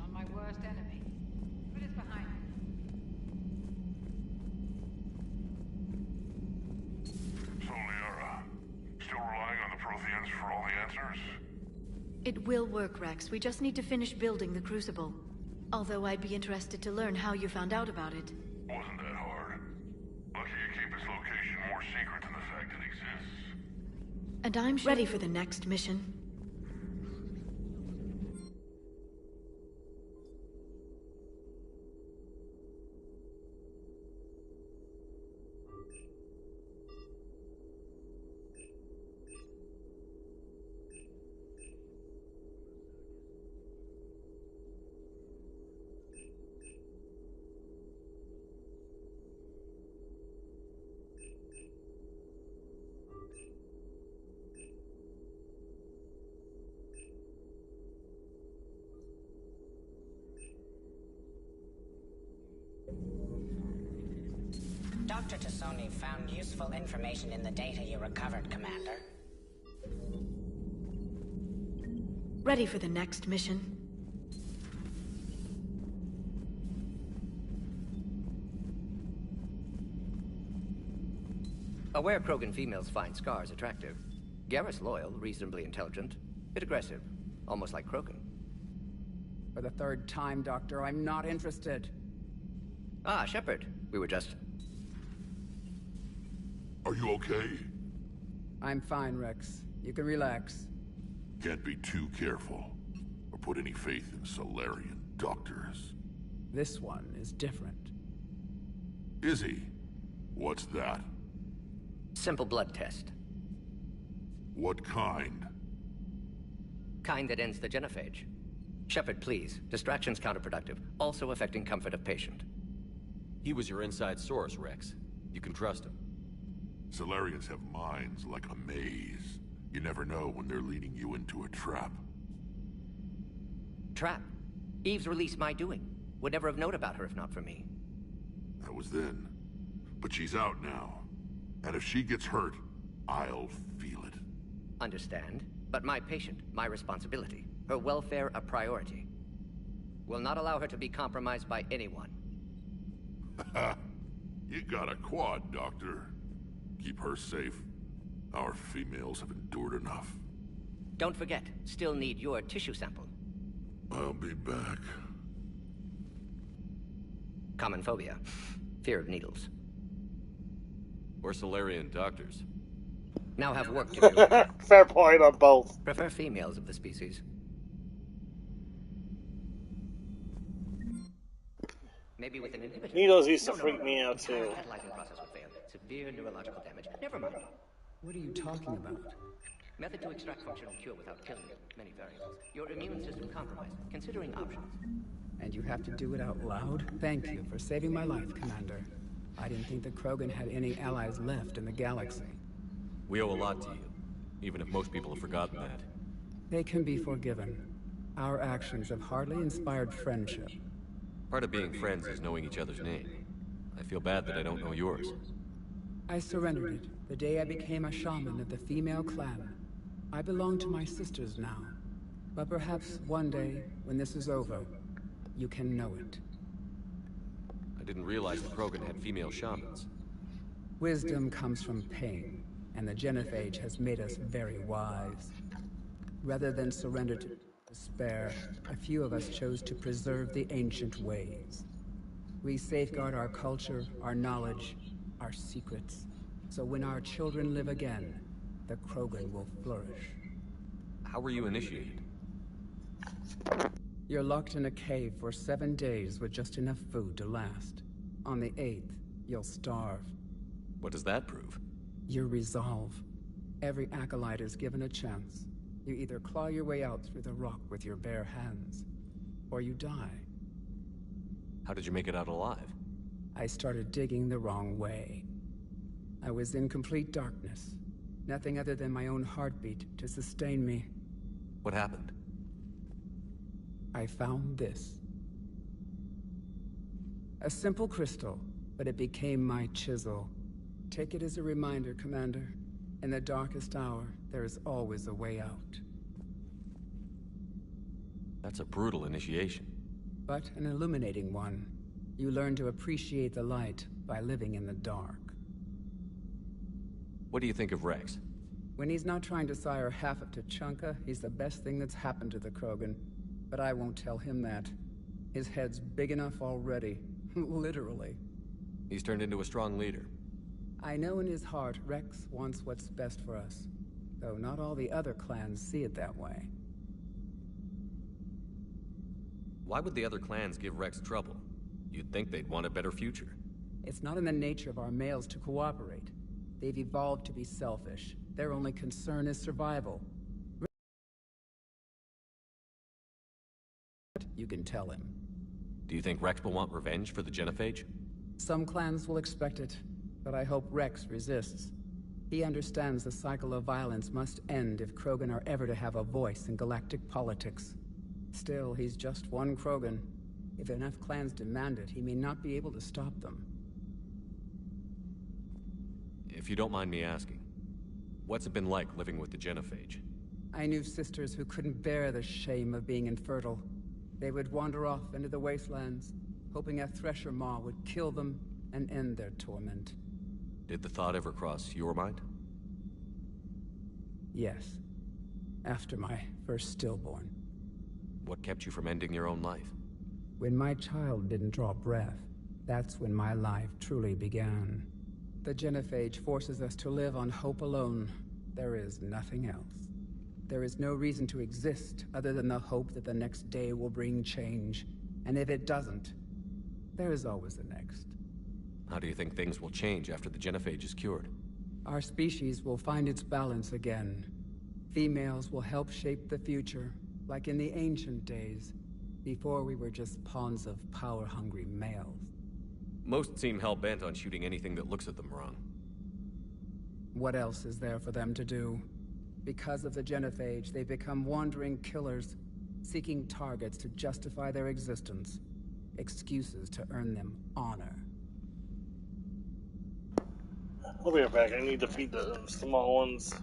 On my worst enemy. What is behind it? So, Liara, still relying on the Protheans for all the answers? It will work, Rex. We just need to finish building the Crucible. Although I'd be interested to learn how you found out about it. Wasn't that hard. Lucky you keep its location more secret than the fact it exists. And I'm ready for the next mission. Dr. Tassoni found useful information in the data you recovered, Commander. Ready for the next mission. Aware Krogan females find scars attractive. Garrus loyal, reasonably intelligent, bit aggressive, almost like Krogan. For the third time, Doctor, I'm not interested. Ah, Shepard. We were just... Are you okay? I'm fine, Rex. You can relax. Can't be too careful, or put any faith in Solarian doctors. This one is different. Is he? What's that? Simple blood test. What kind? Kind that ends the genophage. Shepard, please. Distraction's counterproductive, also affecting comfort of patient. He was your inside source, Rex. You can trust him. Solarians have minds like a maze. You never know when they're leading you into a trap. Trap? Eve's release my doing. Would never have known about her if not for me. That was then. But she's out now. And if she gets hurt, I'll feel it. Understand. But my patient, my responsibility. Her welfare a priority. Will not allow her to be compromised by anyone. You got a quad, Doctor. Keep her safe. Our females have endured enough. Don't forget, still need your tissue sample. I'll be back. Common phobia. Fear of needles. Or Solarian doctors. Now have work to do. Fair point on both. Prefer females of the species. Maybe with an inhibitor. Needles used to freak me out too. Catalyzing process would fail. Severe neurological damage. Never mind. What are you talking about? Method to extract functional cure without killing it. Many variables. Your immune system compromised. Considering options. And you have to do it out loud? Thank you for saving my life, Commander. I didn't think the Krogan had any allies left in the galaxy. We owe a lot to you, even if most people have forgotten that. They can be forgiven. Our actions have hardly inspired friendship. Part of being friends is knowing each other's name. I feel bad that I don't know yours. I surrendered it the day I became a shaman of the female clan. I belong to my sisters now. But perhaps one day, when this is over, you can know it. I didn't realize the Krogan had female shamans. Wisdom comes from pain, and the genophage has made us very wise. Rather than surrender to despair, a few of us chose to preserve the ancient ways. We safeguard our culture, our knowledge, our secrets. So when our children live again, the Krogan will flourish. How were you initiated? You're locked in a cave for 7 days with just enough food to last. On the 8th, you'll starve. What does that prove? Your resolve. Every acolyte is given a chance. You either claw your way out through the rock with your bare hands, or you die. How did you make it out alive? I started digging the wrong way. I was in complete darkness. Nothing other than my own heartbeat to sustain me. What happened? I found this. A simple crystal, but it became my chisel. Take it as a reminder, Commander. In the darkest hour, there is always a way out. That's a brutal initiation. But an illuminating one. You learn to appreciate the light by living in the dark. What do you think of Rex? When he's not trying to sire half of Tuchanka, he's the best thing that's happened to the Krogan. But I won't tell him that. His head's big enough already. Literally. He's turned into a strong leader. I know in his heart Rex wants what's best for us. though not all the other clans see it that way. Why would the other clans give Rex trouble? You'd think they'd want a better future. It's not in the nature of our males to cooperate. They've evolved to be selfish. Their only concern is survival. You can tell him. Do you think Rex will want revenge for the Genophage? Some clans will expect it, but I hope Rex resists. He understands the cycle of violence must end if Krogan are ever to have a voice in galactic politics. Still, he's just one Krogan. If enough clans demand it, he may not be able to stop them. If you don't mind me asking, what's it been like living with the Genophage? I knew sisters who couldn't bear the shame of being infertile. They would wander off into the wastelands, hoping a Thresher Maw would kill them and end their torment. Did the thought ever cross your mind? Yes. After my first stillborn. What kept you from ending your own life? When my child didn't draw breath, that's when my life truly began. The Genophage forces us to live on hope alone. There is nothing else. There is no reason to exist other than the hope that the next day will bring change. And if it doesn't, there is always the next. How do you think things will change after the Genophage is cured? Our species will find its balance again. Females will help shape the future, like in the ancient days, before we were just pawns of power-hungry males. Most seem hell-bent on shooting anything that looks at them wrong. What else is there for them to do? Because of the Genophage, they become wandering killers, seeking targets to justify their existence, excuses to earn them honor. I'll be right back. I need to feed the small ones.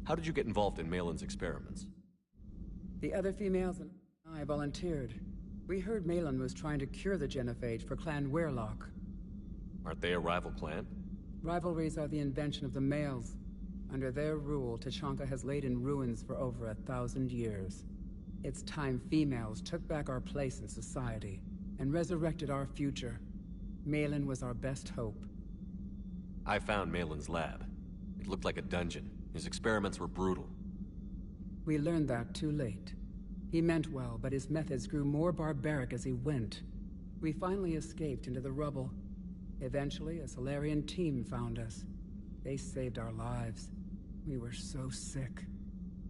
How did you get involved in Malin's experiments? The other females and I volunteered. We heard Malin was trying to cure the Genophage for Clan Weirlock. Aren't they a rival clan? Rivalries are the invention of the males. Under their rule, Tuchanka has laid in ruins for over 1,000 years. It's time females took back our place in society and resurrected our future. Malin was our best hope. I found Malin's lab. It looked like a dungeon. His experiments were brutal. We learned that too late. He meant well, but his methods grew more barbaric as he went. We finally escaped into the rubble. Eventually, a Solarian team found us. They saved our lives. We were so sick.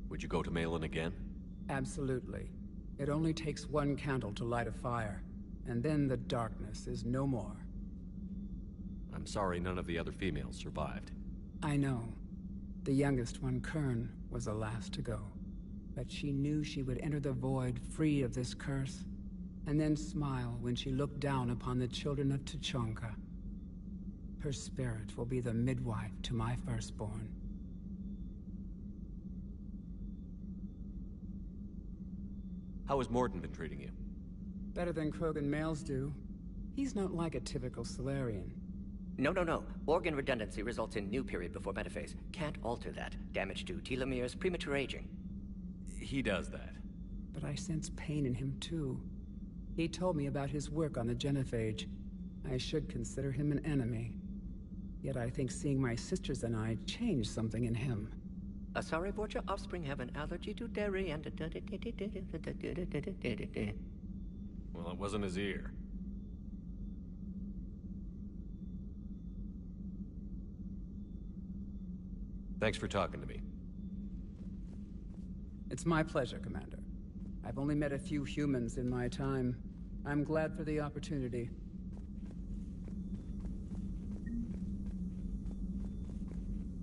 Would you go to Malin again? Absolutely. It only takes one candle to light a fire, and then the darkness is no more. I'm sorry none of the other females survived. I know. The youngest one, Kern, was the last to go. But she knew she would enter the void free of this curse, and then smile when she looked down upon the children of Tuchanka. Her spirit will be the midwife to my firstborn. How has Mordin been treating you? Better than Krogan males do. He's not like a typical Solarian. No. Organ redundancy results in new period before metaphase. Can't alter that. Damage to telomeres, premature aging. He does that. But I sense pain in him too. He told me about his work on the genophage. I should consider him an enemy. Yet I think seeing my sisters and I changed something in him. Asari Vorcha offspring have an allergy to dairy and... Well, it wasn't his ear. Thanks for talking to me. It's my pleasure, Commander. I've only met a few humans in my time. I'm glad for the opportunity.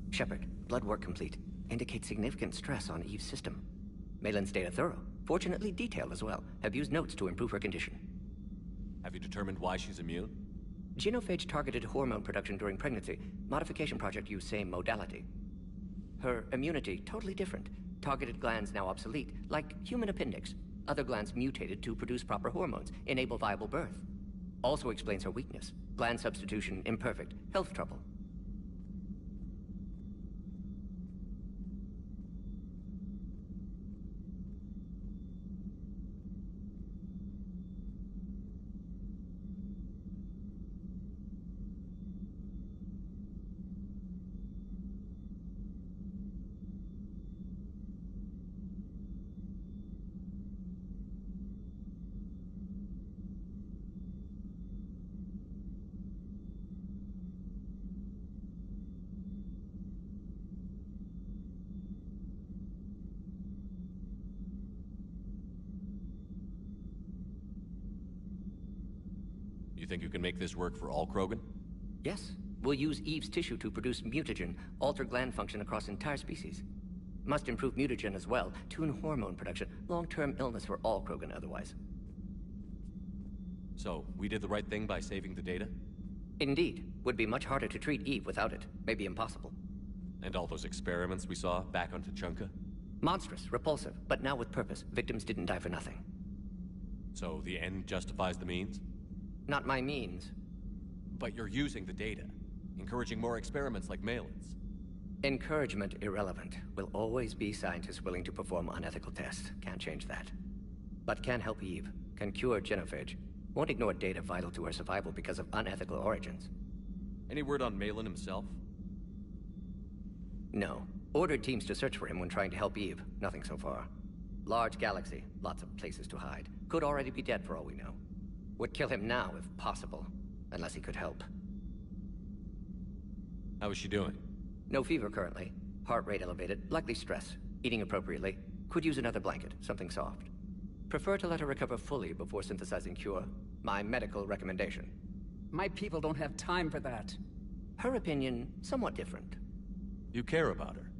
Shepard, blood work complete. Indicates significant stress on Eve's system. Malin's data thorough. Fortunately detailed as well. Have used notes to improve her condition. Have you determined why she's immune? Genophage targeted hormone production during pregnancy. Modification project used same modality. Her immunity, totally different. Targeted glands now obsolete, like human appendix. Other glands mutated to produce proper hormones, enable viable birth. Also explains her weakness. Gland substitution imperfect. Health trouble. You think you can make this work for all Krogan? Yes. We'll use Eve's tissue to produce mutagen, alter gland function across entire species. Must improve mutagen as well, tune hormone production, long-term illness for all Krogan otherwise. So, we did the right thing by saving the data? Indeed. Would be much harder to treat Eve without it. Maybe impossible. And all those experiments we saw back on Tuchanka? Monstrous, repulsive, but now with purpose. Victims didn't die for nothing. So, the end justifies the means? Not my means. But you're using the data, encouraging more experiments like Malin's. Encouragement irrelevant. Will always be scientists willing to perform unethical tests. Can't change that. But can help Eve. Can cure genophage. Won't ignore data vital to her survival because of unethical origins. Any word on Malin himself? No. Ordered teams to search for him when trying to help Eve. Nothing so far. Large galaxy. Lots of places to hide. Could already be dead for all we know. Would kill him now if possible. Unless he could help. How is she doing? No fever currently. Heart rate elevated. Likely stress. Eating appropriately. Could use another blanket. Something soft. Prefer to let her recover fully before synthesizing cure. My medical recommendation. My people don't have time for that. Her opinion, somewhat different. You care about her?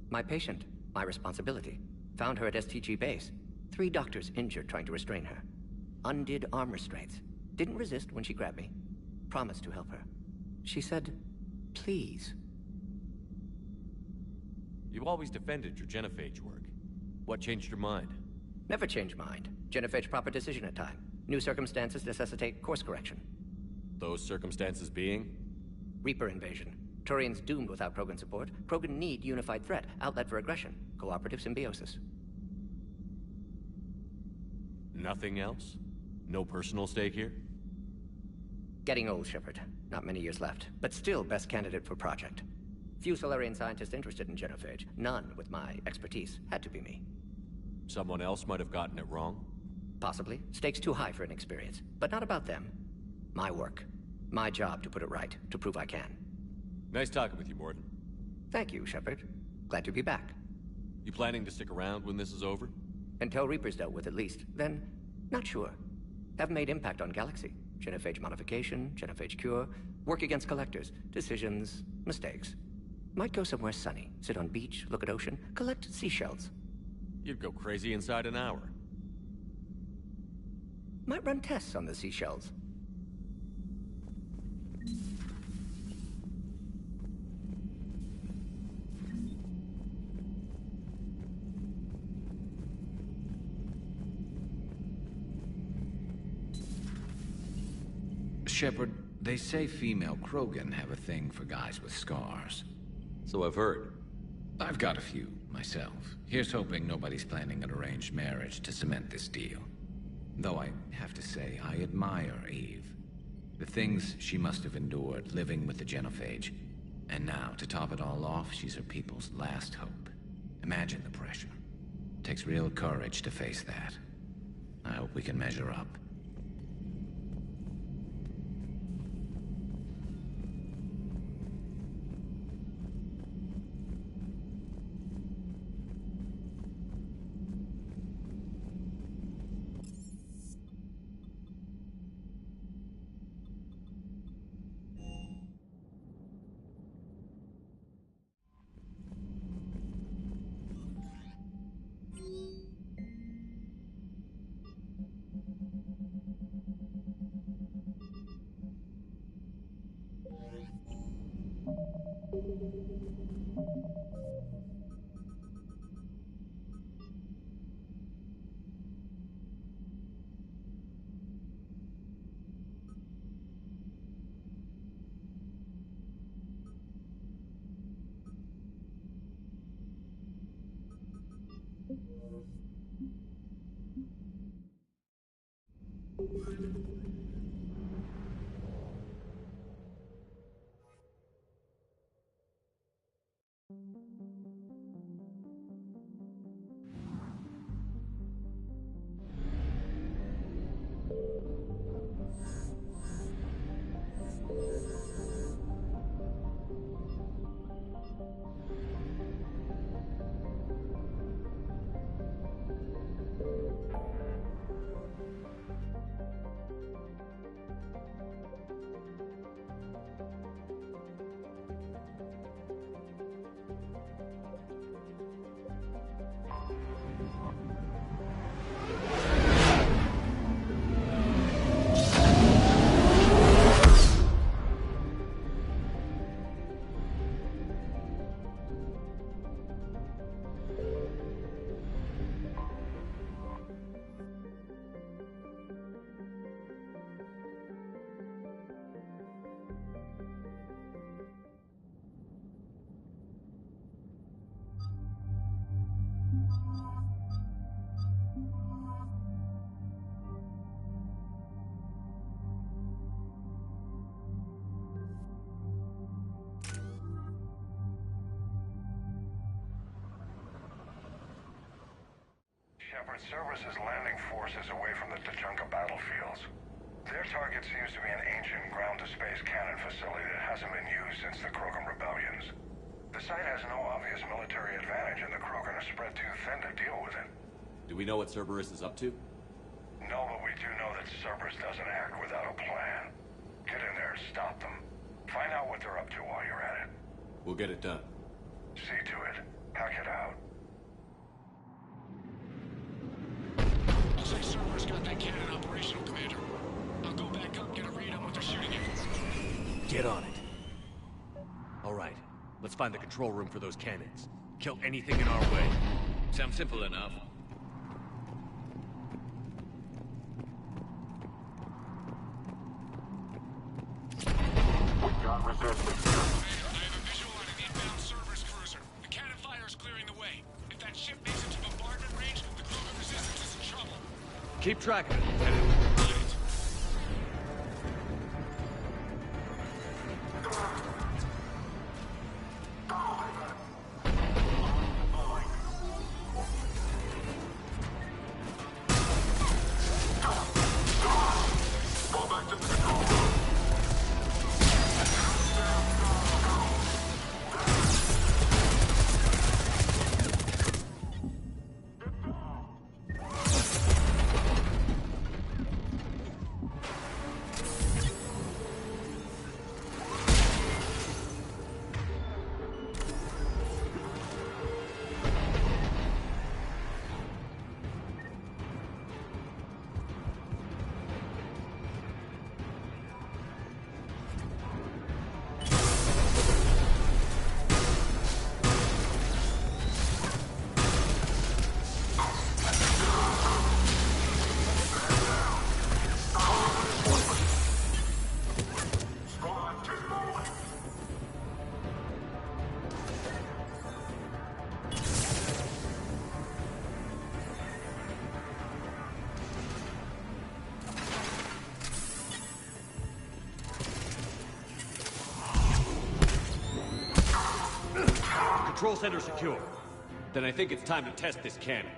My patient. My responsibility. Found her at STG base. 3 doctors injured trying to restrain her. Undid arm restraints. Didn't resist when she grabbed me. Promised to help her. She said, please. You always defended your genophage work. What changed your mind? Never change mind. Genophage proper decision at time. New circumstances necessitate course correction. Those circumstances being? Reaper invasion. Turians doomed without Krogan support. Krogan need unified threat. Outlet for aggression. Cooperative symbiosis. Nothing else? No personal stake here? Getting old, Shepard. Not many years left. But still best candidate for project. Few Solarian scientists interested in genophage. None with my expertise. Had to be me. Someone else might have gotten it wrong? Possibly. Stakes too high for inexperience. But not about them. My work. My job to put it right, to prove I can. Nice talking with you, Morton. Thank you, Shepard. Glad to be back. You planning to stick around when this is over? Until Reaper's dealt with, at least. Then, not sure. Haven't made impact on Galaxy. Genophage modification, genophage cure, work against collectors, decisions, mistakes. Might go somewhere sunny, sit on beach, look at ocean, collect seashells. You'd go crazy inside an hour. Might run tests on the seashells. Shepard, they say female Krogan have a thing for guys with scars. So I've heard. I've got a few, myself. Here's hoping nobody's planning an arranged marriage to cement this deal. Though I have to say, I admire Eve. The things she must have endured living with the genophage. And now, to top it all off, she's her people's last hope. Imagine the pressure. Takes real courage to face that. I hope we can measure up. Shepard, Cerberus is landing forces away from the Tuchanka battlefields. Their target seems to be an ancient ground-to-space cannon facility that hasn't been used since the Krogan rebellions. The site has no obvious military advantage, and the Krogan are spread too thin to deal with it. Do we know what Cerberus is up to? No, but we do know that Cerberus doesn't act without a plan. Get in there, stop them. Find out what they're up to while you're at it. We'll get it done. See to it. Hack it out. Looks like Cerberus got that cannon operational, Commander. I'll go back up, get a read on what they're shooting at. Get on it. All right, let's find the control room for those cannons. Kill anything in our way. Sounds simple enough. Got resistance. I have a visual on an inbound Cerberus cruiser. The cannon fire is clearing the way. If that ship makes it to bombardment range, the Krogan resistance is in trouble. Keep track of it, Lieutenant. Control center secure. Then I think it's time to test this cannon.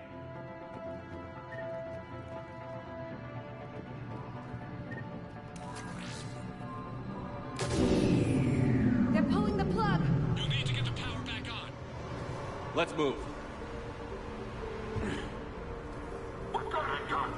They're pulling the plug! You'll need to get the power back on. Let's move. We've got it done.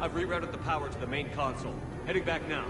I've rerouted the power to the main console. Heading back now.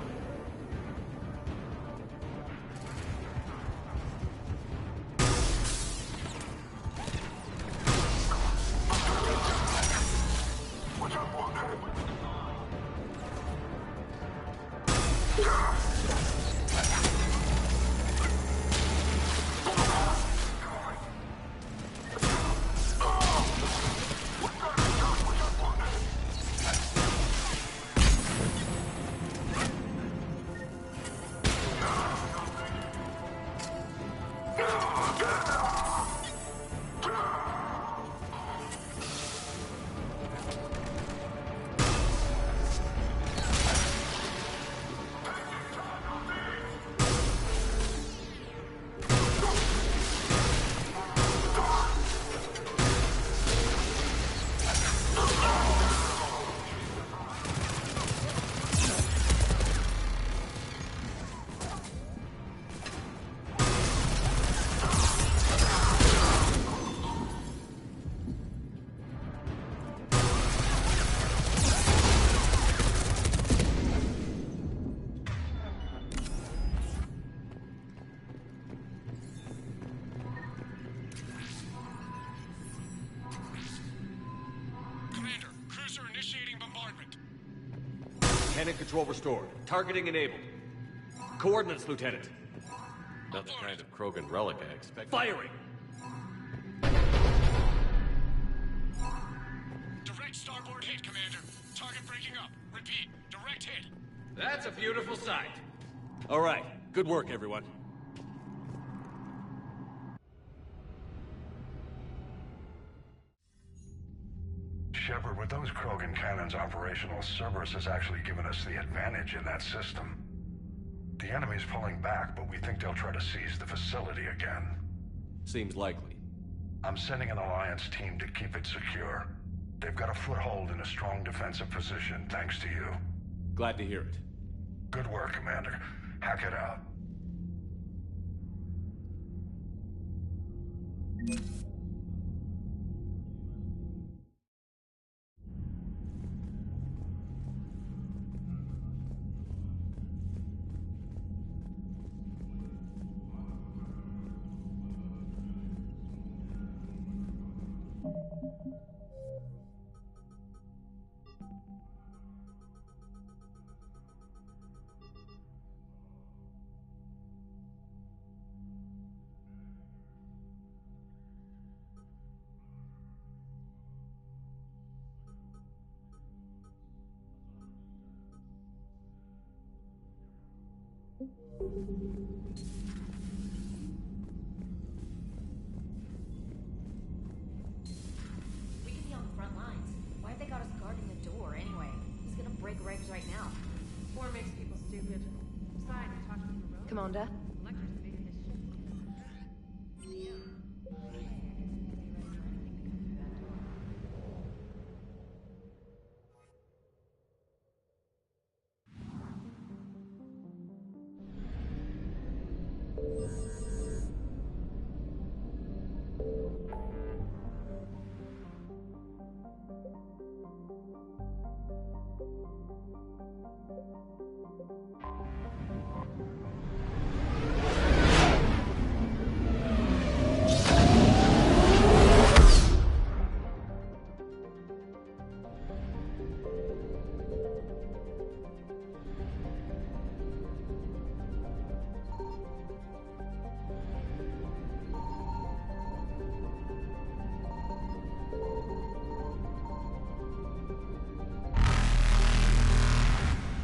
Cannon control restored. Targeting enabled. Coordinates, Lieutenant. Not the kind of Krogan relic I expected. Firing! Direct starboard hit, Commander. Target breaking up. Repeat, direct hit. That's a beautiful sight. All right. Good work, everyone. Shepard, with those Krogan cannons operational, Cerberus has actually given us the advantage in that system. The enemy's pulling back, but we think they'll try to seize the facility again. Seems likely. I'm sending an Alliance team to keep it secure. They've got a foothold in a strong defensive position, thanks to you. Glad to hear it. Good work, Commander. Hack it out. We could be on the front lines. Why have they got us guarding the door anyway? He's gonna break break regs right now. War makes people stupid. Besides, we talked to the road. Commander? Electric invaded this ship.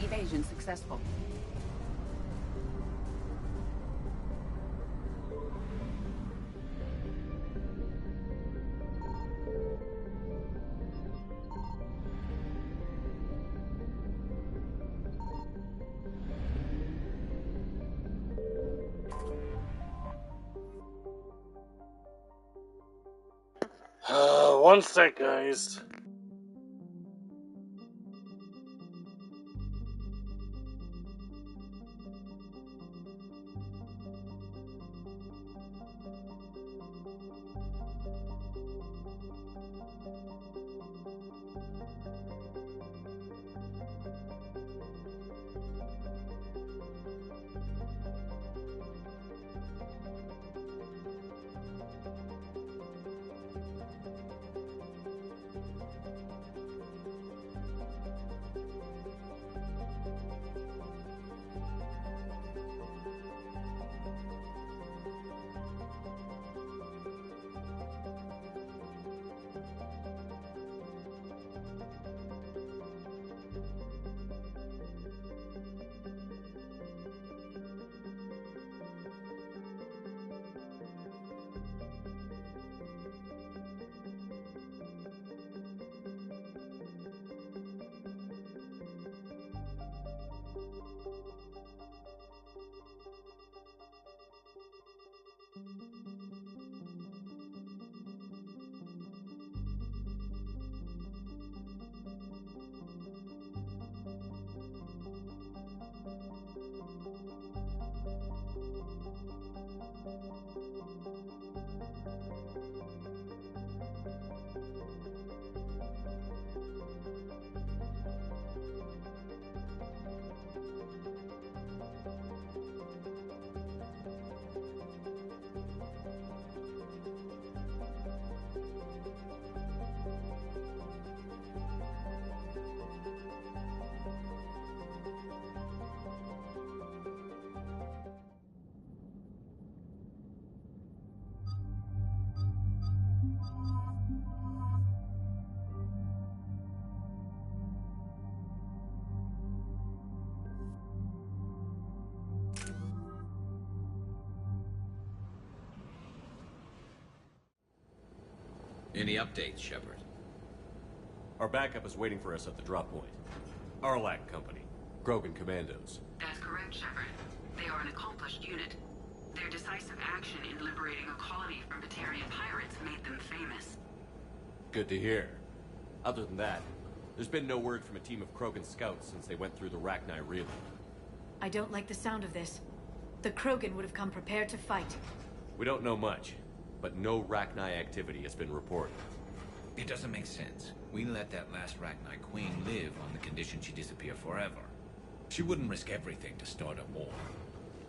Evasion successful. One sec, guys. Any updates, Shepard? Our backup is waiting for us at the drop point. Arlac Company. Grogan Commandos. That's correct, Shepard. They are an accomplished unit. Their decisive action in liberating a colony from Batarian pirates made them famous. Good to hear. Other than that, there's been no word from a team of Krogan scouts since they went through the Rachni Relay. I don't like the sound of this. The Krogan would have come prepared to fight. We don't know much, but no Rachni activity has been reported. It doesn't make sense. We let that last Rachni Queen live on the condition she disappear forever. She wouldn't risk everything to start a war.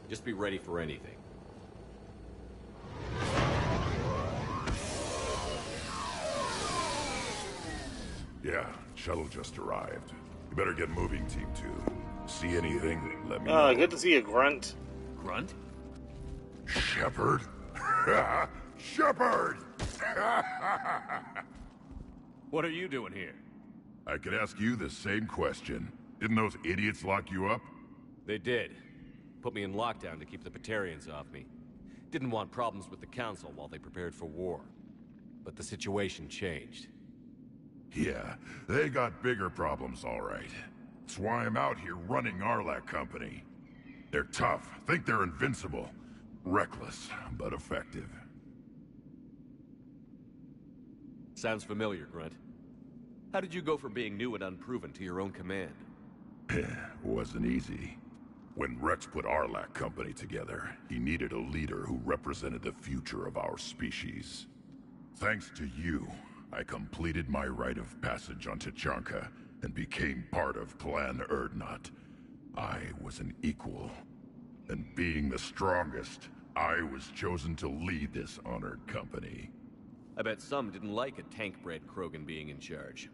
Just be ready for anything. Yeah, shuttle just arrived. You better get moving, Team 2. See anything, let me Oh, know. good to see a grunt. Grunt? Shepard? Shepard! What are you doing here? I could ask you the same question. Didn't those idiots lock you up? They did. Put me in lockdown to keep the Batarians off me. Didn't want problems with the Council while they prepared for war. But the situation changed. Yeah, they got bigger problems, all right. That's why I'm out here running Arlac Company. They're tough, think they're invincible. Reckless, but effective. Sounds familiar, Grunt. How did you go from being new and unproven to your own command? Wasn't easy. When Rex put Arlac Company together, he needed a leader who represented the future of our species. Thanks to you, I completed my rite of passage on Tuchanka and became part of Clan Erdnot. I was an equal. And being the strongest, I was chosen to lead this honored company. I bet some didn't like a tank-bred Krogan being in charge.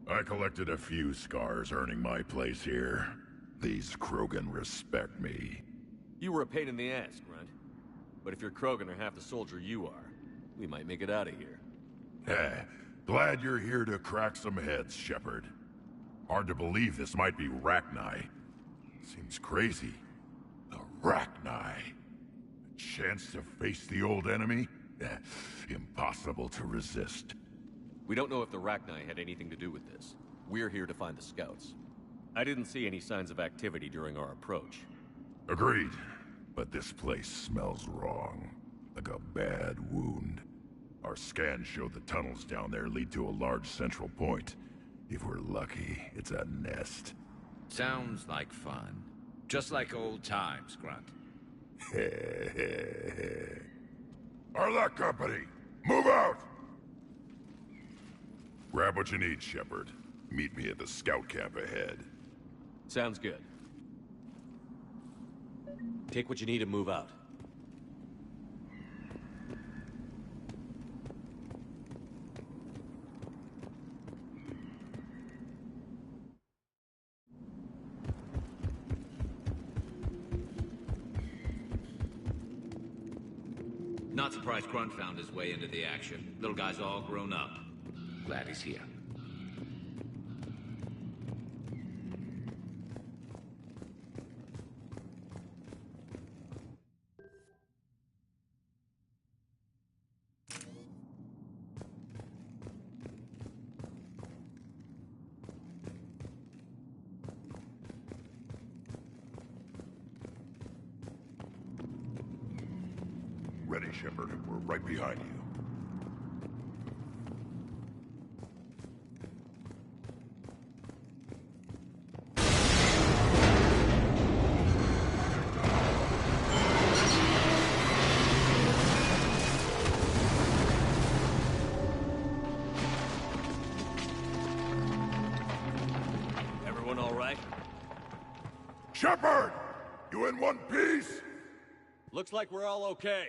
I collected a few scars earning my place here. These Krogan respect me. You were a pain in the ass, Grunt. But if you're Krogan or half the soldier you are, we might make it out of here. Glad you're here to crack some heads, Shepard. Hard to believe this might be Rachni. Seems crazy. The Rachni. A chance to face the old enemy? Impossible to resist. We don't know if the Rachni had anything to do with this. We're here to find the scouts. I didn't see any signs of activity during our approach. Agreed. But this place smells wrong. Like a bad wound. Our scans show the tunnels down there lead to a large central point. If we're lucky, it's a nest. Sounds like fun. Just like old times, Grunt. Arlac Company, move out! Grab what you need, Shepard. Meet me at the scout camp ahead. Sounds good. Take what you need and move out. Not surprised Grunt found his way into the action. Little guy's all grown up. Glad he's here. Ready, Shepard. We're right behind you. Everyone all right? Shepard! You in one piece? Looks like we're all okay.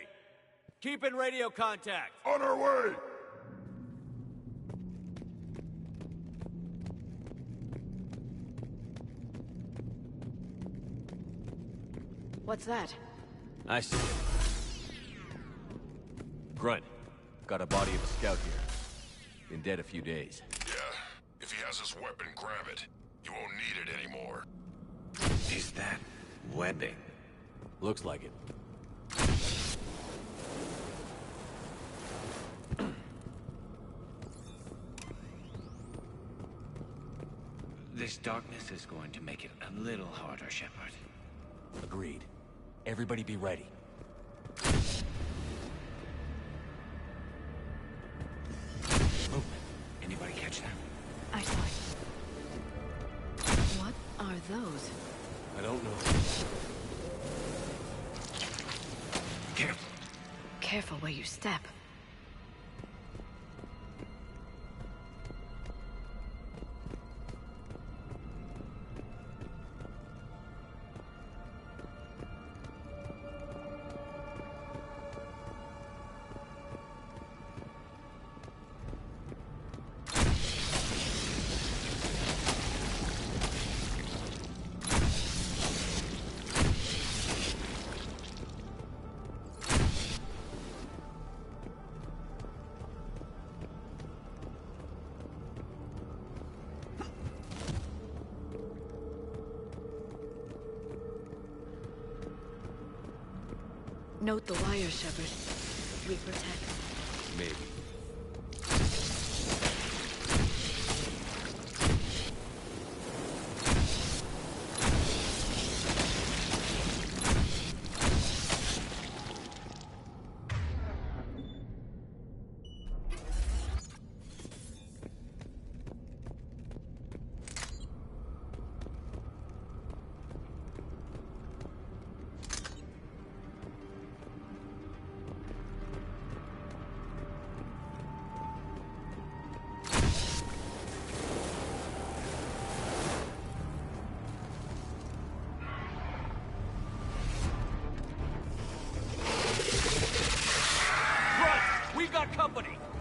Keep in radio contact. On our way! What's that? I see it. Grunt, got a body of a scout here. Been dead a few days. Yeah, if he has his weapon, grab it. You won't need it anymore. Is that webbing? Looks like it. This darkness is going to make it a little harder, Shepard. Agreed. Everybody be ready. Movement. Anybody catch that? I saw it. What are those? I don't know. Careful. Careful where you step. Note the wire, Shepard. Reaper tech. Maybe.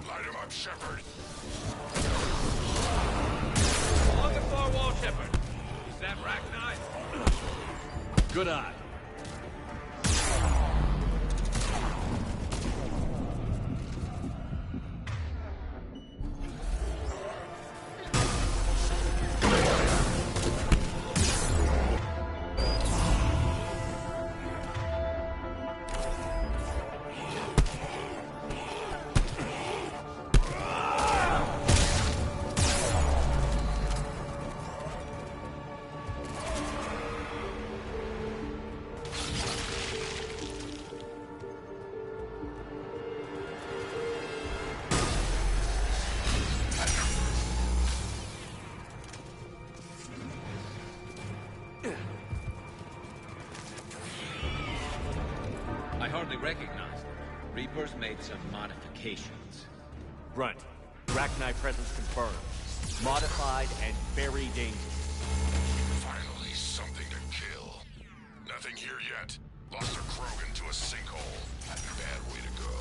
Light him up, Shepard. On the far wall, Shepard. Is that Rachni? Good eye. I hardly recognize them. Reapers made some modifications. Grunt, Rachni presence confirmed. Modified and very dangerous. Finally, something to kill. Nothing here yet. Lost a Krogan to a sinkhole. Bad way to go.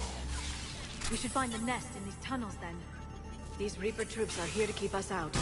We should find the nest in these tunnels then. These Reaper troops are here to keep us out.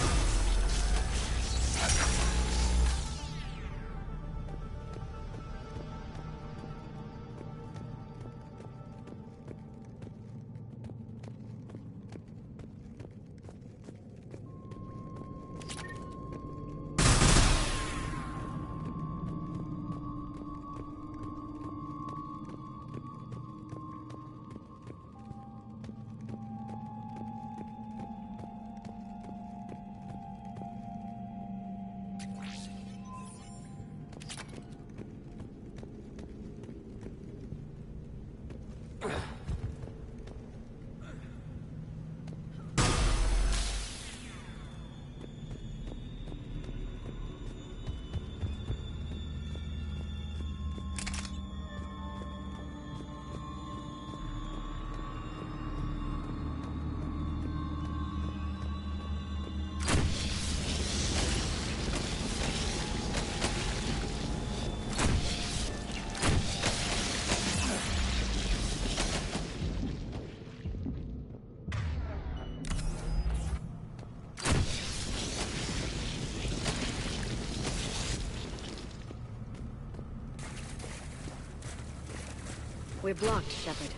We're blocked, Shepard.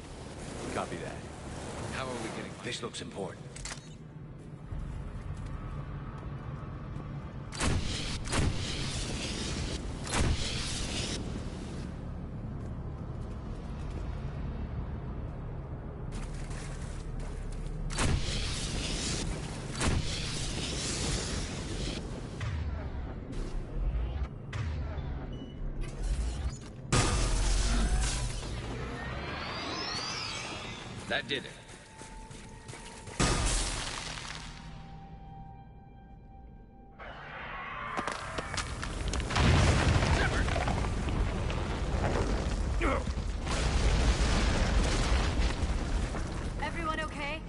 Copy that. How are we getting... This looks important. That did it. Everyone okay?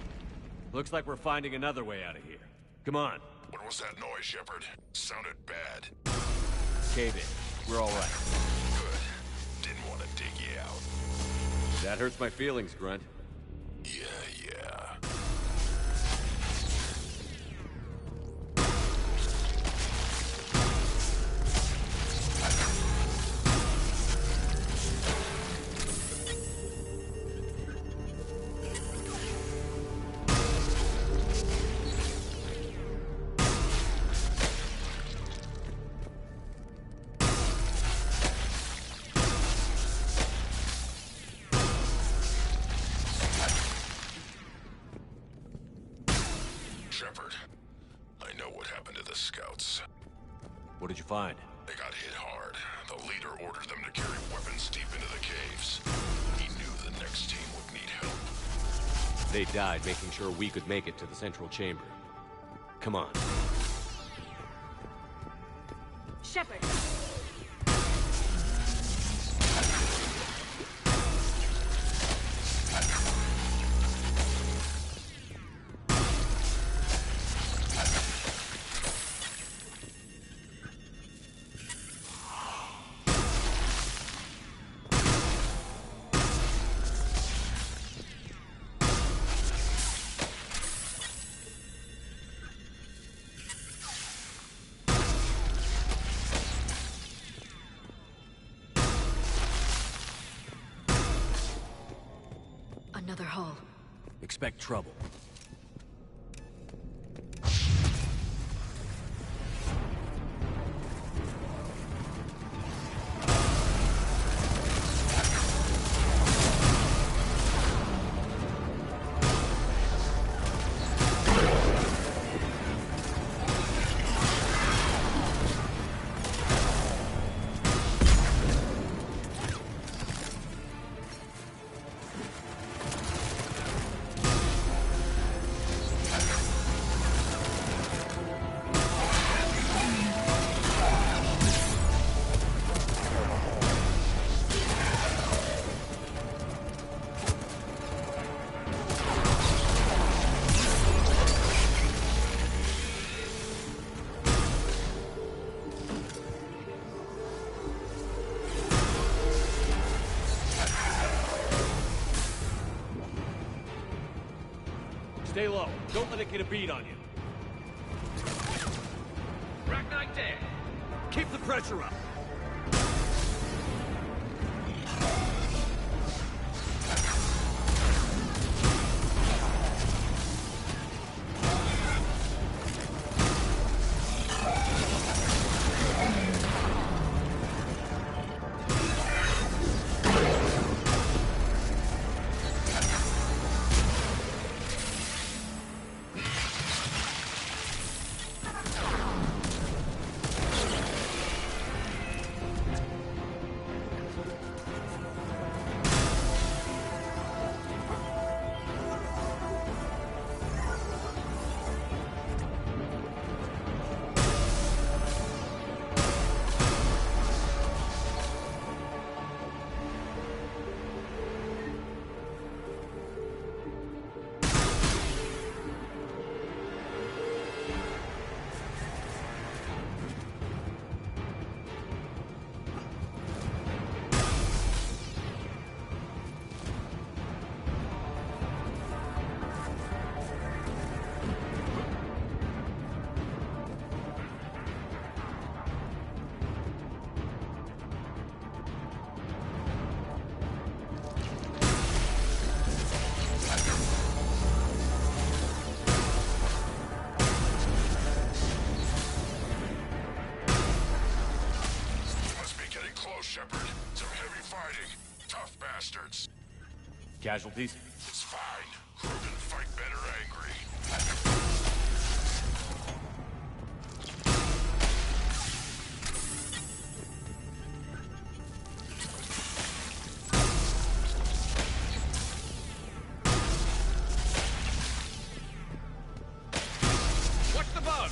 Looks like we're finding another way out of here. Come on. What was that noise, Shepard? Sounded bad. Cave in. We're all right. Good. Didn't want to dig you out. That hurts my feelings, Grunt. Yeah. Shepard, I know what happened to the scouts. What did you find? They got hit hard. The leader ordered them to carry weapons deep into the caves. He knew the next team would need help. They died making sure we could make it to the central chamber. Come on. Shepard! another hull. Expect trouble. Stay low. Don't let it get a beat on you. Ragnite dead. Keep the pressure up. Casualties? It's fine. Krogan fight better angry. What's the bug?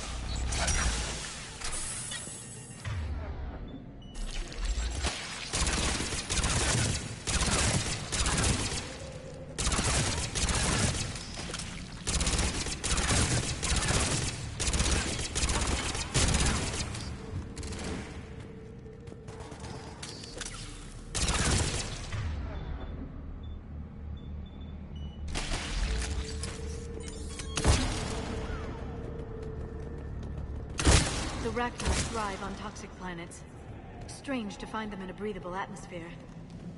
The Rachni thrive on toxic planets. Strange to find them in a breathable atmosphere.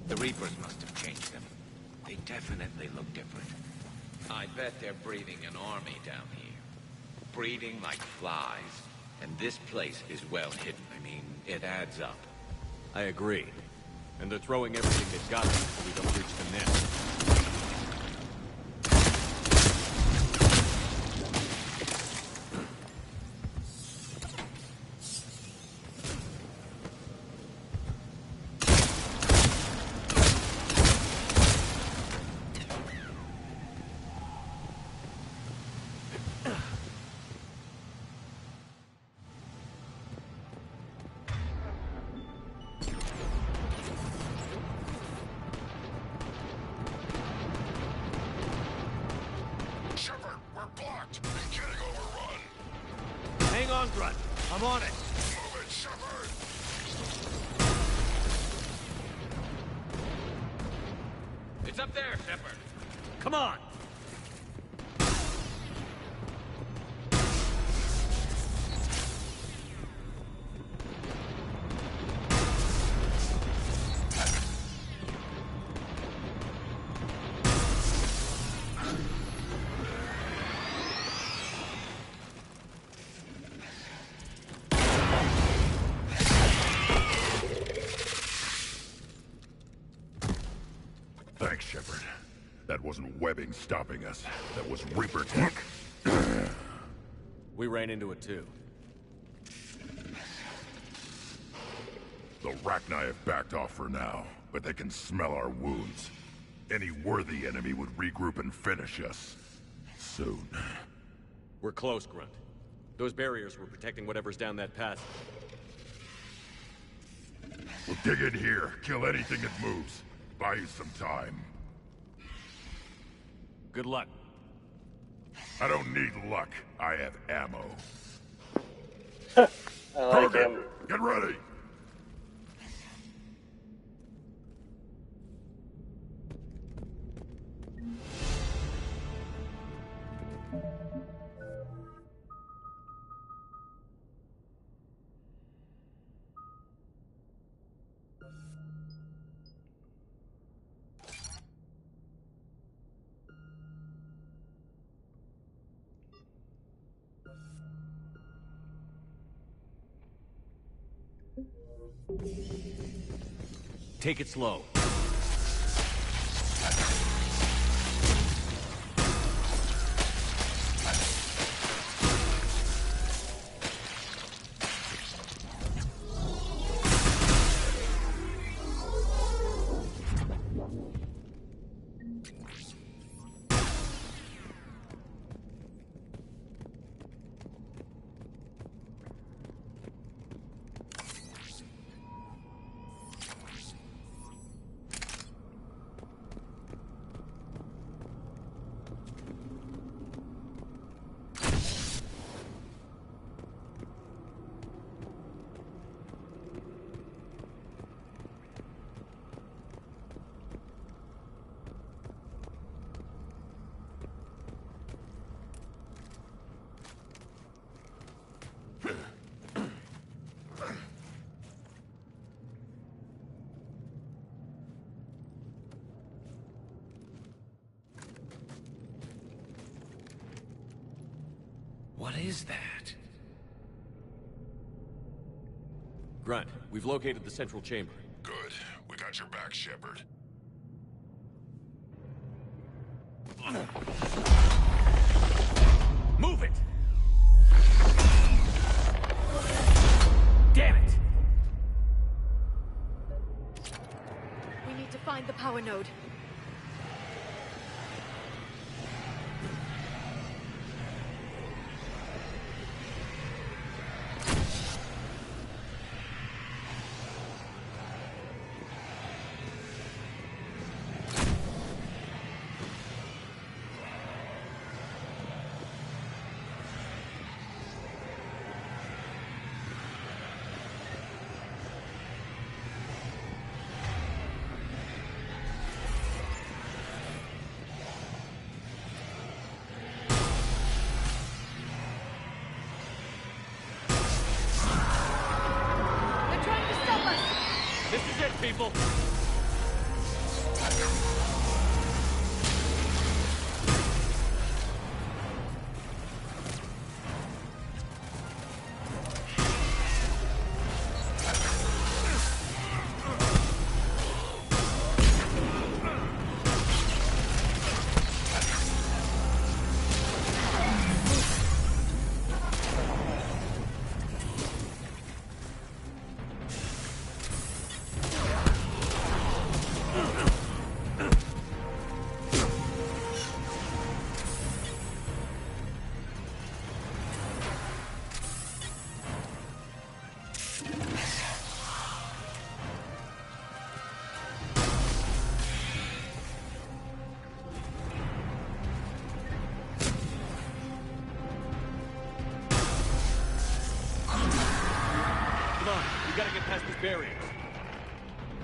The Reapers must have changed them. They definitely look different. I bet they're breeding an army down here. Breeding like flies. And this place is well hidden. I mean, it adds up. I agree. And they're throwing everything they've got so we don't reach the nest. Hang on, Grunt. I'm on it. Move it, Shepard! It's up there, Shepard. Come on. wasn't webbing stopping us. That was Reaper tech. We ran into it too. The Rachni have backed off for now, but they can smell our wounds. Any worthy enemy would regroup and finish us. Soon. We're close, Grunt. Those barriers were protecting whatever's down that path. We'll dig in here, kill anything that moves. Buy you some time. Good luck. I don't need luck. I have ammo. I like him. Get ready! Take it slow. What is that? Grunt, we've located the central chamber. Good. We got your back, Shepard. Move it! Damn it! We need to find the power node. People! We gotta get past these barriers.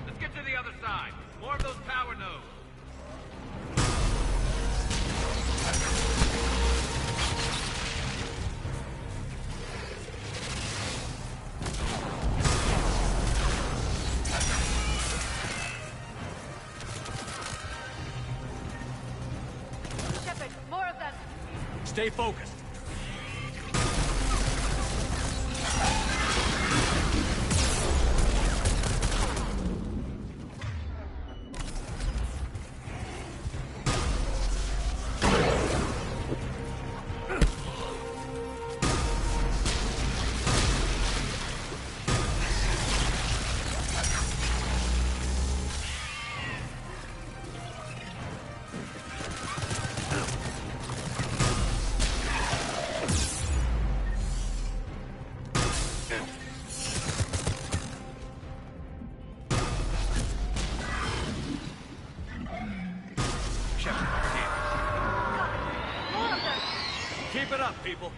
Let's get to the other side. More of those power nodes. Shepard, more of them. Stay focused. Keep it up, people.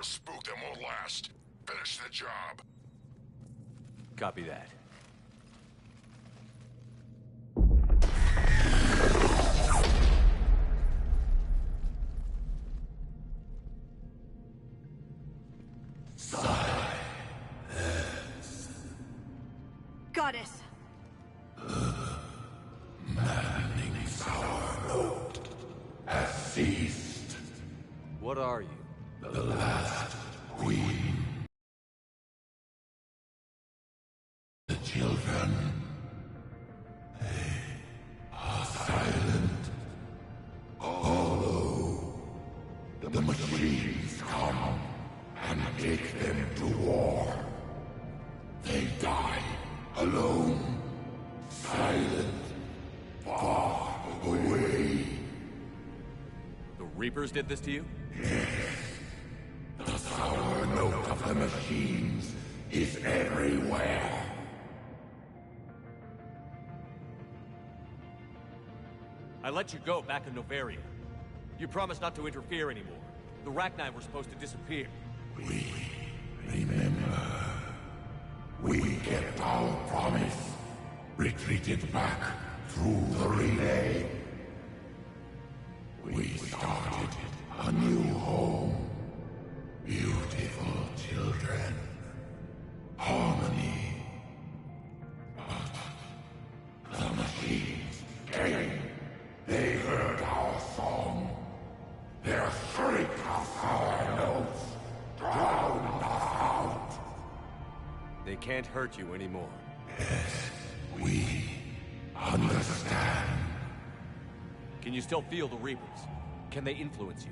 Spook them won't last. Finish the job. Copy that. Goddess. Maddening sour note has ceased. What are you? The last queen. The children. They are silent. Although the machines come and take them to war, they die alone, silent, far away. The Reapers did this to you? Yes. The sour note of the machines is everywhere. I let you go back in Novaria. You promised not to interfere anymore. The Rachni were supposed to disappear. We remember. We kept our promise. Retreated back through the relay. We started a new home. Beautiful children. Harmony. But the machines came. They heard our song. Their shriek of sour notes drowned us out. They can't hurt you anymore. Yes, we understand. Can you still feel the Reapers? Can they influence you?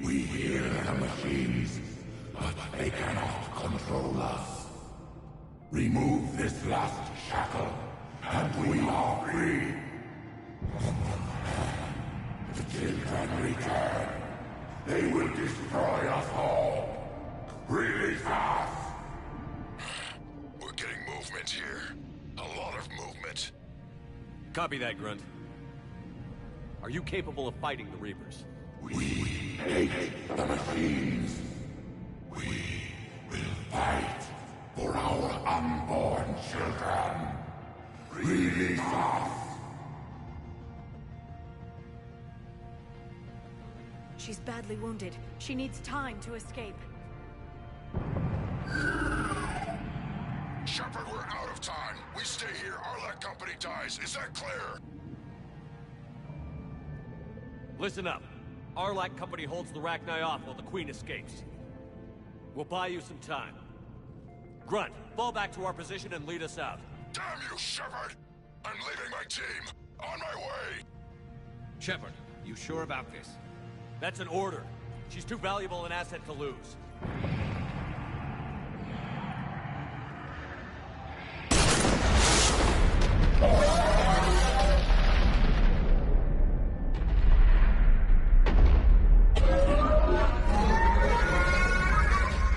We hear the machines, but they cannot control us. Remove this last shackle, and we are free. The children return. They will destroy us all. Release us! We're getting movement here. A lot of movement. Copy that, Grunt. Are you capable of fighting the Reapers? We hate the machines. We will fight for our unborn children. Release us! She's badly wounded. She needs time to escape. Shepard, we're out of time. We stay here, Arlec Company dies. Is that clear? Listen up. Arlec Company holds the Rachni off while the Queen escapes. We'll buy you some time. Grunt, fall back to our position and lead us out. Damn you, Shepard! I'm leaving my team. On my way! Shepard, you sure about this? That's an order. She's too valuable an asset to lose.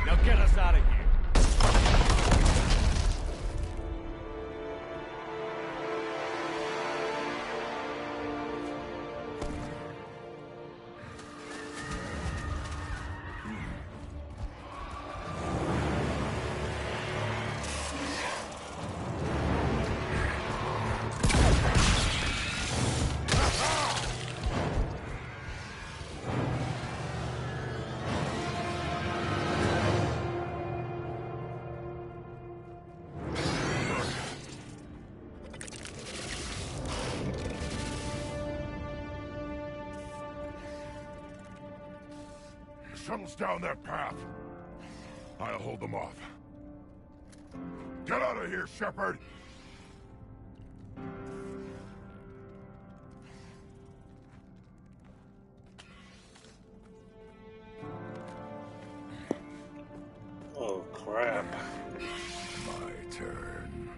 Now get us out of here. tunnels down that path. I'll hold them off. Get out of here, Shepard! Oh, crap. My turn.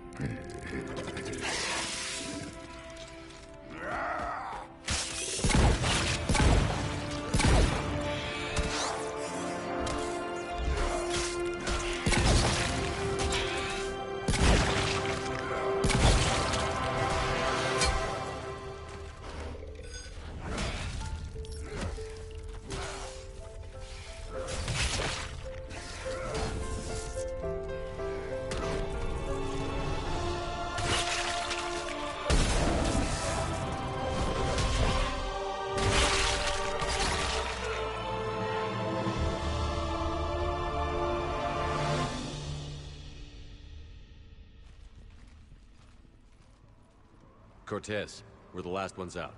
Cortez, we're the last ones out.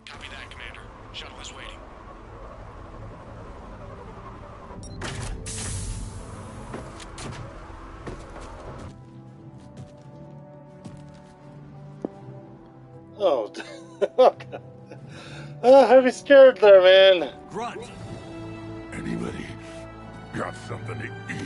Copy that, Commander. Shuttle is waiting. Oh, oh, I'd be scared there, man. Grunt! Anybody got something to eat?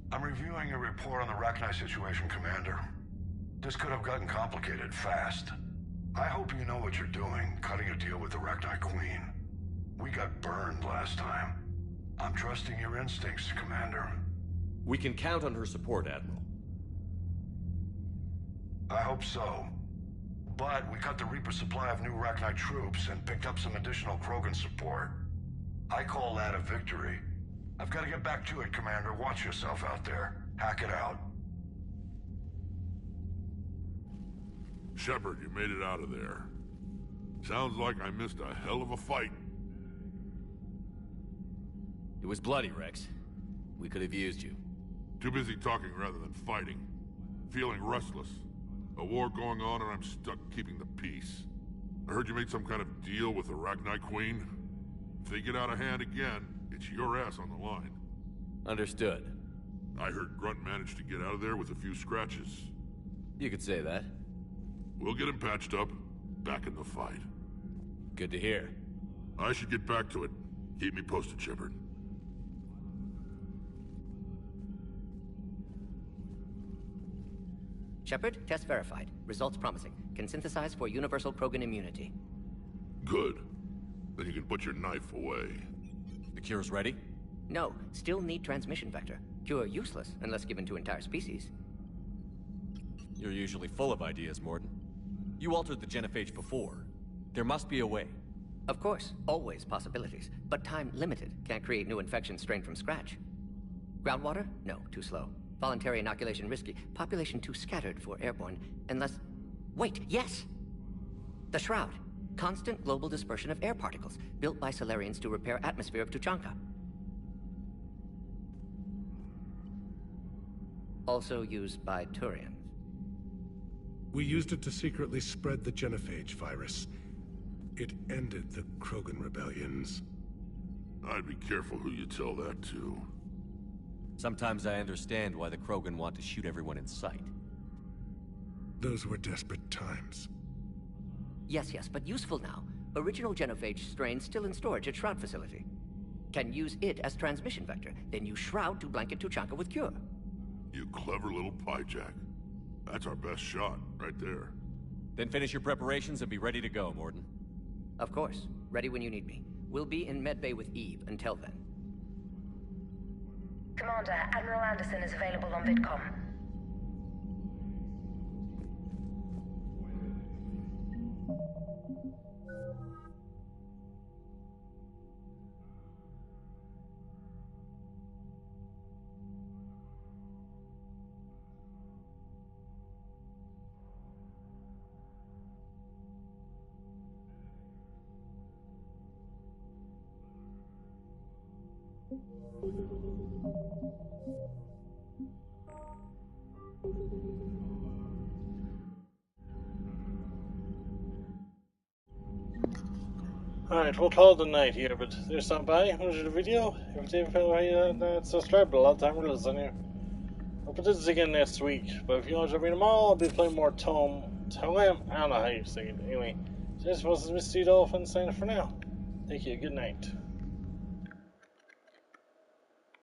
I'm reviewing your report on the Rachni situation, Commander. This could have gotten complicated fast. I hope you know what you're doing, cutting a deal with the Rachni Queen. We got burned last time. I'm trusting your instincts, Commander. We can count on her support, Admiral. I hope so. But we cut the Reaper supply of new Rachni troops and picked up some additional Krogan support. I call that a victory. I've got to get back to it, Commander. Watch yourself out there. Hack it out. Shepard, you made it out of there. Sounds like I missed a hell of a fight. It was bloody, Rex. We could have used you. Too busy talking rather than fighting. Feeling restless. A war going on and I'm stuck keeping the peace. I heard you made some kind of deal with the Rachni Queen. If they get out of hand again, it's your ass on the line. Understood. I heard Grunt managed to get out of there with a few scratches. You could say that. We'll get him patched up, back in the fight. Good to hear. I should get back to it. Keep me posted, Shepard. Shepard, test verified. Results promising. Can synthesize for universal Krogan immunity. Good. Then you can put your knife away. The cure's ready? No, still need transmission vector. Cure useless unless given to entire species. You're usually full of ideas, Mordin. You altered the genophage before. There must be a way. Of course, always possibilities. But time limited. Can't create new infections strained from scratch. Groundwater? No, too slow. Voluntary inoculation risky. Population too scattered for airborne. Unless... Wait, yes! The Shroud. Constant global dispersion of air particles, built by Solarians to repair atmosphere of Tuchanka. Also used by Turians. We used it to secretly spread the genophage virus. It ended the Krogan rebellions. I'd be careful who you tell that to. Sometimes I understand why the Krogan want to shoot everyone in sight. Those were desperate times. Yes, but useful now. Original genophage strain still in storage at Shroud facility. Can use it as transmission vector, then use Shroud to blanket Tuchanka with cure. You clever little pyjack. That's our best shot, right there. Then finish your preparations and be ready to go, Mordin. Of course. Ready when you need me. We'll be in medbay with Eve until then. Commander, Admiral Anderson is available on VidCom. Alright, we'll call it a night here, but there's something by. Enjoyed the video. If you didn't feel like subscribe, but a lot of time we're listening here. I'll put this again next week, but if you want to read them all, I'll be playing more Tome. I don't know how you say it. Anyway, this was Mistydolphin saying it for now. Thank you, good night.